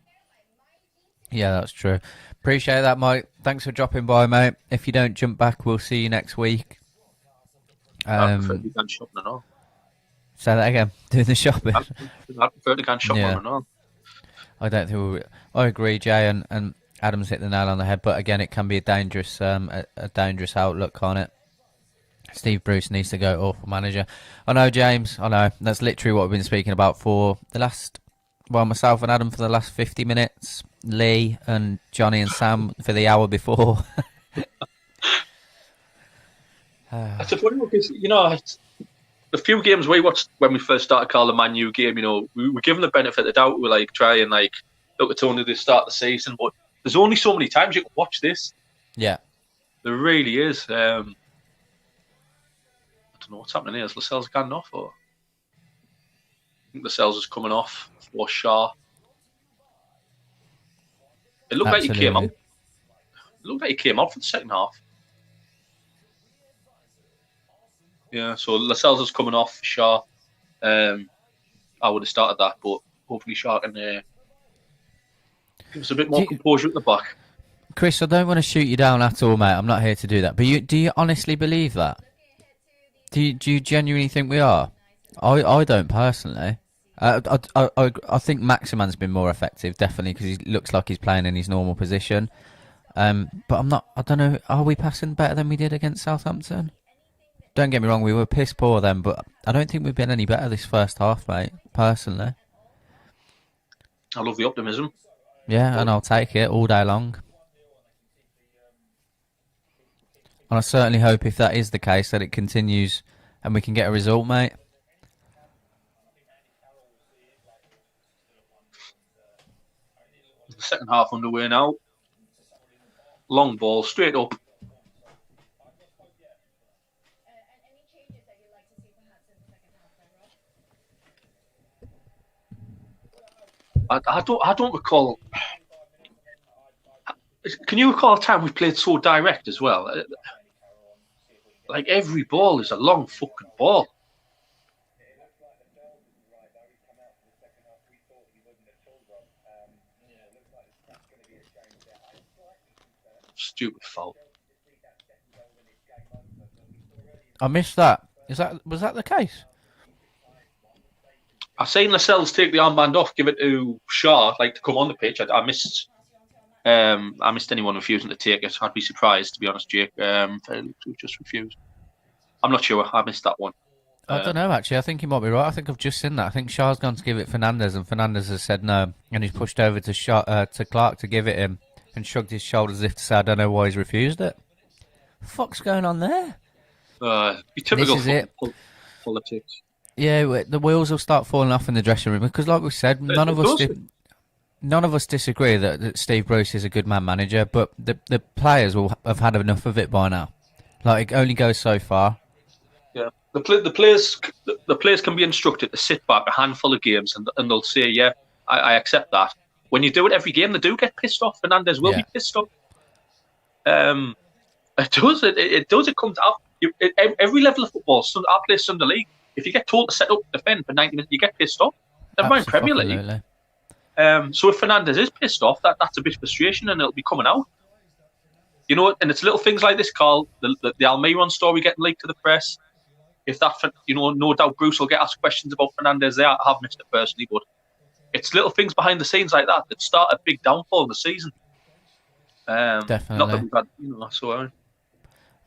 Yeah, that's true. Appreciate that, Mike. Thanks for dropping by, mate. If you don't jump back, we'll see you next week. I prefer to go shopping and all. Say that again. Doing the shopping. I prefer to go shopping and all. I don't think we'll... I agree, Jay, and Adam's hit the nail on the head. But again, it can be a dangerous outlook, can't it? Steve Bruce needs to go awful manager. I know, James. I know. That's literally what we've been speaking about for the last... Well, myself and Adam for the last 50 minutes. Lee and Johnny and Sam for the hour before. It's a funny one because, the few games we watched when we first started calling the Man U game, we were given the benefit of the doubt. We were try and look at only the start of the season, but there's only so many times you can watch this. Yeah. There really is. I don't know what's happening here. Is Lascelles gone off? Or I think Lascelles is coming off for Shaw. It looked like he came out. It looked like he came out for the second half. Yeah, so Lascelles is coming off for Shaw. I would have started that, but hopefully Shaw can give us a bit more composure at the back. Chris, I don't want to shoot you down at all, mate. I'm not here to do that. But do you honestly believe that? Do you genuinely think we are? I don't personally. I think Maximan's been more effective, definitely, because he looks like he's playing in his normal position. But I'm not. I don't know. Are we passing better than we did against Southampton? Don't get me wrong, we were piss poor then, but I don't think we've been any better this first half, mate. Personally. I love the optimism. Yeah, and I'll take it all day long. And I certainly hope if that is the case that it continues and we can get a result, mate. The second half underway now. Long ball, straight up. I don't recall. Can you recall a time we played so direct as well? Every ball is a long fucking ball. Stupid foul. I missed that. Was that the case? I've seen Lascelles take the armband off, give it to Shaw, to come on the pitch. I missed anyone refusing to take it. I'd be surprised, to be honest, Jake. Just refused. I'm not sure. I missed that one. I don't know, actually. I think he might be right. I think I've just seen that. I think Shaw's gone to give it Fernandez, and Fernandez has said no. And he's pushed over to Clark to give it him and shrugged his shoulders as if to say, I don't know why he's refused it. What the fuck's going on there? Typical this is it. Politics. Yeah, the wheels will start falling off in the dressing room because, like we said, none of us disagree that Steve Bruce is a good man manager, but the players will have had enough of it by now. It only goes so far. Yeah, The players can be instructed to sit back a handful of games and they'll say, yeah, I accept that. When you do it every game, they do get pissed off. Fernandes will be pissed off. It does. It does. It comes out. Every level of football, I play Sunday League. If you get told to set up defend for 90 minutes, you get pissed off. Never mind Premier League. So if Fernandes is pissed off, that's a bit of frustration and it'll be coming out. You know, and it's little things like this, Carl. The Almiron story getting leaked to the press. If that, no doubt Bruce will get asked questions about Fernandes there. I have missed it personally, but it's little things behind the scenes like that start a big downfall in the season. Definitely. Not that we've had, so.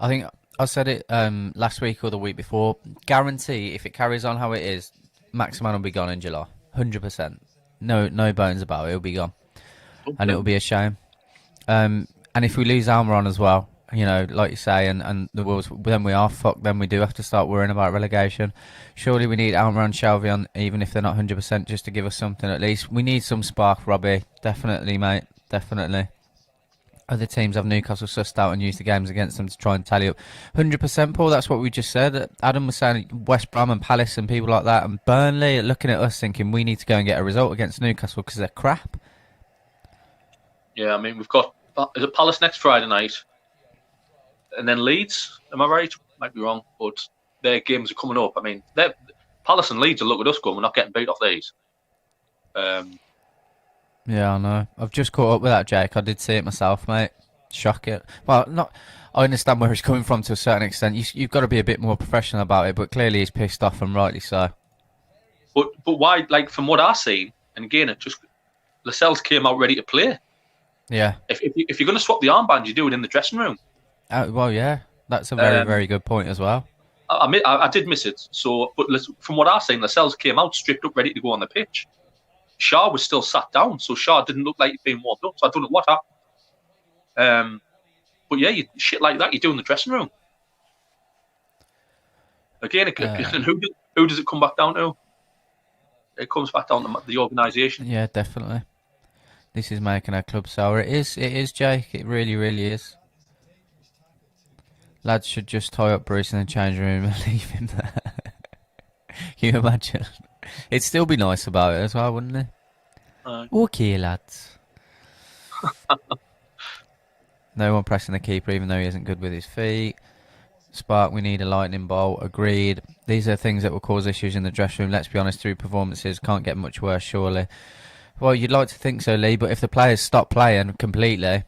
I think I said it last week or the week before. Guarantee if it carries on how it is, Maximin will be gone in July. 100%. No bones about it. It'll be gone, and it'll be a shame. And if we lose Almiron as well, like you say, and the Wolves, then we are fucked. Then we do have to start worrying about relegation. Surely we need Almiron, Shelvey on, even if they're not 100%, just to give us something at least. We need some spark, Robbie. Definitely, mate. Definitely. Other teams have Newcastle sussed out and used the games against them to try and tally up. 100%, Paul, that's what we just said. Adam was saying West Brom and Palace and people like that, and Burnley looking at us thinking we need to go and get a result against Newcastle because they're crap. Yeah, I mean, we've got Palace next Friday night, and then Leeds. Am I right? Might be wrong, but their games are coming up. I mean, Palace and Leeds will look at us going, we're not getting beat off these. Yeah, I know. I've just caught up with that, Jake. I did see it myself, mate. Shocking. Well, I understand where he's coming from to a certain extent. You've got to be a bit more professional about it, but clearly he's pissed off, and rightly so. But why? Like, from what I've seen, and again, Lascelles came out ready to play. Yeah. If you're going to swap the armband, you do it in the dressing room. Well, yeah, that's a very, very good point as well. I did miss it. But from what I've seen, Lascelles came out stripped up, ready to go on the pitch. Shaw was still sat down, so Shaw didn't look like he'd been warmed up. So I don't know what happened. But yeah, shit like that you do in the dressing room. Again, and who does it come back down to? It comes back down to the organisation. Yeah, definitely. This is making our club sour. It is, Jake. It really, really is. Lads should just tie up Bruce in the change room and leave him there. Can you imagine? It'd still be nice about it as well, wouldn't it? Okay, lads. No one pressing the keeper, even though he isn't good with his feet. Spark, we need a lightning bolt. Agreed. These are things that will cause issues in the dressing room. Let's be honest, through performances, can't get much worse, surely. Well, you'd like to think so, Lee, but if the players stop playing completely,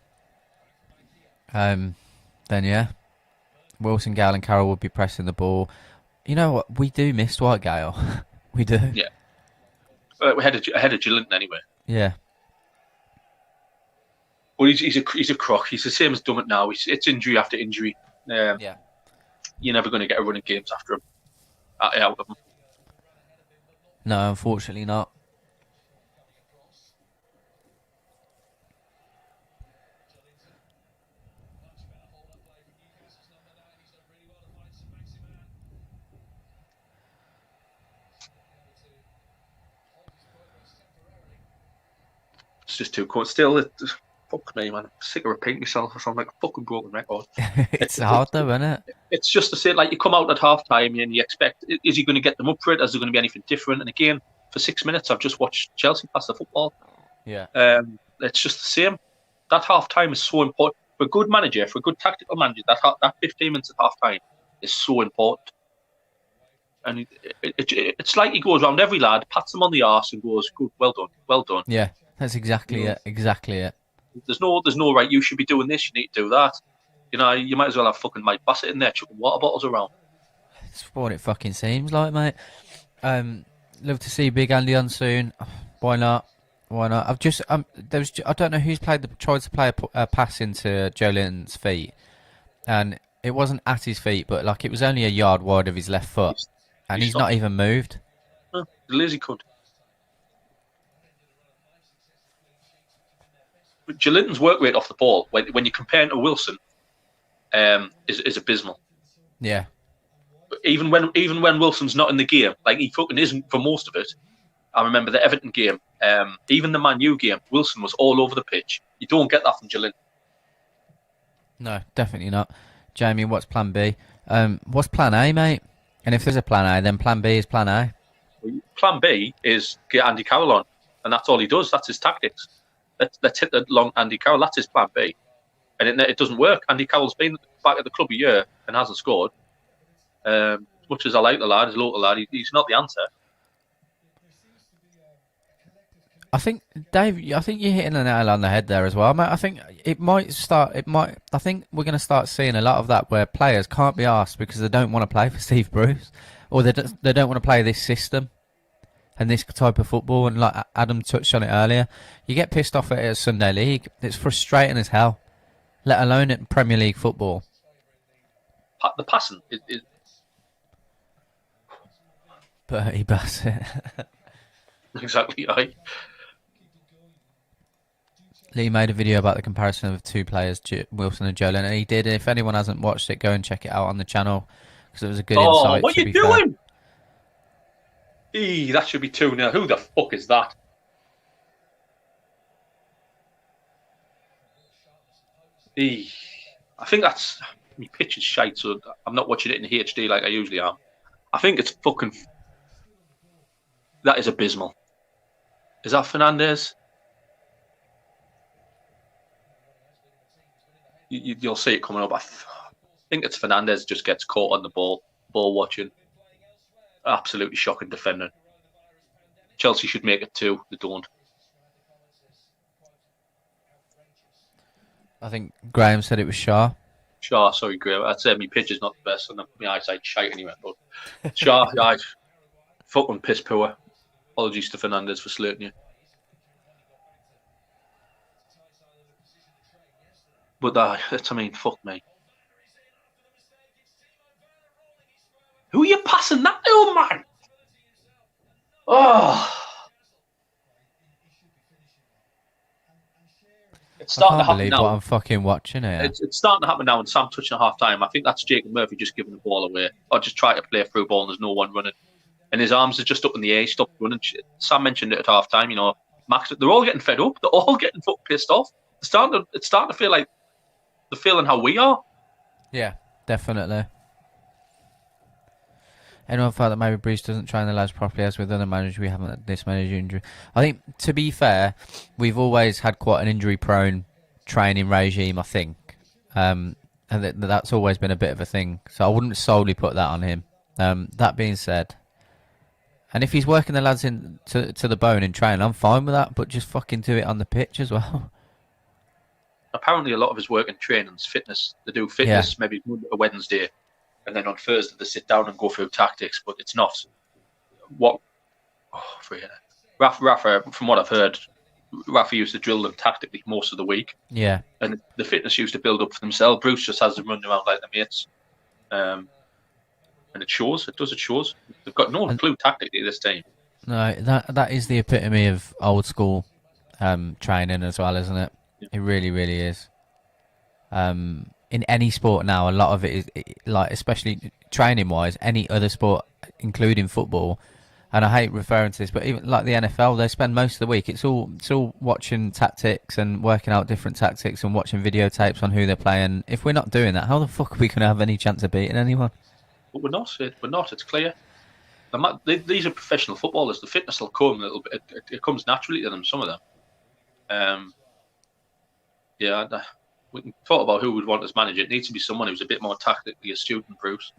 then yeah, Wilson, Gale and Carroll will be pressing the ball. You know what? We do miss Dwight Gale. We do. Yeah. We're ahead of Gillinton anyway. Yeah. Well, he's a crock. He's the same as Dummett now. It's injury after injury. Yeah. You're never going to get a run of games after him. Out of him. No, unfortunately not. It's just too cold. Still, fuck me, man. I'm sick of repeating myself. I sound like a fucking broken record. It's hard though, isn't it? It's just to say, like, you come out at half time and you expect, is he going to get them up for it? Is there going to be anything different? And again, for 6 minutes, I've just watched Chelsea pass the football. Yeah. It's just the same. That half time is so important. For a good manager, for a good tactical manager, that 15 minutes at half time is so important. And it's like he goes around every lad, pats them on the arse and goes, good, well done, well done. Yeah. That's exactly it. Exactly it. There's no right. You should be doing this. You need to do that. You might as well have fucking Mike Bassett in there chucking water bottles around. It's what it fucking seems like, mate. Love to see Big Andy on soon. Why not? I've just I don't know who's tried to play a pass into Joe Linton's feet, and it wasn't at his feet, but like it was only a yard wide of his left foot, and he's not even moved. Lazy cunt. Joelinton's work rate off the ball, when you compare him to Wilson, is abysmal. Yeah. Even when Wilson's not in the game, like he fucking isn't for most of it. I remember the Everton game, even the Man U game. Wilson was all over the pitch. You don't get that from Joelinton. No, definitely not. Jamie, what's Plan B? What's Plan A, mate? And if there's a plan A, then plan B is plan A. Plan B is get Andy Carroll on, and that's all he does. That's his tactics. Let's hit the long Andy Carroll. That's his plan B, and it doesn't work. Andy Carroll's been back at the club a year and hasn't scored. As much as I like the lad, he's a local lad, he's not the answer. I think, Dave, you're hitting the nail on the head there as well, mate. I think I think we're going to start seeing a lot of that where players can't be asked because they don't want to play for Steve Bruce, or they don't want to play this system and this type of football. And like Adam touched on it earlier, you get pissed off at it at Sunday League. It's frustrating as hell, let alone at Premier League football. The passing is Bertie Bassett. Exactly right. Lee made a video about the comparison of two players, Wilson and Jolin, and he did. If anyone hasn't watched it, go and check it out on the channel because it was a good insight. What are you doing? That should be 2-0. Who the fuck is that? I think that's... My pitch is shite, so I'm not watching it in HD like I usually am. I think it's fucking... That is abysmal. Is that Fernandez? You'll see it coming up. I think it's Fernandez just gets caught on the ball watching. Absolutely shocking defending. Chelsea should make it 2. They don't. I think Graham said it was Shaw. Shaw, sorry, Graham. I'd say my pitch is not the best, and my eyesight's shite anyway. But Shaw, yeah, fucking piss poor. Apologies to Fernandez for slating you. But fuck me. Who are you passing that to, man? Oh. It's starting to happen now. What I'm fucking watching here. It's starting to happen now, and Sam touching at half time. I think that's Jacob Murphy just giving the ball away, or just trying to play a through ball, and there's no one running. And his arms are just up in the air, he stopped running. Sam mentioned it at half time, Max, they're all getting fed up. They're all getting fucking pissed off. It's starting to feel like they're feeling how we are. Yeah, definitely. Anyone felt that maybe Bruce doesn't train the lads properly as with other managers? We haven't had this manager injury. I think, to be fair, we've always had quite an injury-prone training regime, I think. And that's always been a bit of a thing. So I wouldn't solely put that on him. That being said, and if he's working the lads in to the bone in training, I'm fine with that, but just fucking do it on the pitch as well. Apparently a lot of his work in training is fitness. They do fitness maybe Monday or Wednesday, and then on Thursday they sit down and go through tactics, but it's not what... Rafa, from what I've heard, Rafa used to drill them tactically most of the week. Yeah. And the fitness used to build up for themselves. Bruce just has them running around like the mates. And it shows. It shows. They've got no clue tactically this team. No, that is the epitome of old school training as well, isn't it? Yeah. It really, really is. In any sport now, a lot of it is, like, especially training-wise, any other sport, including football, and I hate referring to this, but even like the NFL, they spend most of the week, it's all watching tactics and working out different tactics and watching videotapes on who they're playing. If we're not doing that, how the fuck are we going to have any chance of beating anyone? But we're not. It's clear. These are professional footballers. The fitness will come a little bit. It comes naturally to them. Some of them. We can talk about who would want as manager. It needs to be someone who's a bit more tactically astute than Bruce.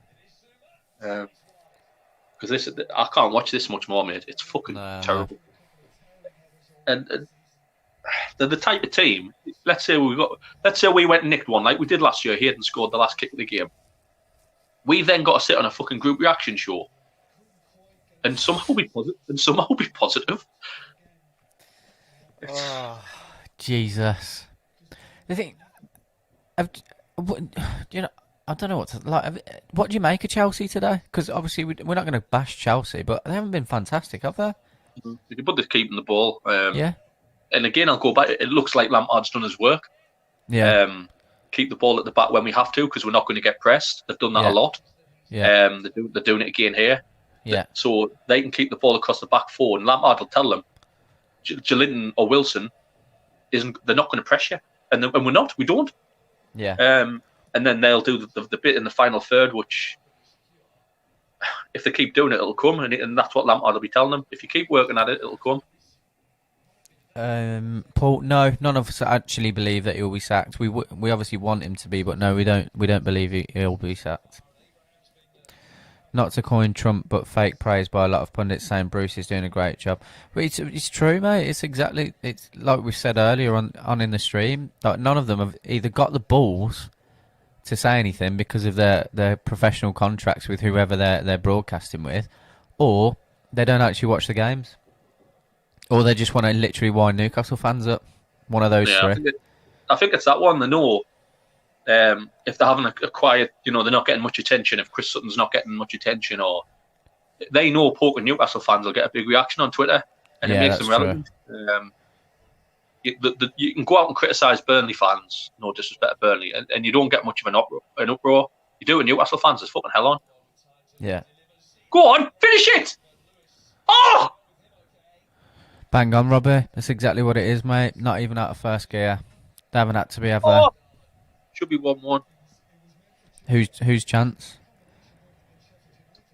Because I can't watch this much more, mate. It's fucking terrible. And they're the type of team. Let's say we went and nicked one like we did last year. Hayden scored the last kick of the game. We then got to sit on a fucking group reaction show and somehow be positive. Oh, Jesus. The thing, I don't know what to like. What do you make of Chelsea today? Because obviously we're not going to bash Chelsea, but they haven't been fantastic, have they? But they're keeping the ball. Yeah. And again, I'll go back. It looks like Lampard's done his work. Yeah. Keep the ball at the back when we have to, because we're not going to get pressed. They've done that a lot. Yeah. They're doing it again here. Yeah. So they can keep the ball across the back four, and Lampard will tell them, Jolinton or Wilson they're not going to press you, and we're not. We don't. Yeah. And then they'll do the bit in the final third, which if they keep doing it, it'll come, and that's what Lampard will be telling them. If you keep working at it, it'll come. Paul, no, none of us actually believe that he'll be sacked. We obviously want him to be, but no, we don't believe he'll be sacked. Not to coin Trump, but fake praise by a lot of pundits saying Bruce is doing a great job. But it's true, mate. It's like we said earlier on in the stream. Like, none of them have either got the balls to say anything because of their professional contracts with whoever they're broadcasting with, or they don't actually watch the games, or they just want to literally wind Newcastle fans up. One of those three. I think it's that one. They know if they haven't acquired, they're not getting much attention. If Chris Sutton's not getting much attention, or they know poking Newcastle fans will get a big reaction on Twitter, and it makes them relevant. You can go out and criticise Burnley fans, no disrespect to Burnley, and you don't get much of an uproar. You do with Newcastle fans, there's fucking hell on. Yeah. Go on, finish it! Oh! Bang on, Robbie. That's exactly what it is, mate. Not even out of first gear. They haven't had to be, have they? Should be 1-1. Whose chance?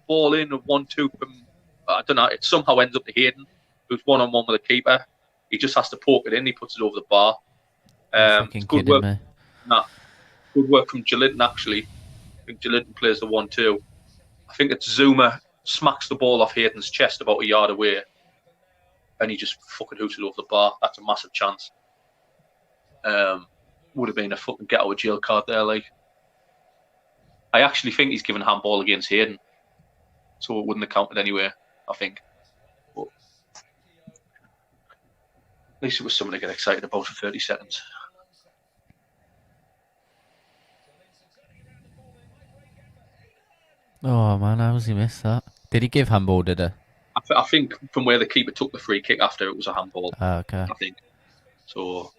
Ball in, 1-2 from, I don't know, it somehow ends up to Hayden, who's one-on-one with the keeper. He just has to poke it in. He puts it over the bar. It's good work. Good work from Jolinton, actually. I think Jolinton plays the 1-2. I think it's Zuma smacks the ball off Hayden's chest about a yard away, and he just fucking hoots it over the bar. That's a massive chance. Would have been a fucking get out of jail card there. Like, I actually think he's given handball against Hayden, so it wouldn't have counted anyway, I think. But at least it was something to get excited about for 30 seconds. Oh man, how has he missed that? Did he give handball, did he? I think from where the keeper took the free kick after, it was a handball. Okay. I think. So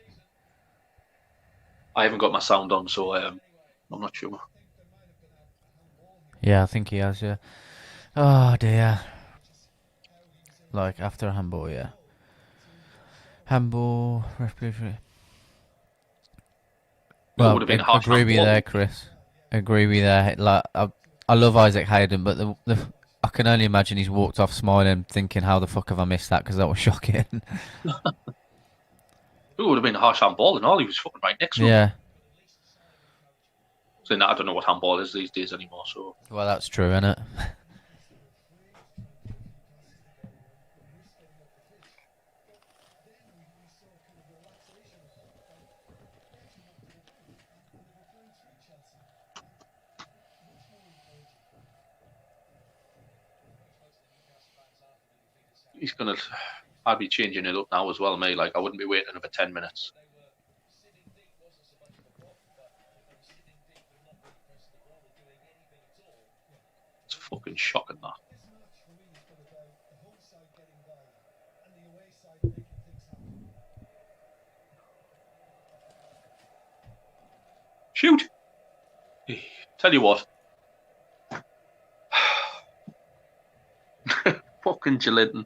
I haven't got my sound on, so I'm not sure. Yeah, I think he has, yeah. Oh dear. Like, after a handball, yeah. Handball, referee. Well, I agree with you there, Chris. Agree with you there. Like, I love Isaac Hayden, but I can only imagine he's walked off smiling, thinking, how the fuck have I missed that? Because that was shocking. It would have been a harsh handball and all. He was fucking right next to him. Yeah. So I don't know what handball is these days anymore. So. Well, that's true, isn't it? I'd be changing it up now as well, mate. Like, I wouldn't be waiting another 10 minutes. It's fucking shocking, that. Shoot! Tell you what. Fucking Jolinton.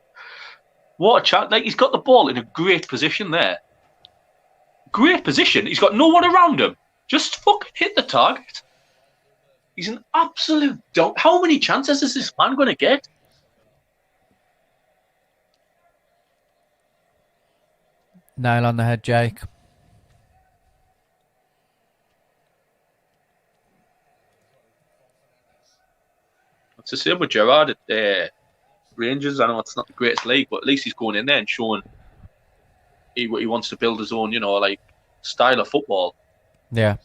What a chat. Like, he's got the ball in a great position there. Great position. He's got no one around him. Just fucking hit the target. He's an absolute dog. How many chances is this man going to get? Nail on the head, Jake. It's the same with Gerrard at Rangers. I know it's not the greatest league, but at least he's going in there and showing he wants to build his own, like, style of football. Yeah.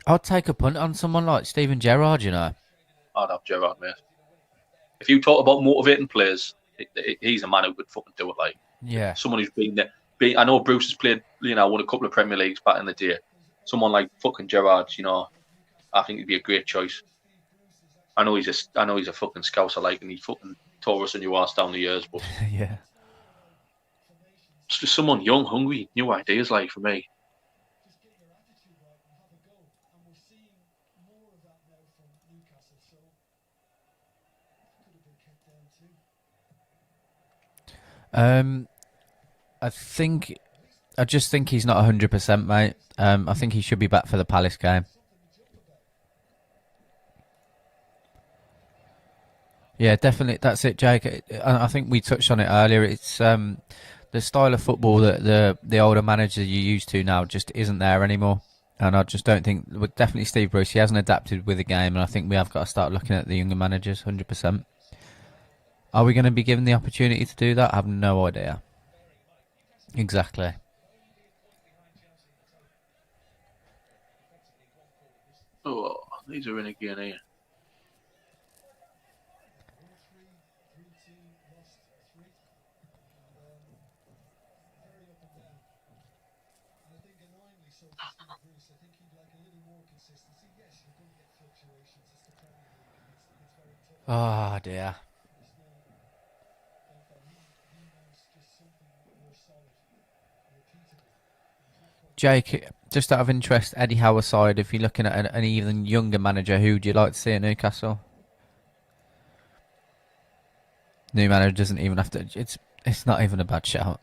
I'd take a punt on someone like Steven Gerrard, I'd have Gerrard, mate. If you talk about motivating players, he's a man who would fucking do it. Like, yeah, someone who's been there. I know Bruce has played, won a couple of Premier Leagues back in the day. Someone like fucking Gerrard, I think he'd be a great choice. I know he's a fucking scouser, like, and he fucking tore us a new arse down the years, but yeah, it's just someone young, hungry, new ideas, like, for me. I just think he's not 100%, mate. I think he should be back for the Palace game. Yeah, definitely. That's it, Jake. I think we touched on it earlier. It's the style of football that the older managers you're used to now just isn't there anymore. And I just don't think, definitely Steve Bruce, he hasn't adapted with the game. And I think we have got to start looking at the younger managers, 100%. Are we going to be given the opportunity to do that? I have no idea. Exactly. Oh, these are in again here. Oh, dear. Jake, just out of interest, Eddie Howe aside, if you're looking at an even younger manager, who would you like to see at Newcastle? New manager doesn't even have to. It's not even a bad shout.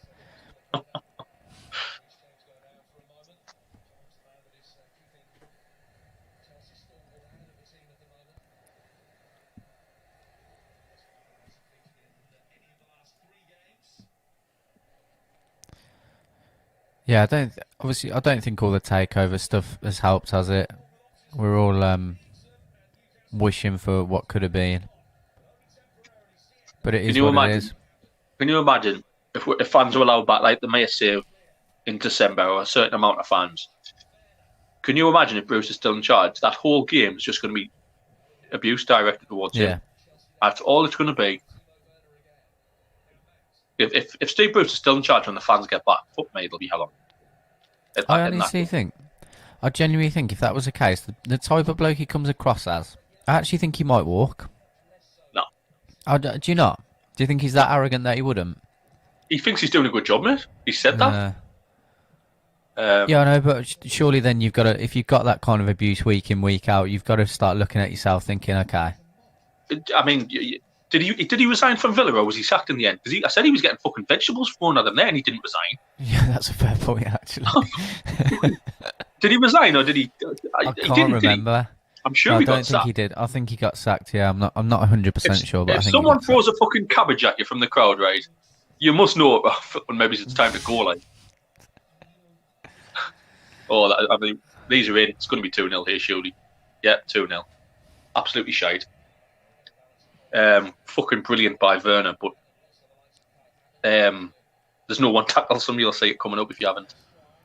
Yeah, I don't think all the takeover stuff has helped, has it? We're all wishing for what could have been, but it is what it is. Can you imagine if fans were allowed back, like the Mayor say, in December, or a certain amount of fans? Can you imagine if Bruce is still in charge? That whole game is just going to be abuse directed towards him. That's all it's going to be. If Steve Bruce is still in charge when the fans get back, fuck me, it'll be hell on. I genuinely think if that was the case, the type of bloke he comes across as, I actually think he might walk. No. Do you not? Do you think he's that arrogant that he wouldn't? He thinks he's doing a good job, mate. He said that. Yeah, I know, but surely then you've got to, if you've got that kind of abuse week in, week out, you've got to start looking at yourself thinking, okay. I mean, did he resign from Villa, or was he sacked in the end? Because I said he was getting fucking vegetables thrown at him there, and he didn't resign. Yeah, that's a fair point, actually. Did he resign, or did he? I can't remember. I'm sure he got sacked. I don't think he did. I think he got sacked. Yeah, I'm not 100% sure. But if someone throws a fucking cabbage at you from the crowd, right, you must know when maybe it's time to go. Like, I mean, these are in. It's going to be 2-0 here, surely. Yeah, 2-0. Absolutely shite. Fucking brilliant by Werner, but there's no one tackles him. You'll see it coming up if you haven't.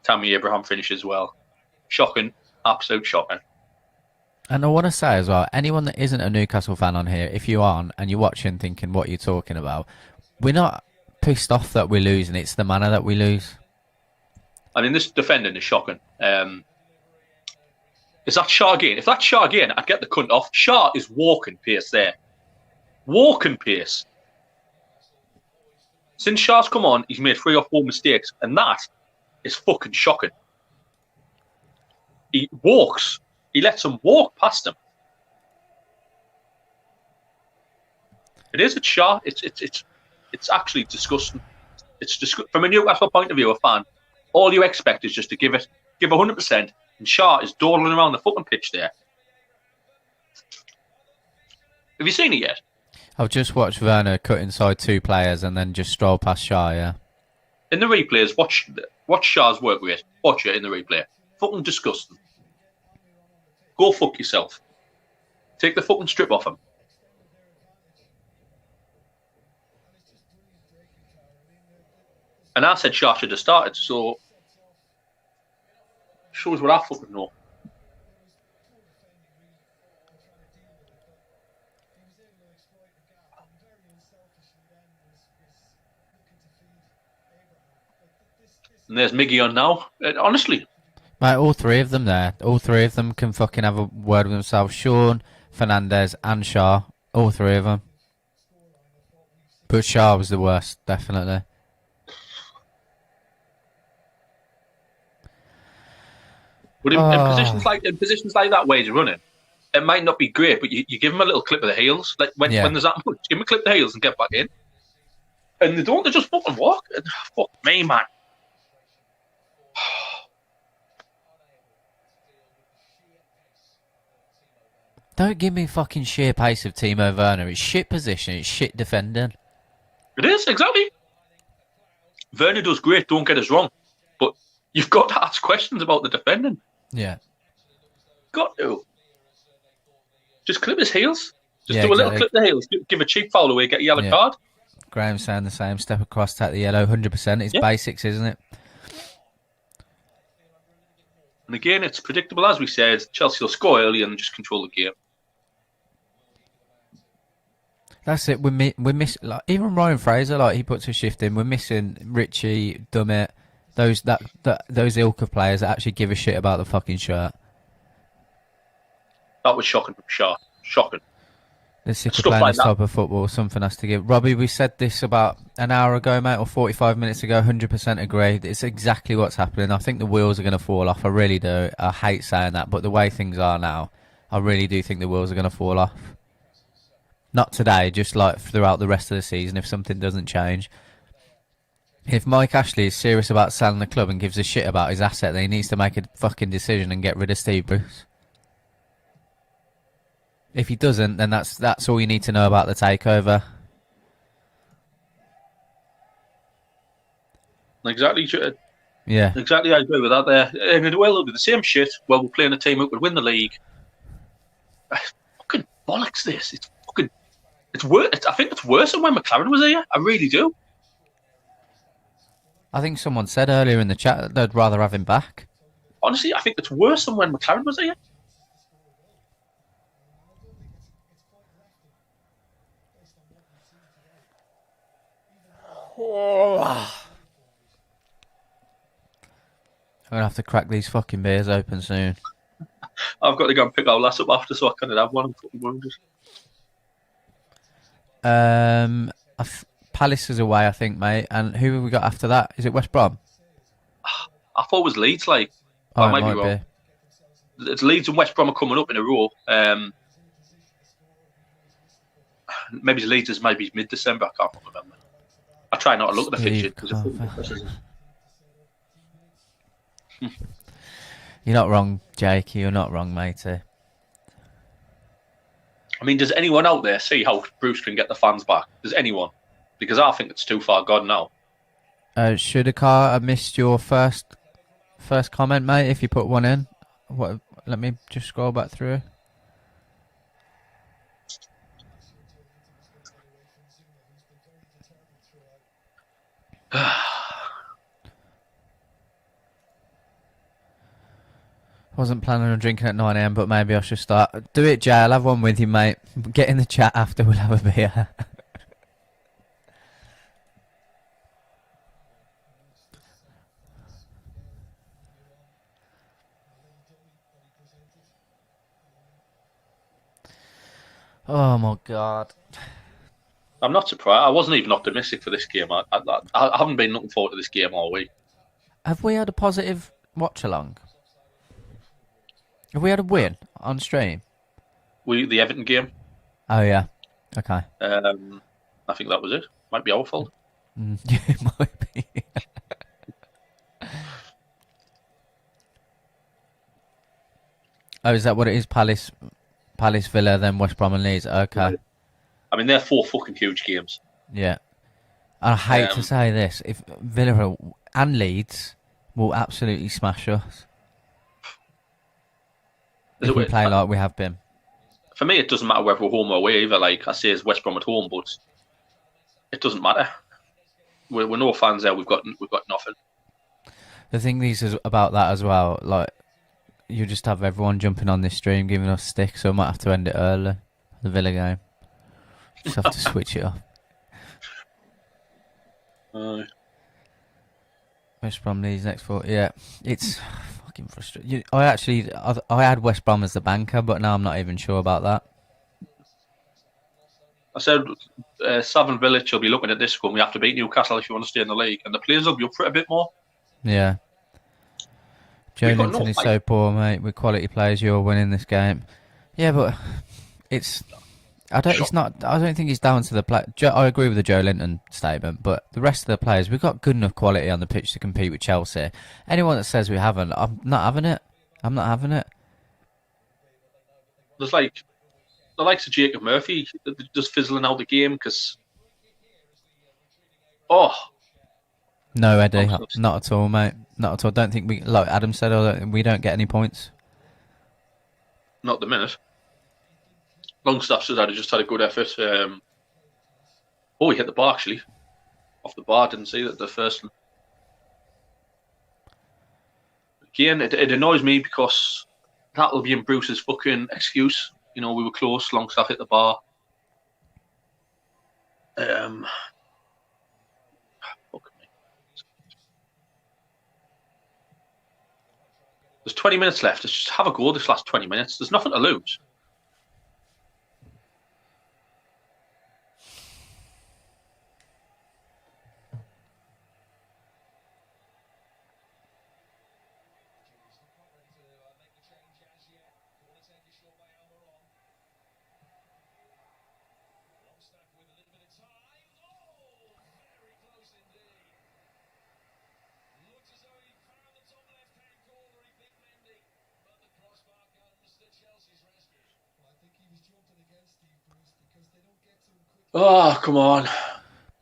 Tammy Abraham finishes well. Shocking, absolute shocking. And I want to say as well, anyone that isn't a Newcastle fan on here, if you aren't and you're watching thinking what you're talking about, we're not pissed off that we're losing. It's the manner that we lose. I mean, this defending is shocking. Is that Shaw again? If that's Shaw again, I'd get the cunt off. Shaw is walking pace there. Walking pace. Since Shaw's come on, he's made 3 or 4 mistakes, and that is fucking shocking. He walks. He lets him walk past him. It is a Shaw. It's actually disgusting. From a Newcastle point of view, a fan, all you expect is just to give 100%, and Shaw is dawdling around the fucking pitch there. Have you seen it yet? I've just watched Werner cut inside 2 players and then just stroll past Shaw, yeah. In the replays, watch Shaw's work rate. Watch it in the replay. Fucking disgusting. Go fuck yourself. Take the fucking strip off him. And I said Shaw should have started, so shows what I fucking know. And there's Miggy on now. Honestly. Mate, all 3 of them there. All 3 of them can fucking have a word with themselves. Sean, Fernandez and Shaw. All 3 of them. But Shaw was the worst, definitely. But in positions like that where he's running, it might not be great, but you give him a little clip of the heels. Like when there's that much, give him a clip of the heels and get back in. And they don't, they just fucking walk. Fuck me, man. Don't give me fucking sheer pace of Timo Werner. It's shit position. It's shit defending. It is, exactly. Werner does great, don't get us wrong. But you've got to ask questions about the defending. Yeah. Got to. Just clip his heels. Just Yeah, do a little exactly. clip the heels. Give a cheap foul away, get a yellow card. Graham's saying the same. Step across, take the yellow. 100%. It's basics, isn't it? And again, it's predictable, as we said. Chelsea will score early and just control the game. That's it. We miss like even Ryan Fraser. Like he puts a shift in. We're missing Richie, Dummett, those ilk of players that actually give a shit about the fucking shirt. That was shocking from Shaw. Shocking. They're sick of playing this type of football. Something has to give. Robbie, we said this about an hour ago, mate, or 45 minutes ago. 100% agree. It's exactly what's happening. I think the wheels are going to fall off. I really do. I hate saying that, but the way things are now, I really do think the wheels are going to fall off. Not today, just like throughout the rest of the season if something doesn't change. If Mike Ashley is serious about selling the club and gives a shit about his asset, then he needs to make a fucking decision and get rid of Steve Bruce. If he doesn't, then that's all you need to know about the takeover. Exactly. Yeah. Exactly, I agree with that there. And it'll be the same shit. Well, we're playing a team who could win the league. Fucking bollocks this. It's fucking... It's worse. I think it's worse than when McLaren was here. I really do. I think someone said earlier in the chat that they'd rather have him back. Honestly, I think it's worse than when McLaren was here. I'm gonna have to crack these fucking beers open soon. I've got to go and pick our lass up after, so I can't have one. I'm fucking wounded. Palace is away, I think, mate. And who have we got after that? Is it West Brom? I thought it was Leeds. Like, Oh, I it might be might wrong. It's Leeds and West Brom are coming up in a row. Maybe it's Leeds is maybe mid-December. I can't remember. I try not to look at the fixture because You're not wrong, Jake. You're not wrong, matey. I mean, does anyone out there see how Bruce can get the fans back? Does anyone? Because I think it's too far gone now. Shudakar, I missed your first comment, mate. If you put one in, let me just scroll back through. Wasn't planning on drinking at 9 AM, but maybe I should start. Do it, Jay. I'll have one with you, mate. Get in the chat after. We'll have a beer. Oh my God. I'm not surprised. I wasn't even optimistic for this game. I haven't been looking forward to this game all week. Have we had a positive watch along? Have we had a win on stream? The Everton game. Oh yeah. Okay. I think that was it. Might be our fault. Yeah, it might be. Oh, is that what it is? Palace, Villa, then West Brom and Leeds. Okay. I mean, they're 4 fucking huge games. Yeah. I hate to say this, if Villa and Leeds will absolutely smash us. If we play like we have been. For me, it doesn't matter whether we're home or away either. Like I say, it's West Brom at home, but it doesn't matter. We're no fans there. We've got nothing. The thing is about that as well, like you just have everyone jumping on this stream, giving us stick, so I might have to end it early. The Villa game. Just have to switch it off. West Brom Leeds next 4. Yeah, it's fucking frustrating. I had West Brom as the banker, but now I'm not even sure about that. I said Southern Village will be looking at this going, we have to beat Newcastle if you want to stay in the league, and the players will be up for it a bit more. Yeah. Joe Linton is so poor, mate. With quality players, you're winning this game. Yeah, but I don't think it's down to the play. I agree with the Joe Linton statement, but the rest of the players, we've got good enough quality on the pitch to compete with Chelsea. Anyone that says we haven't, I'm not having it. I'm not having it. There's like the likes of Jacob Murphy just fizzling out the game because, no, Eddie, not at all, mate. Not at all. Don't think we, like Adam said, we don't get any points. Not the minute. Longstaff said I'd just had a good effort. He hit the bar actually. Off the bar, didn't see that the first one. Again, it annoys me because that'll be in Bruce's fucking excuse. You know, we were close, Longstaff hit the bar. Fuck me. There's 20 minutes left. Let's just have a go this last 20 minutes. There's nothing to lose. Oh, come on.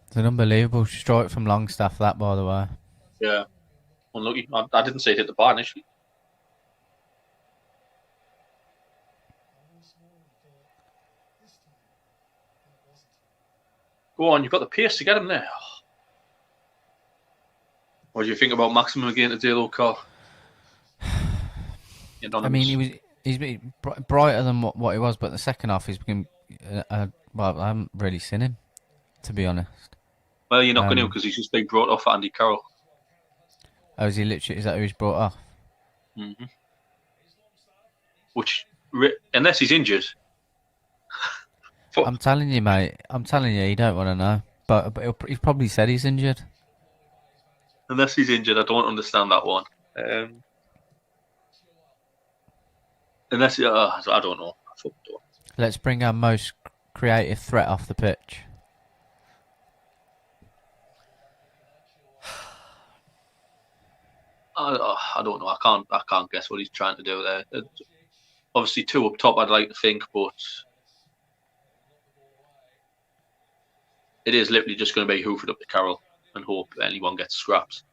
It's an unbelievable strike from Longstaff, that, by the way. Yeah. Unlucky. I didn't see it hit the bar initially. Go on, you've got the pace to get him there. What do you think about Maximin again today, though, Carl? I mean, he's been brighter than what he was, but the second half he's been... well, I haven't really seen him, to be honest. Well, you're not going to because he's just been brought off Andy Carroll. Oh, is that who he's brought off? Mm-hmm. Which, unless he's injured. I'm telling you, mate. I'm telling you, you don't want to know. But he's probably said he's injured. Unless he's injured, I don't understand that one. Unless, I don't know. Let's bring our most creative threat off the pitch. I don't know. I can't guess what he's trying to do there. Obviously, two up top, I'd like to think, but it is literally just going to be hoof it up to Carroll and hope anyone gets scraps.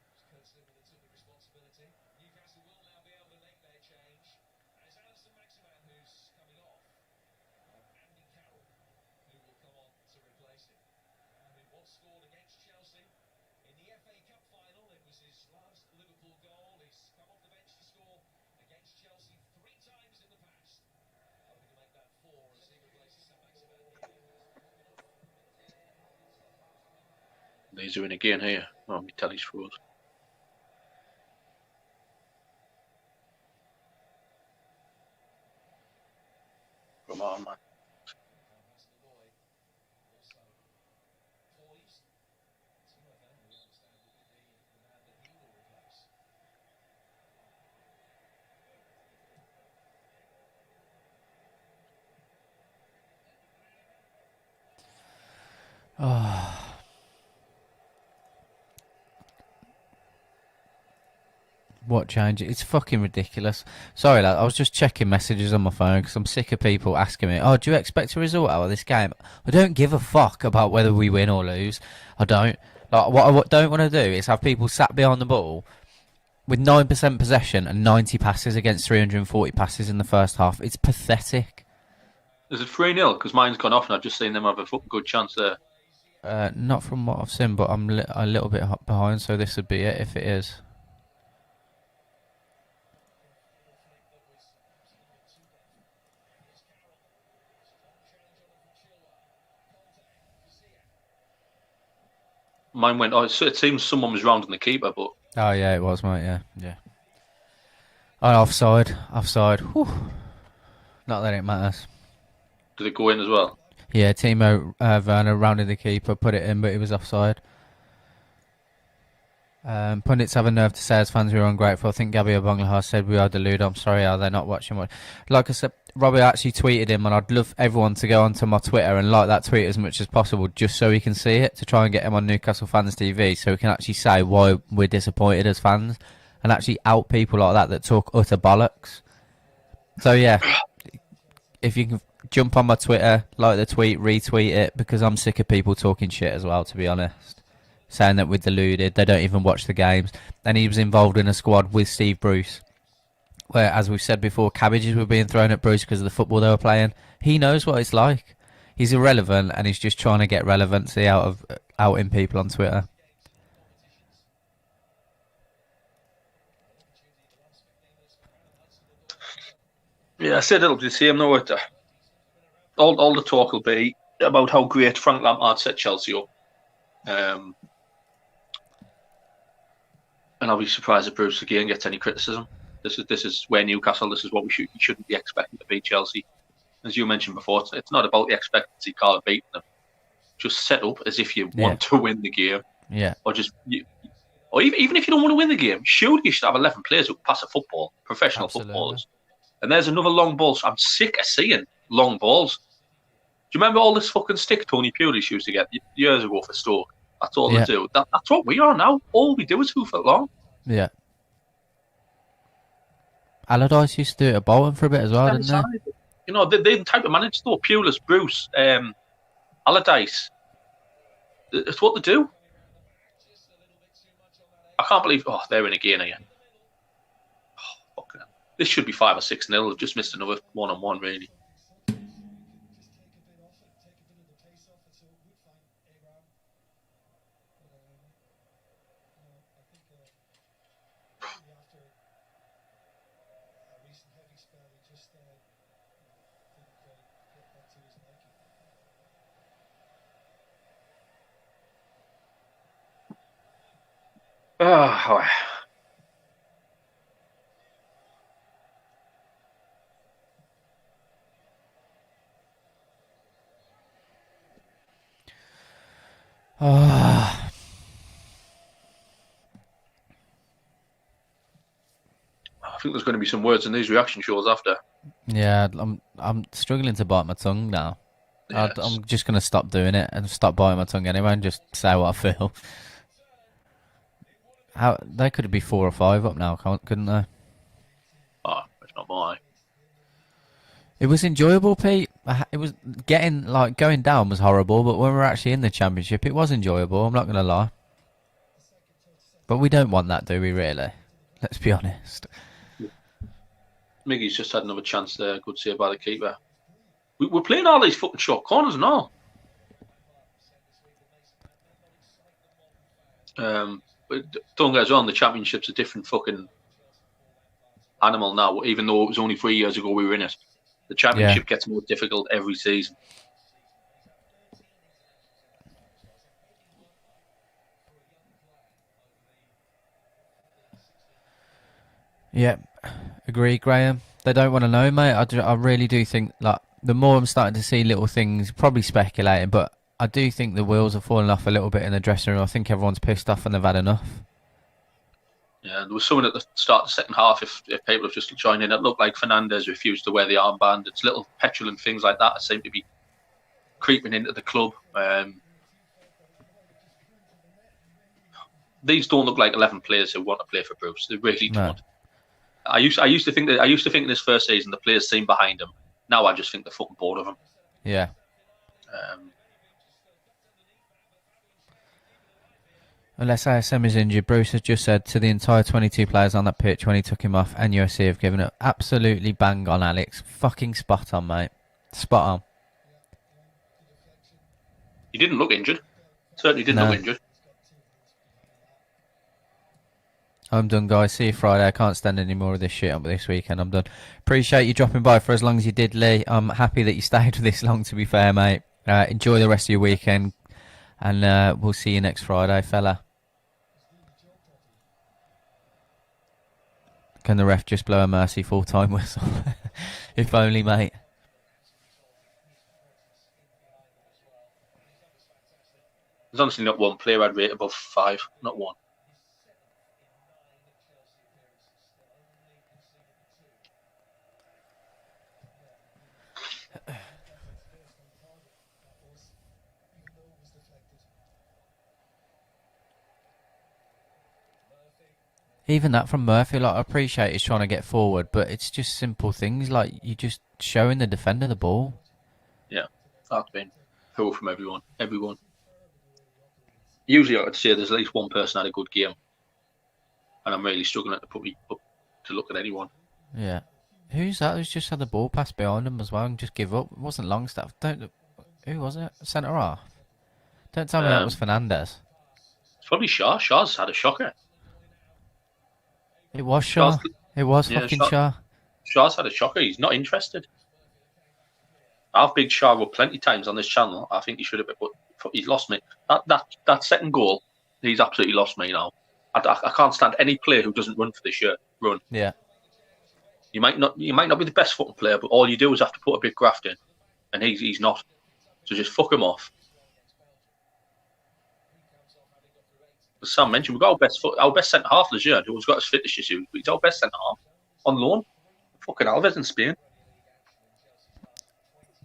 He's doing again here. Oh, my telly's froze. Come on, man. Oh. What change? It's fucking ridiculous. Sorry, lad. I was just checking messages on my phone because I'm sick of people asking me, do you expect a result out of this game? I don't give a fuck about whether we win or lose. I don't. Like, what I don't want to do is have people sat behind the ball with 9% possession and 90 passes against 340 passes in the first half. It's pathetic. Is it 3-0? Because mine's gone off and I've just seen them have a fucking good chance there. Not from what I've seen, but I'm a little bit behind, so this would be it if it is. Mine went. It seems someone was rounding the keeper, but. Oh yeah, it was, mate. Yeah. Oh, offside. Whew. Not that it matters. Did it go in as well? Yeah, Timo Werner rounded the keeper, put it in, but it was offside. Pundits have a nerve to say as fans we are ungrateful. I think Gabby Bangladesh said we are deluded. I'm sorry, are they not watching? Like I said, Robbie actually tweeted him, and I'd love everyone to go onto my Twitter and like that tweet as much as possible, just so he can see it, to try and get him on Newcastle Fans TV, so we can actually say why we're disappointed as fans, and actually out people like that talk utter bollocks. So yeah, if you can jump on my Twitter, like the tweet, retweet it, because I'm sick of people talking shit as well, to be honest. Saying that we're deluded, they don't even watch the games. And he was involved in a squad with Steve Bruce, where, as we've said before, cabbages were being thrown at Bruce because of the football they were playing. He knows what it's like. He's irrelevant, and he's just trying to get relevancy out in people on Twitter. Yeah, I said it'll be the same though. All the talk will be about how great Frank Lampard set Chelsea up. And I'll be surprised if Bruce again gets any criticism. This is where Newcastle. This is what we shouldn't be expecting to beat Chelsea. As you mentioned before, it's not about the expectancy card of beating them. Just set up as if you want to win the game. Yeah. Or or even if you don't want to win the game, surely you should have 11 players who can pass a football, professional footballers. And there's another long ball. I'm sick of seeing long balls. Do you remember all this fucking stick Tony Pulis used to get years ago for Stoke? That's all they do. That's what we are now. All we do is 2 foot long. Yeah. Allardyce used to do it at Bolton for a bit as well, didn't they? You know, the type of managers though, Pulis, Bruce, Allardyce. It's what they do. I can't believe. Oh, they're in again again. Oh, fucking hell. This should be 5 or 6-0. They've just missed another 1-on-1, really. Oh, I think there's going to be some words in these reaction shows after. Yeah, I'm struggling to bite my tongue now. Yes. I'm just going to stop doing it and stop biting my tongue anyway and just say what I feel. They could be 4 or 5 up now, couldn't they? Oh, it's not mine. It was enjoyable, Pete. It was going down was horrible, but when we were actually in the Championship, it was enjoyable. I'm not going to lie. But we don't want that, do we? Really? Let's be honest. Miggy's just had another chance there. Good save by the keeper. We're playing all these fucking short corners and all. But don't get us wrong, the Championship's a different fucking animal now, even though it was only 3 years ago we were in it. The Championship gets more difficult every season. Yeah, agree, Graham. They don't want to know, mate. I really do think, like, the more I'm starting to see little things, probably speculating, but I do think the wheels are falling off a little bit in the dressing room. I think everyone's pissed off and they've had enough. Yeah, there was someone at the start of the second half, if people have just joined in, it looked like Fernandes refused to wear the armband. It's little petulant things like that seem to be creeping into the club. These don't look like 11 players who want to play for Bruce. They really don't. No. I used to think in this first season the players seemed behind him. Now I just think they're fucking bored of him. Yeah. Unless ASM is injured, Bruce has just said to the entire 22 players on that pitch when he took him off, and USC have given it absolutely bang on, Alex. Fucking spot on, mate. Spot on. He didn't look injured. Certainly didn't look injured. I'm done, guys. See you Friday. I can't stand any more of this shit up this weekend. I'm done. Appreciate you dropping by for as long as you did, Lee. I'm happy that you stayed for this long, to be fair, mate. Enjoy the rest of your weekend, and we'll see you next Friday, fella. Can the ref just blow a mercy full-time whistle? If only, mate. There's honestly not one player I'd rate above 5. Not one. Even that from Murphy, like, I appreciate he's trying to get forward, but it's just simple things like you just showing the defender the ball. That's been poor from everyone. Usually, I'd say there's at least one person had a good game, and I'm really struggling to put me up to look at anyone. Yeah. Who's that? Who's just had the ball pass behind him as well and just give up? It wasn't Longstaff. Who was it? Centre half. Don't tell me that was Fernandez. It's probably Shaw. Shaw's had a shocker. It was Shaw. It was fucking Shaw. Shaw's had a shocker. He's not interested. I've bigged Shaw up plenty times on this channel. I think he should have been, but he's lost me. That second goal, he's absolutely lost me now. I can't stand any player who doesn't run for this shirt. Run. Yeah. You might not be the best football player, but all you do is have to put a bit of graft in, and he's not. So just fuck him off. As Sam mentioned, we've got our best centre half this year, who's got his fitness issues, but he's our best centre half on loan. Fucking Alves in Spain.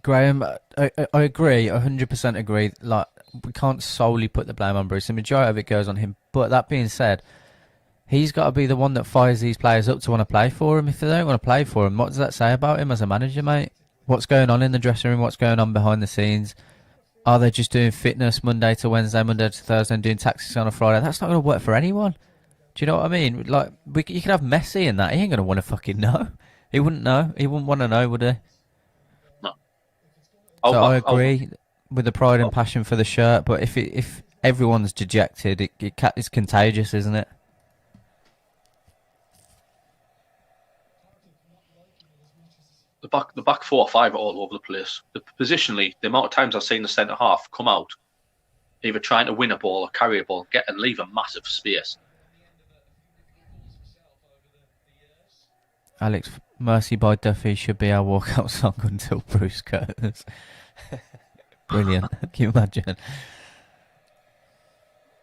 Graham, I agree, 100% agree. Like, we can't solely put the blame on Bruce. The majority of it goes on him. But that being said, he's got to be the one that fires these players up to want to play for him. If they don't want to play for him, what does that say about him as a manager, mate? What's going on in the dressing room? What's going on behind the scenes? Are they just doing fitness Monday to Wednesday, Monday to Thursday, and doing taxis on a Friday? That's not going to work for anyone. Do you know what I mean? Like, you could have Messi in that. He ain't going to want to fucking know. He wouldn't know. He wouldn't want to know, would he? No. So I agree with the pride and passion for the shirt, but if everyone's dejected, it's contagious, isn't it? The back 4 or 5 are all over the place. Positionally, the amount of times I've seen the centre half come out, either trying to win a ball or carry a ball, get and leave a massive space. Alex, Mercy by Duffy should be our walkout song until Bruce goes. Brilliant. Can you imagine?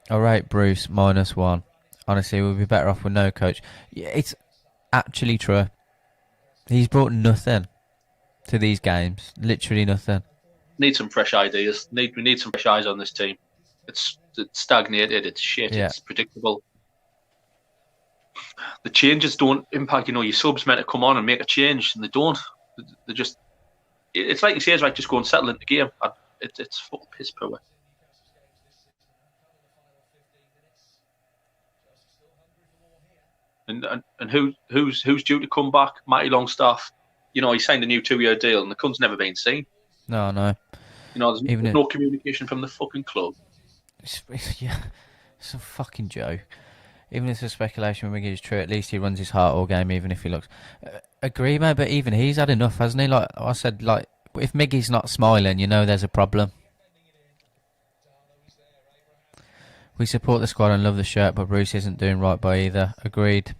All right, Bruce, -1. Honestly, we'll be better off with no coach. Yeah, it's actually true. He's brought nothing to these games. Literally nothing. Need some fresh ideas. We need some fresh eyes on this team. It's stagnated. It's shit. Yeah. It's predictable. The changes don't impact. Your subs meant to come on and make a change, and they don't. They just. It's like you say, it's like just go and settle into the game. It's fucking piss poor. And who's due to come back? Matty Longstaff. He signed a new 2-year deal, and the cunt's never been seen. No. There's no communication from the fucking club. It's a fucking joke. Even if it's speculation, when it's true, at least he runs his heart all game, even if he looks. Agree, mate, but even he's had enough, hasn't he? Like I said, like if Miggy's not smiling, there's a problem. We support the squad and love the shirt, but Bruce isn't doing right by either. Agreed.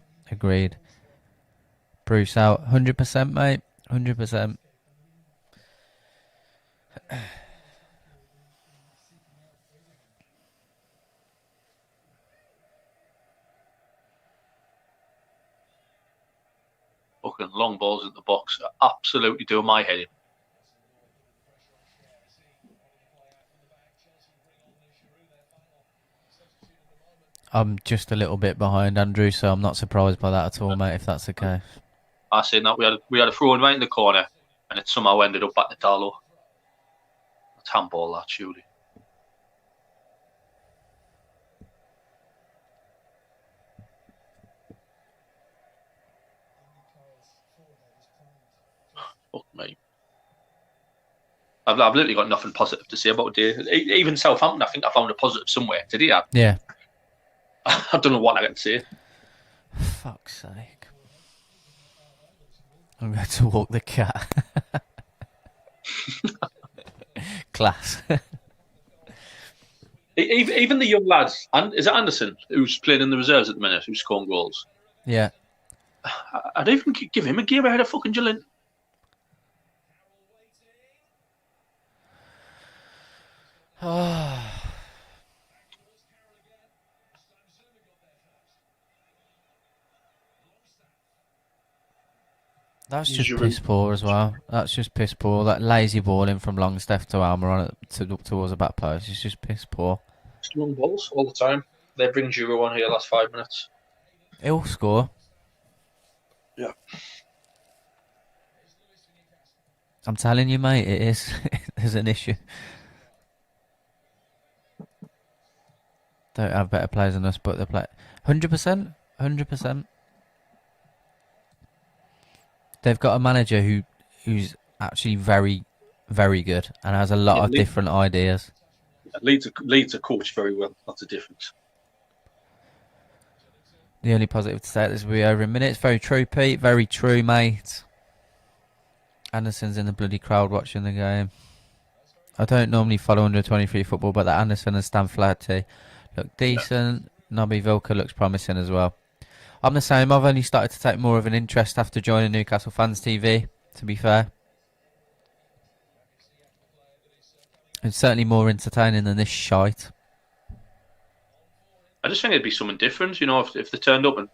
Bruce out. 100%, mate. 100%. Fucking long balls in the box are absolutely doing my head in. I'm just a little bit behind Andrew, so I'm not surprised by that at all, mate, if that's the case. I said that we had a throw in right in the corner, and it somehow ended up back to Darlow. That's handball, that, surely. Fuck me. I've literally got nothing positive to say about the day. Even Southampton, I think I found a positive somewhere. Did he? Yeah. I don't know what I can say. Fuck's sake. I'm going to walk the cat. Class. Even the young lads, and is it Anderson who's playing in the reserves at the minute, who's scoring goals? Yeah. I'd even give him a game ahead of fucking Gillin. That's just piss poor as well. That's just piss poor. That lazy ball in from Longstaff to Almiron towards the back post. It's just piss poor. Just long balls all the time. They bring Juro on here last 5 minutes. He'll score. Yeah. I'm telling you, mate, it is. There's an issue. Don't have better players than us, but they play 100%. 100%. They've got a manager who's actually very, very good and has a lot of different ideas. Leads a coach very well. That's the difference. The only positive to say is we're over in minutes. Very true, Pete. Very true, mate. Anderson's in the bloody crowd watching the game. I don't normally follow under 23 football, but that Anderson and Stan Flaherty look decent. Nobby Vilka looks promising as well. I'm the same. I've only started to take more of an interest after joining Newcastle Fans TV, to be fair. It's certainly more entertaining than this shite. I just think it'd be something different, if they turned up and,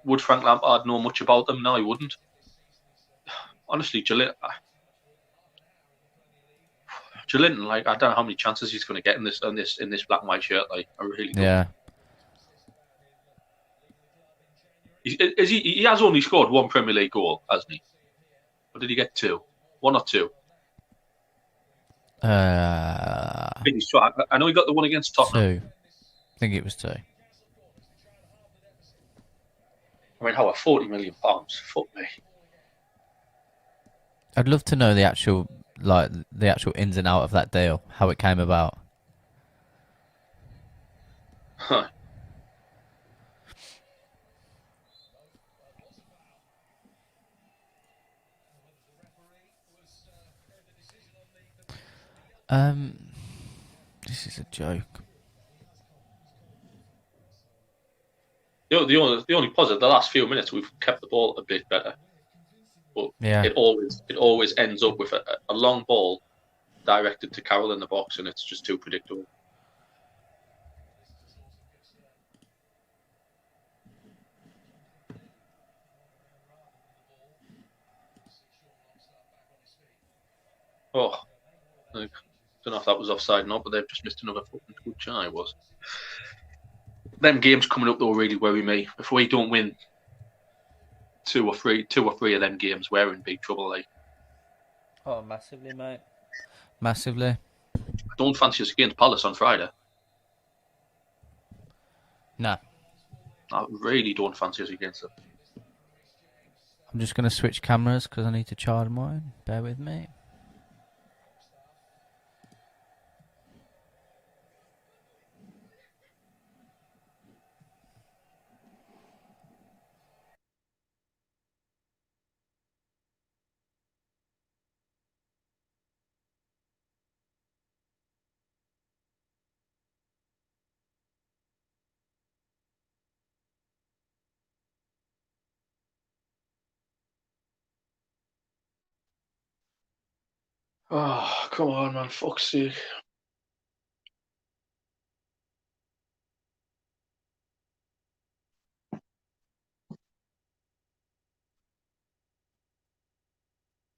would Frank Lampard know much about them? No, he wouldn't. Honestly, Joelinton, I don't know how many chances he's going to get in this black and white shirt. I really don't. Yeah. He has only scored one Premier League goal, hasn't he? Or did he get two? One or two? I know he got the one against Tottenham. 2. I think it was 2. I mean, how are £40 million? Fuck me. I'd love to know the actual ins and out of that deal, how it came about. Huh. This is a joke. The only positive, the last few minutes we've kept the ball a bit better, but yeah, it always ends up with a long ball directed to Carroll in the box, and it's just too predictable. Oh, I don't know if that was offside or not, but they've just missed another fucking good try. Was them games coming up though really worry me. If we don't win two or three of them games, we're in big trouble. Oh, massively, mate. Massively. I don't fancy us against Palace on Friday. No. I really don't fancy us against them. I'm just going to switch cameras because I need to charge mine. Bear with me. Oh, come on, man. Fuck's sake.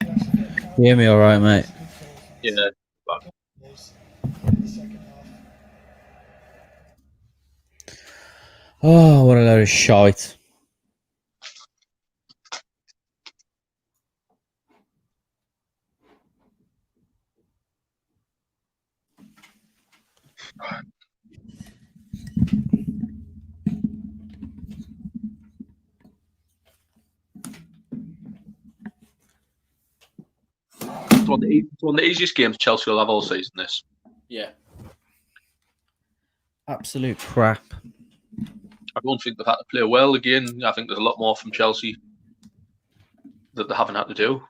You hear me all right, mate? Yeah. Oh, what a load of shite. It's one of the easiest games Chelsea will have all season, this. Yeah. Absolute crap. I don't think they've had to play well again. I think there's a lot more from Chelsea that they haven't had to do.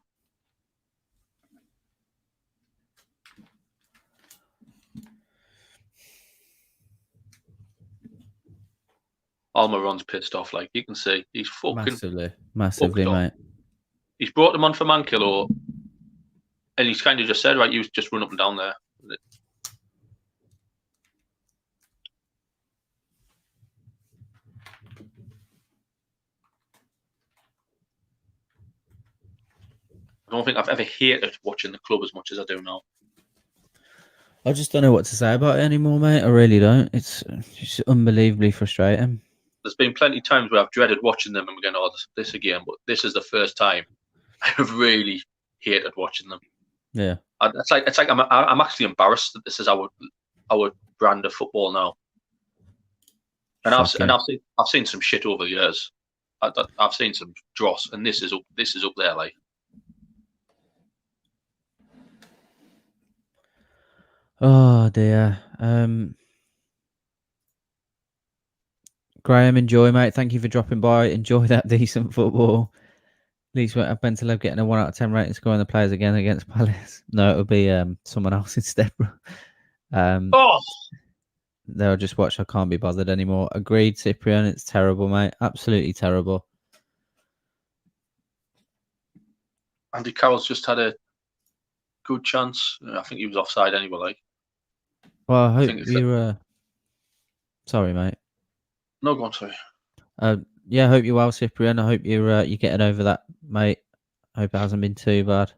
Almiron's pissed off, like you can see. He's fucking massively, mate. He's brought them on for Mankiller, and he's kind of just said, right, you just run up and down there. I don't think I've ever hated watching the club as much as I do now. I just don't know what to say about it anymore, mate. I really don't. It's just unbelievably frustrating. There's been plenty of times where I've dreaded watching them and we're going, oh, this again, but this is the first time I've really hated watching them. Yeah. It's like I'm actually embarrassed that this is our brand of football now. And I've seen some shit over the years. I've seen some dross, and this is up there, like. Oh dear. Graham, enjoy, mate. Thank you for dropping by. Enjoy that decent football. At least we're Bentaleb getting a 1 out of 10 rating, scoring the players again against Palace. No, it'll be someone else instead. They'll just watch. I can't be bothered anymore. Agreed, Cyprian. It's terrible, mate. Absolutely terrible. Andy Carroll's just had a good chance. I think he was offside anyway. Like. Well, I hope you're. Sorry, mate. No, go on, sorry. Yeah, I hope you're well, Cyprian. I hope you're getting over that, mate. I hope it hasn't been too bad.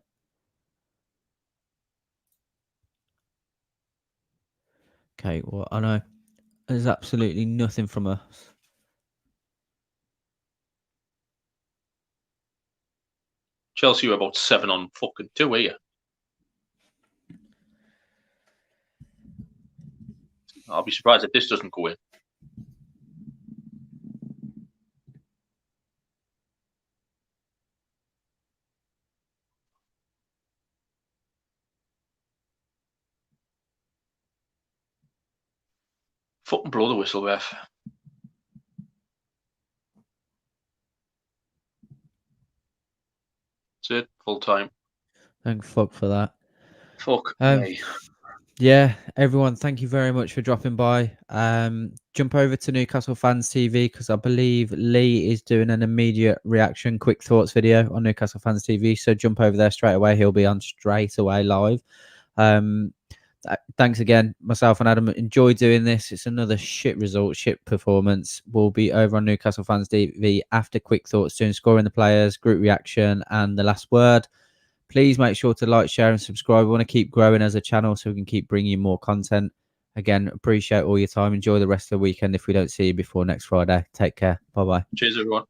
Okay, well, I know there's absolutely nothing from us. Chelsea were about 7 on fucking 2, were you? I'll be surprised if this doesn't go in. Fucking blow the whistle, ref. That's it, full time. Thank fuck for that. Fuck me. Yeah, everyone, thank you very much for dropping by. Jump over to Newcastle Fans TV because I believe Lee is doing an immediate reaction, quick thoughts video on Newcastle Fans TV. So jump over there straight away. He'll be on straight away live. Thanks again, myself and Adam. Enjoy doing this. It's another shit result, shit performance. We'll be over on Newcastle Fans TV after quick thoughts, doing scoring the players, group reaction, and the last word. Please make sure to like, share, and subscribe. We want to keep growing as a channel so we can keep bringing you more content. Again, appreciate all your time. Enjoy the rest of the weekend if we don't see you before next Friday. Take care. Bye-bye. Cheers, everyone.